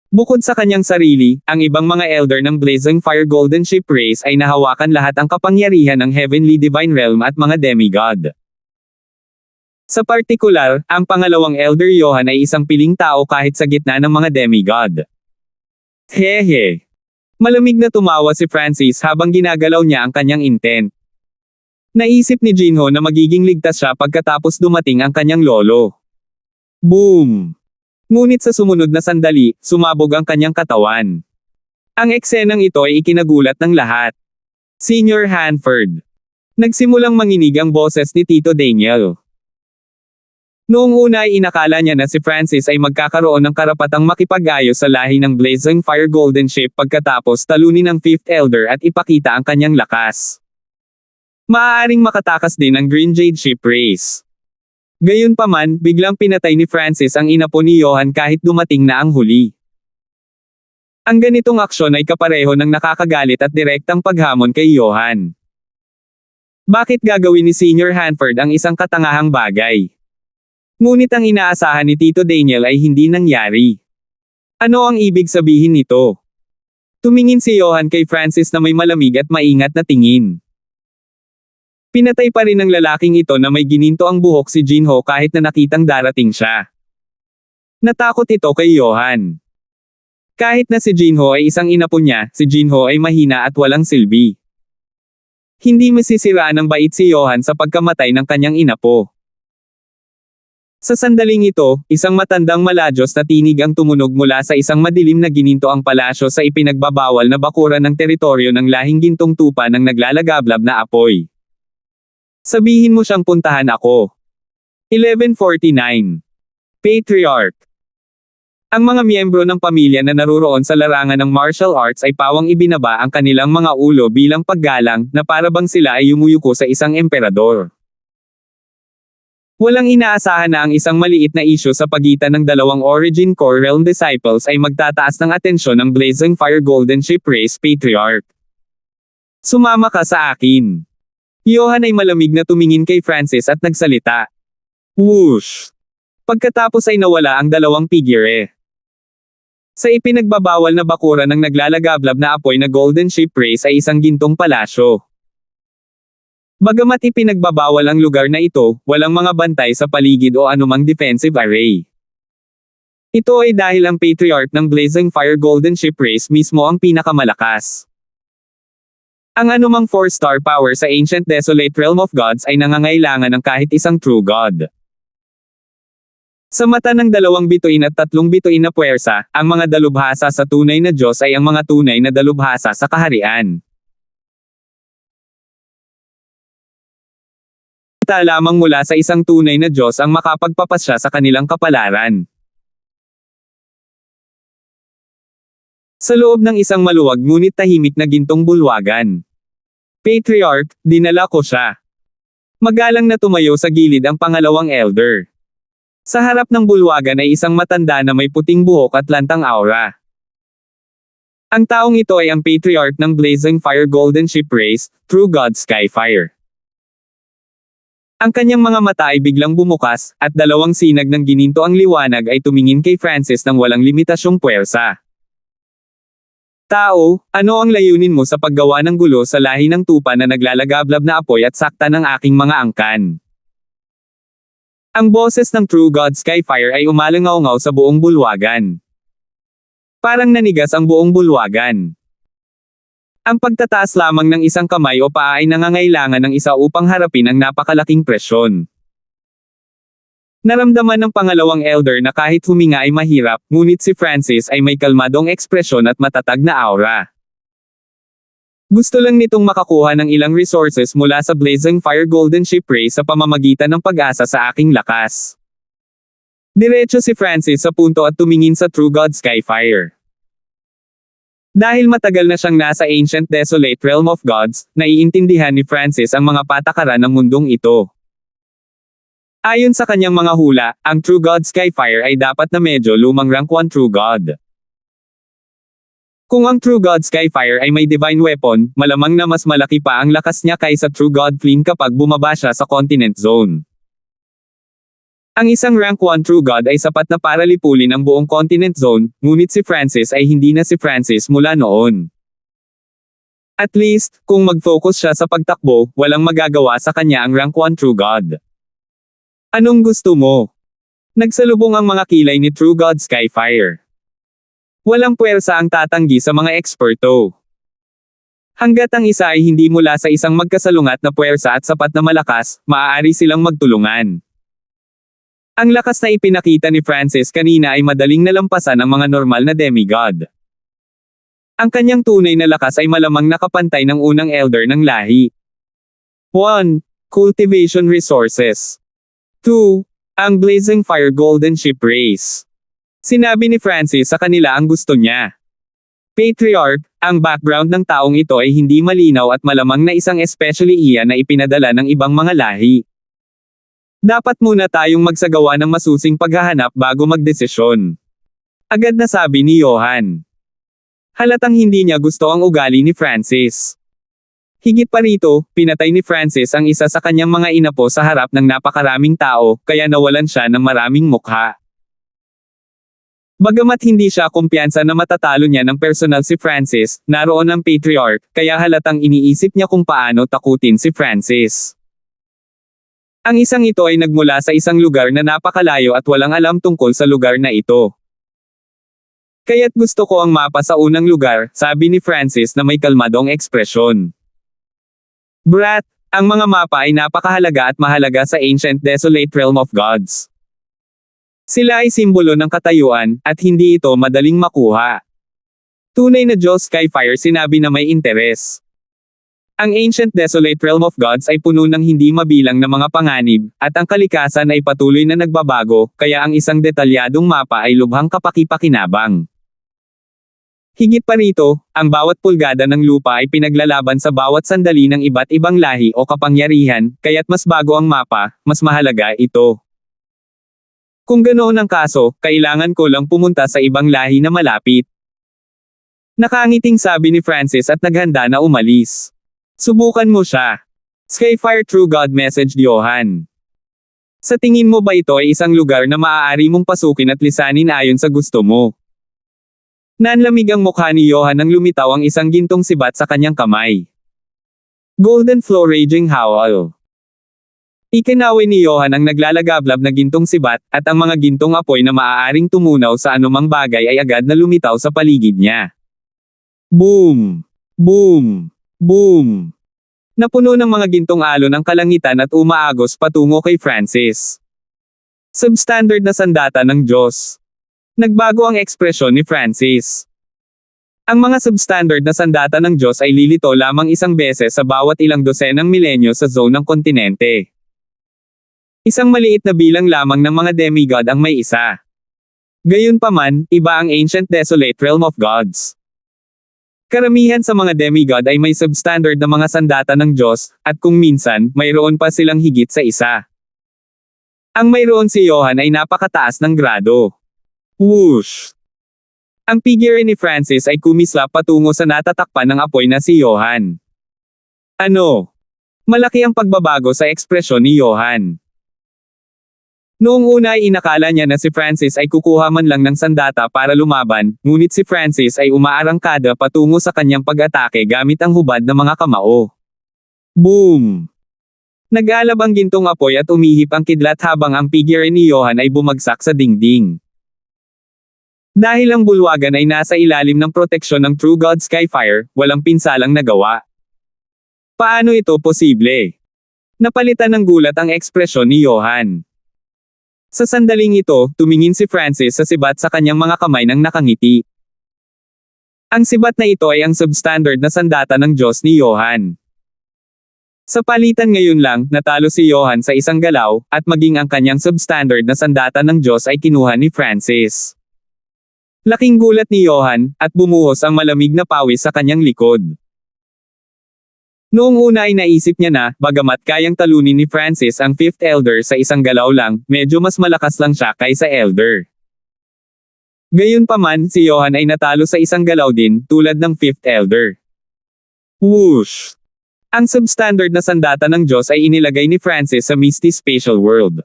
Speaker 1: Bukod sa kanyang sarili, ang ibang mga elder ng Blazing Fire Golden Ship Race ay nahawakan lahat ang kapangyarihan ng Heavenly Divine Realm at mga demigod. Sa partikular, ang pangalawang elder Johan ay isang piling tao kahit sa gitna ng mga demigod. Hehe. Malamig na tumawa si Francis habang ginagalaw niya ang kanyang intent. Naisip ni Jinho na magiging ligtas siya pagkatapos dumating ang kanyang lolo. Boom! Ngunit sa sumunod na sandali, sumabog ang kanyang katawan. Ang eksenang ito ay ikinagulat ng lahat. Senior Hanford. Nagsimulang manginig ang boses ni Tito Daniel. Noong una ay inakala niya na si Francis ay magkakaroon ng karapatang makipag-ayos sa lahi ng Blazing Fire Golden Ship pagkatapos talunin ang Fifth Elder at ipakita ang kanyang lakas. Maaaring makatakas din ang Green Jade Ship Race. Gayunpaman, biglang pinatay ni Francis ang inapo ni Johan kahit dumating na ang huli. Ang ganitong aksyon ay kapareho ng nakakagalit at direktang paghamon kay Johan. Bakit gagawin ni Senior Hanford ang isang katangahang bagay? Ngunit ang inaasahan ni Tito Daniel ay hindi nangyari. Ano ang ibig sabihin nito? Tumingin si Johan kay Francis na may malamig at maingat na tingin. Pinatay pa rin ng lalaking ito na may gininto ang buhok si Jinho kahit na nakitang darating siya. Natakot ito kay Johan. Kahit na si Jinho ay isang inapo niya, si Jinho ay mahina at walang silbi. Hindi masisiraan ng bait si Johan sa pagkamatay ng kanyang inapo. Sa sandaling ito, isang matandang maladyos na tinig ang tumunog mula sa isang madilim na gininto ang palasyo sa ipinagbabawal na bakuran ng teritoryo ng lahing gintong tupa ng naglalagablab na apoy. Sabihin mo siyang puntahan ako. 1149. Patriarch. Ang mga miyembro ng pamilya na naruroon sa larangan ng martial arts ay pawang ibinaba ang kanilang mga ulo bilang paggalang na para bang sila ay yumuyuko sa isang emperador. Walang inaasahan na ang isang maliit na isyu sa pagitan ng dalawang Origin Core Realm disciples ay magtataas ng atensyon ng Blazing Fire Golden Ship Race Patriarch. Sumama ka sa akin. Johan ay malamig na tumingin kay Francis at nagsalita. Whoosh! Pagkatapos ay nawala ang dalawang figure. Sa ipinagbabawal na bakuran ng naglalagablab na apoy na Golden Ship Race ay isang gintong palasyo. Bagamat ipinagbabawal ang lugar na ito, walang mga bantay sa paligid o anumang defensive array. Ito ay dahil ang Patriarch ng Blazing Fire Golden Ship Race mismo ang pinakamalakas. Ang anumang 4-star power sa Ancient Desolate Realm of Gods ay nangangailangan ng kahit isang True God. Sa mata ng 2 bituin at 3 bituin na puwersa, ang mga dalubhasa sa tunay na Diyos ay ang mga tunay na dalubhasa sa kaharian. Kita lamang mula sa isang tunay na Diyos ang makapagpapasya sa kanilang kapalaran. Sa loob ng isang maluwag ngunit tahimik na gintong bulwagan. Patriarch, dinala ko siya. Magalang na tumayo sa gilid ang pangalawang elder. Sa harap ng bulwagan ay isang matanda na may puting buhok at lantang aura. Ang taong ito ay ang Patriarch ng Blazing Fire Golden Ship Race, True God Skyfire. Ang kanyang mga mata ay biglang bumukas, at 2 sinag ng gininto ang liwanag ay tumingin kay Francis ng walang limitasyong puwersa. Tao, ano ang layunin mo sa paggawa ng gulo sa lahi ng tupa na naglalagablab na apoy at sakta ng aking mga angkan? Ang boses ng True God Skyfire ay umalangaw-ngaw sa buong bulwagan. Parang nanigas ang buong bulwagan. Ang pagtataas lamang ng isang kamay o paa ay nangangailangan ng isa upang harapin ang napakalaking presyon. Naramdaman ng pangalawang elder na kahit huminga ay mahirap, ngunit si Francis ay may kalmadong ekspresyon at matatag na aura. Gusto lang nitong makakuha ng ilang resources mula sa Blazing Fire Golden Ship Race sa pamamagitan ng pag-asa sa aking lakas. Diretso si Francis sa punto at tumingin sa True God Skyfire. Dahil matagal na siyang nasa Ancient Desolate Realm of Gods, naiintindihan ni Francis ang mga patakaran ng mundong ito. Ayon sa kanyang mga hula, ang True God Skyfire ay dapat na medyo lumang rank 1 True God. Kung ang True God Skyfire ay may divine weapon, malamang na mas malaki pa ang lakas niya kaysa True God Flynn kapag bumaba siya sa Continent Zone. Ang isang rank 1 True God ay sapat na para lipulin ang buong Continent Zone, ngunit si Francis ay hindi na si Francis mula noon. At least, kung mag-focus siya sa pagtakbo, walang magagawa sa kanya ang rank 1 True God. Anong gusto mo? Nagsalubong ang mga kilay ni True God Skyfire. Walang puwersa ang tatanggi sa mga eksperto. Hanggat ang isa ay hindi mula sa isang magkasalungat na puwersa at sapat na malakas, maaari silang magtulungan. Ang lakas na ipinakita ni Francis kanina ay madaling nalampasan ang mga normal na demigod. Ang kanyang tunay na lakas ay malamang nakapantay ng unang elder ng lahi. 1. Cultivation Resources. 2. Ang Blazing Fire Golden Ship Race. Sinabi ni Francis sa kanila ang gusto niya. Patriarch, ang background ng taong ito ay hindi malinaw at malamang na isang especially iyan na ipinadala ng ibang mga lahi. Dapat muna tayong magsagawa ng masusing paghahanap bago magdesisyon. Agad na sabi ni Johan. Halatang hindi niya gusto ang ugali ni Francis. Higit pa rito, pinatay ni Francis ang isa sa kanyang mga inapo sa harap ng napakaraming tao, kaya nawalan siya ng maraming mukha. Bagamat hindi siya kumpiyansa na matatalo niya ng personal si Francis, naroon ang Patriarch, kaya halatang iniisip niya kung paano takutin si Francis. Ang isang ito ay nagmula sa isang lugar na napakalayo at walang alam tungkol sa lugar na ito. Kaya't gusto ko ang mapa sa unang lugar, sabi ni Francis na may kalmadong ekspresyon. Brat, ang mga mapa ay napakahalaga at mahalaga sa ancient desolate realm of gods. Sila ay simbolo ng katayuan, at hindi ito madaling makuha. Tunay na Diyos Skyfire sinabi na may interes. Ang ancient desolate realm of gods ay puno ng hindi mabilang na mga panganib, at ang kalikasan ay patuloy na nagbabago, kaya ang isang detalyadong mapa ay lubhang kapaki-pakinabang. Higit pa rito, ang bawat pulgada ng lupa ay pinaglalaban sa bawat sandali ng iba't ibang lahi o kapangyarihan, kaya't mas bago ang mapa, mas mahalaga ito. Kung ganoon ang kaso, kailangan ko lang pumunta sa ibang lahi na malapit. Nakangiting sabi ni Francis at naghanda na umalis. Subukan mo siya. Skyfire True God messaged Johan. Sa tingin mo ba ito ay isang lugar na maaari mong pasukin at lisanin ayon sa gusto mo? Nanlamig ang mukha ni Johan nang lumitaw ang isang gintong sibat sa kanyang kamay. Golden Flow Raging Howl. Ikinaway ni Johan ang naglalagablab na gintong sibat, at ang mga gintong apoy na maaaring tumunaw sa anumang bagay ay agad na lumitaw sa paligid niya. Boom! Boom! Boom! Napuno ng mga gintong alon ang kalangitan at umaagos patungo kay Francis. Substandard na sandata ng Diyos. Nagbago ang ekspresyon ni Francis. Ang mga substandard na sandata ng Diyos ay lilito lamang isang beses sa bawat ilang dosenang milenyo sa zone ng kontinente. Isang maliit na bilang lamang ng mga demigod ang may isa. Gayunpaman, iba ang ancient desolate realm of gods. Karamihan sa mga demigod ay may substandard na mga sandata ng Diyos, at kung minsan, mayroon pa silang higit sa isa. Ang mayroon si Johan ay napakataas ng grado. Whoosh! Ang figure ni Francis ay kumislap patungo sa natatakpan ng apoy na si Johan. Ano? Malaki ang pagbabago sa ekspresyon ni Johan. Noong una ay inakala niya na si Francis ay kukuha man lang ng sandata para lumaban, ngunit si Francis ay umaarangkada patungo sa kanyang pag-atake gamit ang hubad na mga kamao. Boom! Nag-alab ang gintong apoy at umihip ang kidlat habang ang figure ni Johan ay bumagsak sa dingding. Dahil ang bulwagan ay nasa ilalim ng proteksyon ng True God Skyfire, walang pinsalang nagawa. Paano ito posible? Napalitan ng gulat ang ekspresyon ni Johan. Sa sandaling ito, tumingin si Francis sa sibat sa kanyang mga kamay nang nakangiti. Ang sibat na ito ay ang substandard na sandata ng Diyos ni Johan. Sa palitan ngayon lang, natalo si Johan sa isang galaw, at maging ang kanyang substandard na sandata ng Diyos ay kinuha ni Francis. Laking gulat ni Johan, at bumuhos ang malamig na pawis sa kanyang likod. Noong una ay naisip niya na, bagamat kayang talunin ni Francis ang fifth elder sa isang galaw lang, medyo mas malakas lang siya kaysa elder. Gayunpaman, si Johan ay natalo sa isang galaw din, tulad ng fifth elder. Whoosh! Ang substandard na sandata ng Diyos ay inilagay ni Francis sa Misty Spatial World.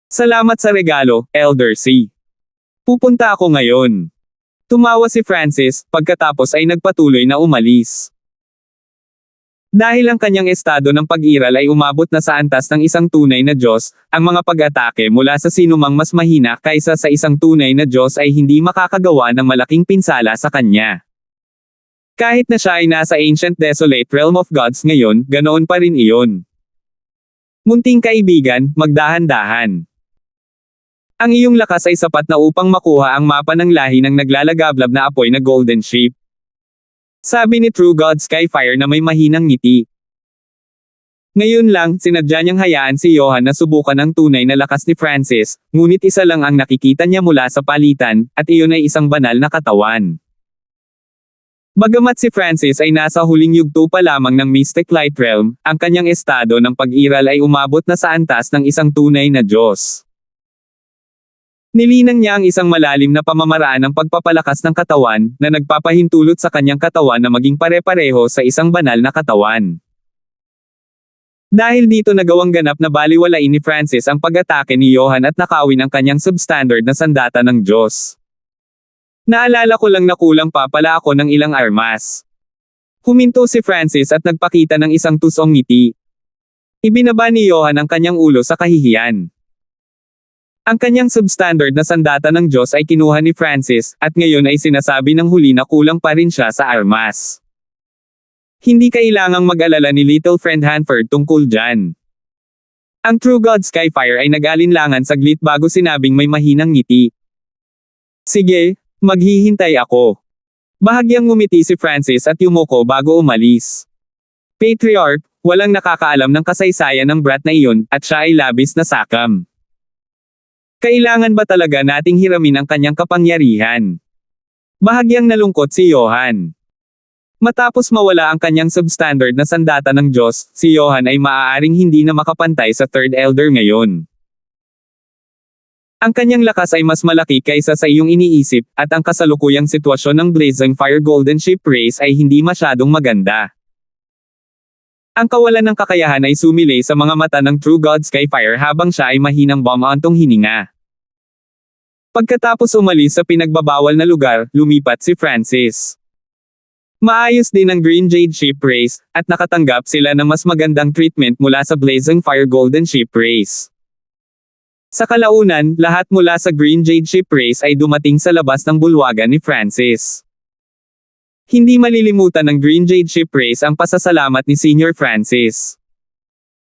Speaker 1: Salamat sa regalo, Elder C. Pupunta ako ngayon. Tumawa si Francis, pagkatapos ay nagpatuloy na umalis. Dahil ang kanyang estado ng pag-iral ay umabot na sa antas ng isang tunay na Diyos, ang mga pag-atake mula sa sinumang mas mahina kaysa sa isang tunay na Diyos ay hindi makakagawa ng malaking pinsala sa kanya. Kahit na siya ay nasa ancient desolate realm of gods ngayon, ganoon pa rin iyon. Munting kaibigan, magdahan-dahan. Ang iyong lakas ay sapat na upang makuha ang mapa ng lahi ng naglalagablab na apoy na golden sheep. Sabi ni True God Skyfire na may mahinang ngiti. Ngayon lang, sinadya niyang hayaan si Johan na subukan ang tunay na lakas ni Francis, ngunit isa lang ang nakikita niya mula sa palitan, at iyon ay isang banal na katawan. Bagamat si Francis ay nasa huling yugto pa lamang ng Mystic Light Realm, ang kanyang estado ng pag-iral ay umabot na sa antas ng isang tunay na Diyos. Nilinang niya ang isang malalim na pamamaraan ng pagpapalakas ng katawan, na nagpapahintulot sa kanyang katawan na maging pare-pareho sa isang banal na katawan. Dahil dito nagawang ganap na baliwalain ni Francis ang pag-atake ni Johan at nakawin ang kanyang substandard na sandata ng Diyos. Naalala ko lang na kulang pa pala ako ng ilang armas. Huminto si Francis at nagpakita ng isang tusong ngiti. Ibinaba ni Johan ang kanyang ulo sa kahihiyan. Ang kanyang substandard na sandata ng Diyos ay kinuha ni Francis, at ngayon ay sinasabi ng huli na kulang pa rin siya sa armas. Hindi kailangang mag-alala ni Little Friend Hanford tungkol dyan. Ang True God Skyfire ay nag-alinlangan saglit bago sinabing may mahinang ngiti. Sige, maghihintay ako. Bahagyang ngumiti si Francis at yumuko bago umalis. Patriarch, walang nakakaalam ng kasaysayan ng brat na iyon, at siya ay labis na sakam. Kailangan ba talaga nating hiramin ang kanyang kapangyarihan? Bahagyang nalungkot si Johan. Matapos mawala ang kanyang substandard na sandata ng Diyos, si Johan ay maaaring hindi na makapantay sa Third Elder ngayon. Ang kanyang lakas ay mas malaki kaysa sa iyong iniisip, at ang kasalukuyang sitwasyon ng Blazing Fire Golden Ship Race ay hindi masyadong maganda. Ang kawalan ng kakayahan ay sumilay sa mga mata ng True God Skyfire habang siya ay mahinang bumantong hininga. Pagkatapos umalis sa pinagbabawal na lugar, lumipat si Francis. Maayos din ang Green Jade Ship Race, at nakatanggap sila ng mas magandang treatment mula sa Blazing Fire Golden Ship Race. Sa kalaunan, lahat mula sa Green Jade Ship Race ay dumating sa labas ng bulwagan ni Francis. Hindi malilimutan ng Green Jade Ship Race ang pasasalamat ni Senior Francis.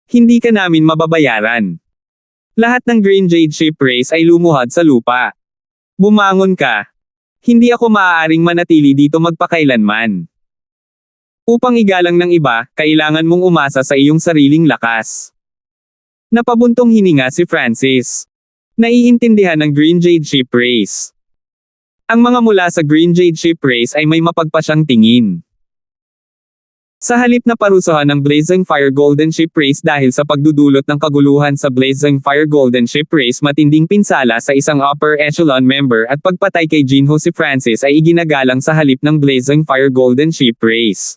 Speaker 1: Hindi ka namin mababayaran. Lahat ng Green Jade Ship Race ay lumuhad sa lupa. Bumangon ka. Hindi ako maaaring manatili dito magpakailanman. Upang igalang ng iba, kailangan mong umasa sa iyong sariling lakas. Napabuntong hininga si Francis. Naiintindihan ng Green Jade Ship Race. Ang mga mula sa Green Jade Ship Race ay may mapagpasyang tingin. Sa halip na parusahan ng Blazing Fire Golden Ship Race dahil sa pagdudulot ng kaguluhan sa Blazing Fire Golden Ship Race, matinding pinsala sa isang upper echelon member at pagpatay kay Jinho, si Francis ay iginagalang sa halip ng Blazing Fire Golden Ship Race.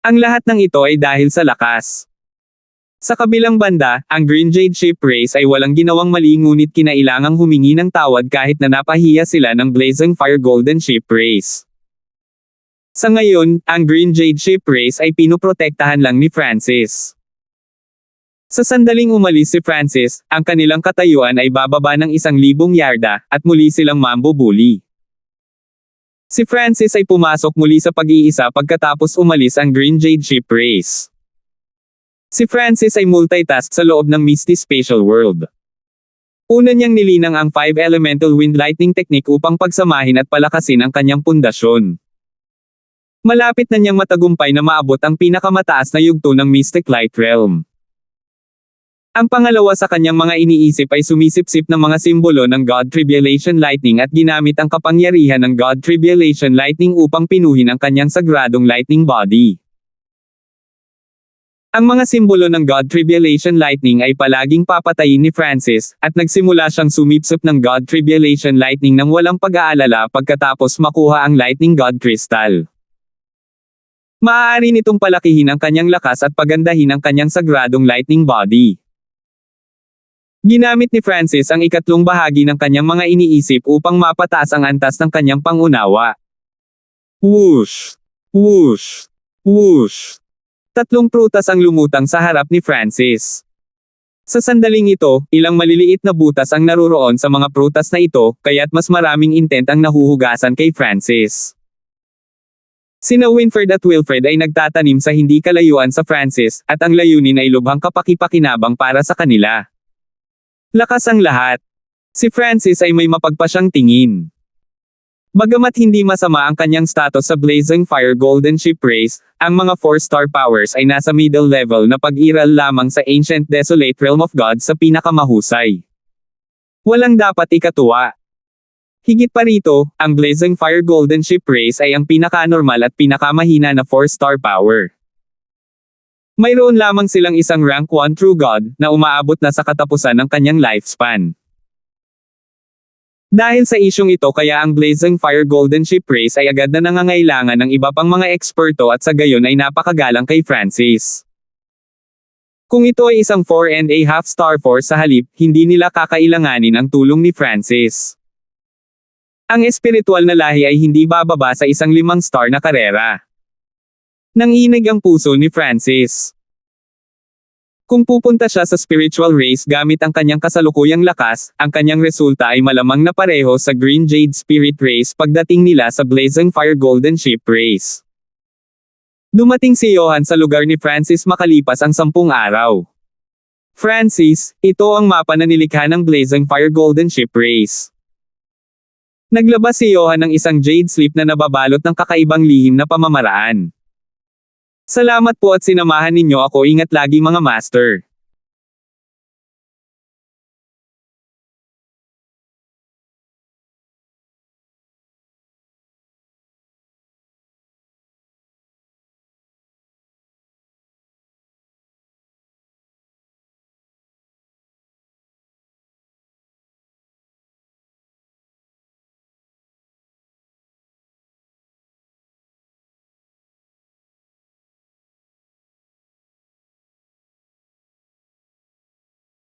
Speaker 1: Ang lahat ng ito ay dahil sa lakas. Sa kabilang banda, ang Green Jade Ship Race ay walang ginawang mali, ngunit kinailangang humingi ng tawad kahit na napahiya sila ng Blazing Fire Golden Ship Race. Sa ngayon, ang Green Jade Ship Race ay pinoprotektahan lang ni Francis. Sa sandaling umalis si Francis, ang kanilang katayuan ay bababa ng 1,000 yarda, at muli silang mambubuli. Si Francis ay pumasok muli sa pag-iisa pagkatapos umalis ang Green Jade Ship Race. Si Francis ay multitask sa loob ng Misty Spatial World. Una niyang nilinang ang 5 Elemental Wind Lightning Technique upang pagsamahin at palakasin ang kanyang pundasyon. Malapit na niyang matagumpay na maabot ang pinakamataas na yugto ng Mystic Light Realm. Ang pangalawa sa kanyang mga iniisip ay sumisipsip ng mga simbolo ng God Tribulation Lightning at ginamit ang kapangyarihan ng God Tribulation Lightning upang pinuhin ang kanyang sagradong lightning body. Ang mga simbolo ng God Tribulation Lightning ay palaging papatayin ni Francis, at nagsimula siyang sumipsip ng God Tribulation Lightning nang walang pag-aalala pagkatapos makuha ang Lightning God Crystal. Maaari nitong palakihin ang kanyang lakas at pagandahin ang kanyang sagradong lightning body. Ginamit ni Francis ang ikatlong bahagi ng kanyang mga iniisip upang mapataas ang antas ng kanyang pangunawa. Whoosh! Whoosh! Whoosh! 3 prutas ang lumutang sa harap ni Francis. Sa sandaling ito, ilang maliliit na butas ang naruroon sa mga prutas na ito, kaya't mas maraming intent ang nahuhugasan kay Francis. Sina Winfred at Wilfred ay nagtatanim sa hindi kalayuan sa Francis, at ang layunin ay lubhang kapaki-pakinabang para sa kanila. Lakas ang lahat. Si Francis ay may mapagpasyang tingin. Bagamat hindi masama ang kanyang status sa Blazing Fire Golden Ship Race, ang mga 4-star powers ay nasa middle level na pag-iral lamang sa Ancient Desolate Realm of God sa pinakamahusay. Walang dapat ikatuwa. Higit pa rito, ang Blazing Fire Golden Ship Race ay ang pinaka-normal at pinakamahina na 4-star power. Mayroon lamang silang isang rank 1 True God na umaabot na sa katapusan ng kanyang lifespan. Dahil sa isyong ito kaya ang Blazing Fire Golden Ship Race ay agad na nangangailangan ng iba pang mga eksperto at sa gayon ay napakagalang kay Francis. Kung ito ay isang 4.5 star force sa halip, hindi nila kakailanganin ang tulong ni Francis. Ang espiritual na lahi ay hindi bababa sa isang 5 star na karera. Nanginig ang puso ni Francis. Kung pupunta siya sa spiritual race gamit ang kanyang kasalukuyang lakas, ang kanyang resulta ay malamang na pareho sa Green Jade Spirit Race pagdating nila sa Blazing Fire Golden Ship Race. Dumating si Johan sa lugar ni Francis makalipas ang 10 araw. Francis, ito ang mapa na nilikha ng Blazing Fire Golden Ship Race. Naglabas si Johan ng isang jade slip na nababalot ng kakaibang lihim na pamamaraan. Salamat po at sinamahan ninyo ako, ingat lagi mga master.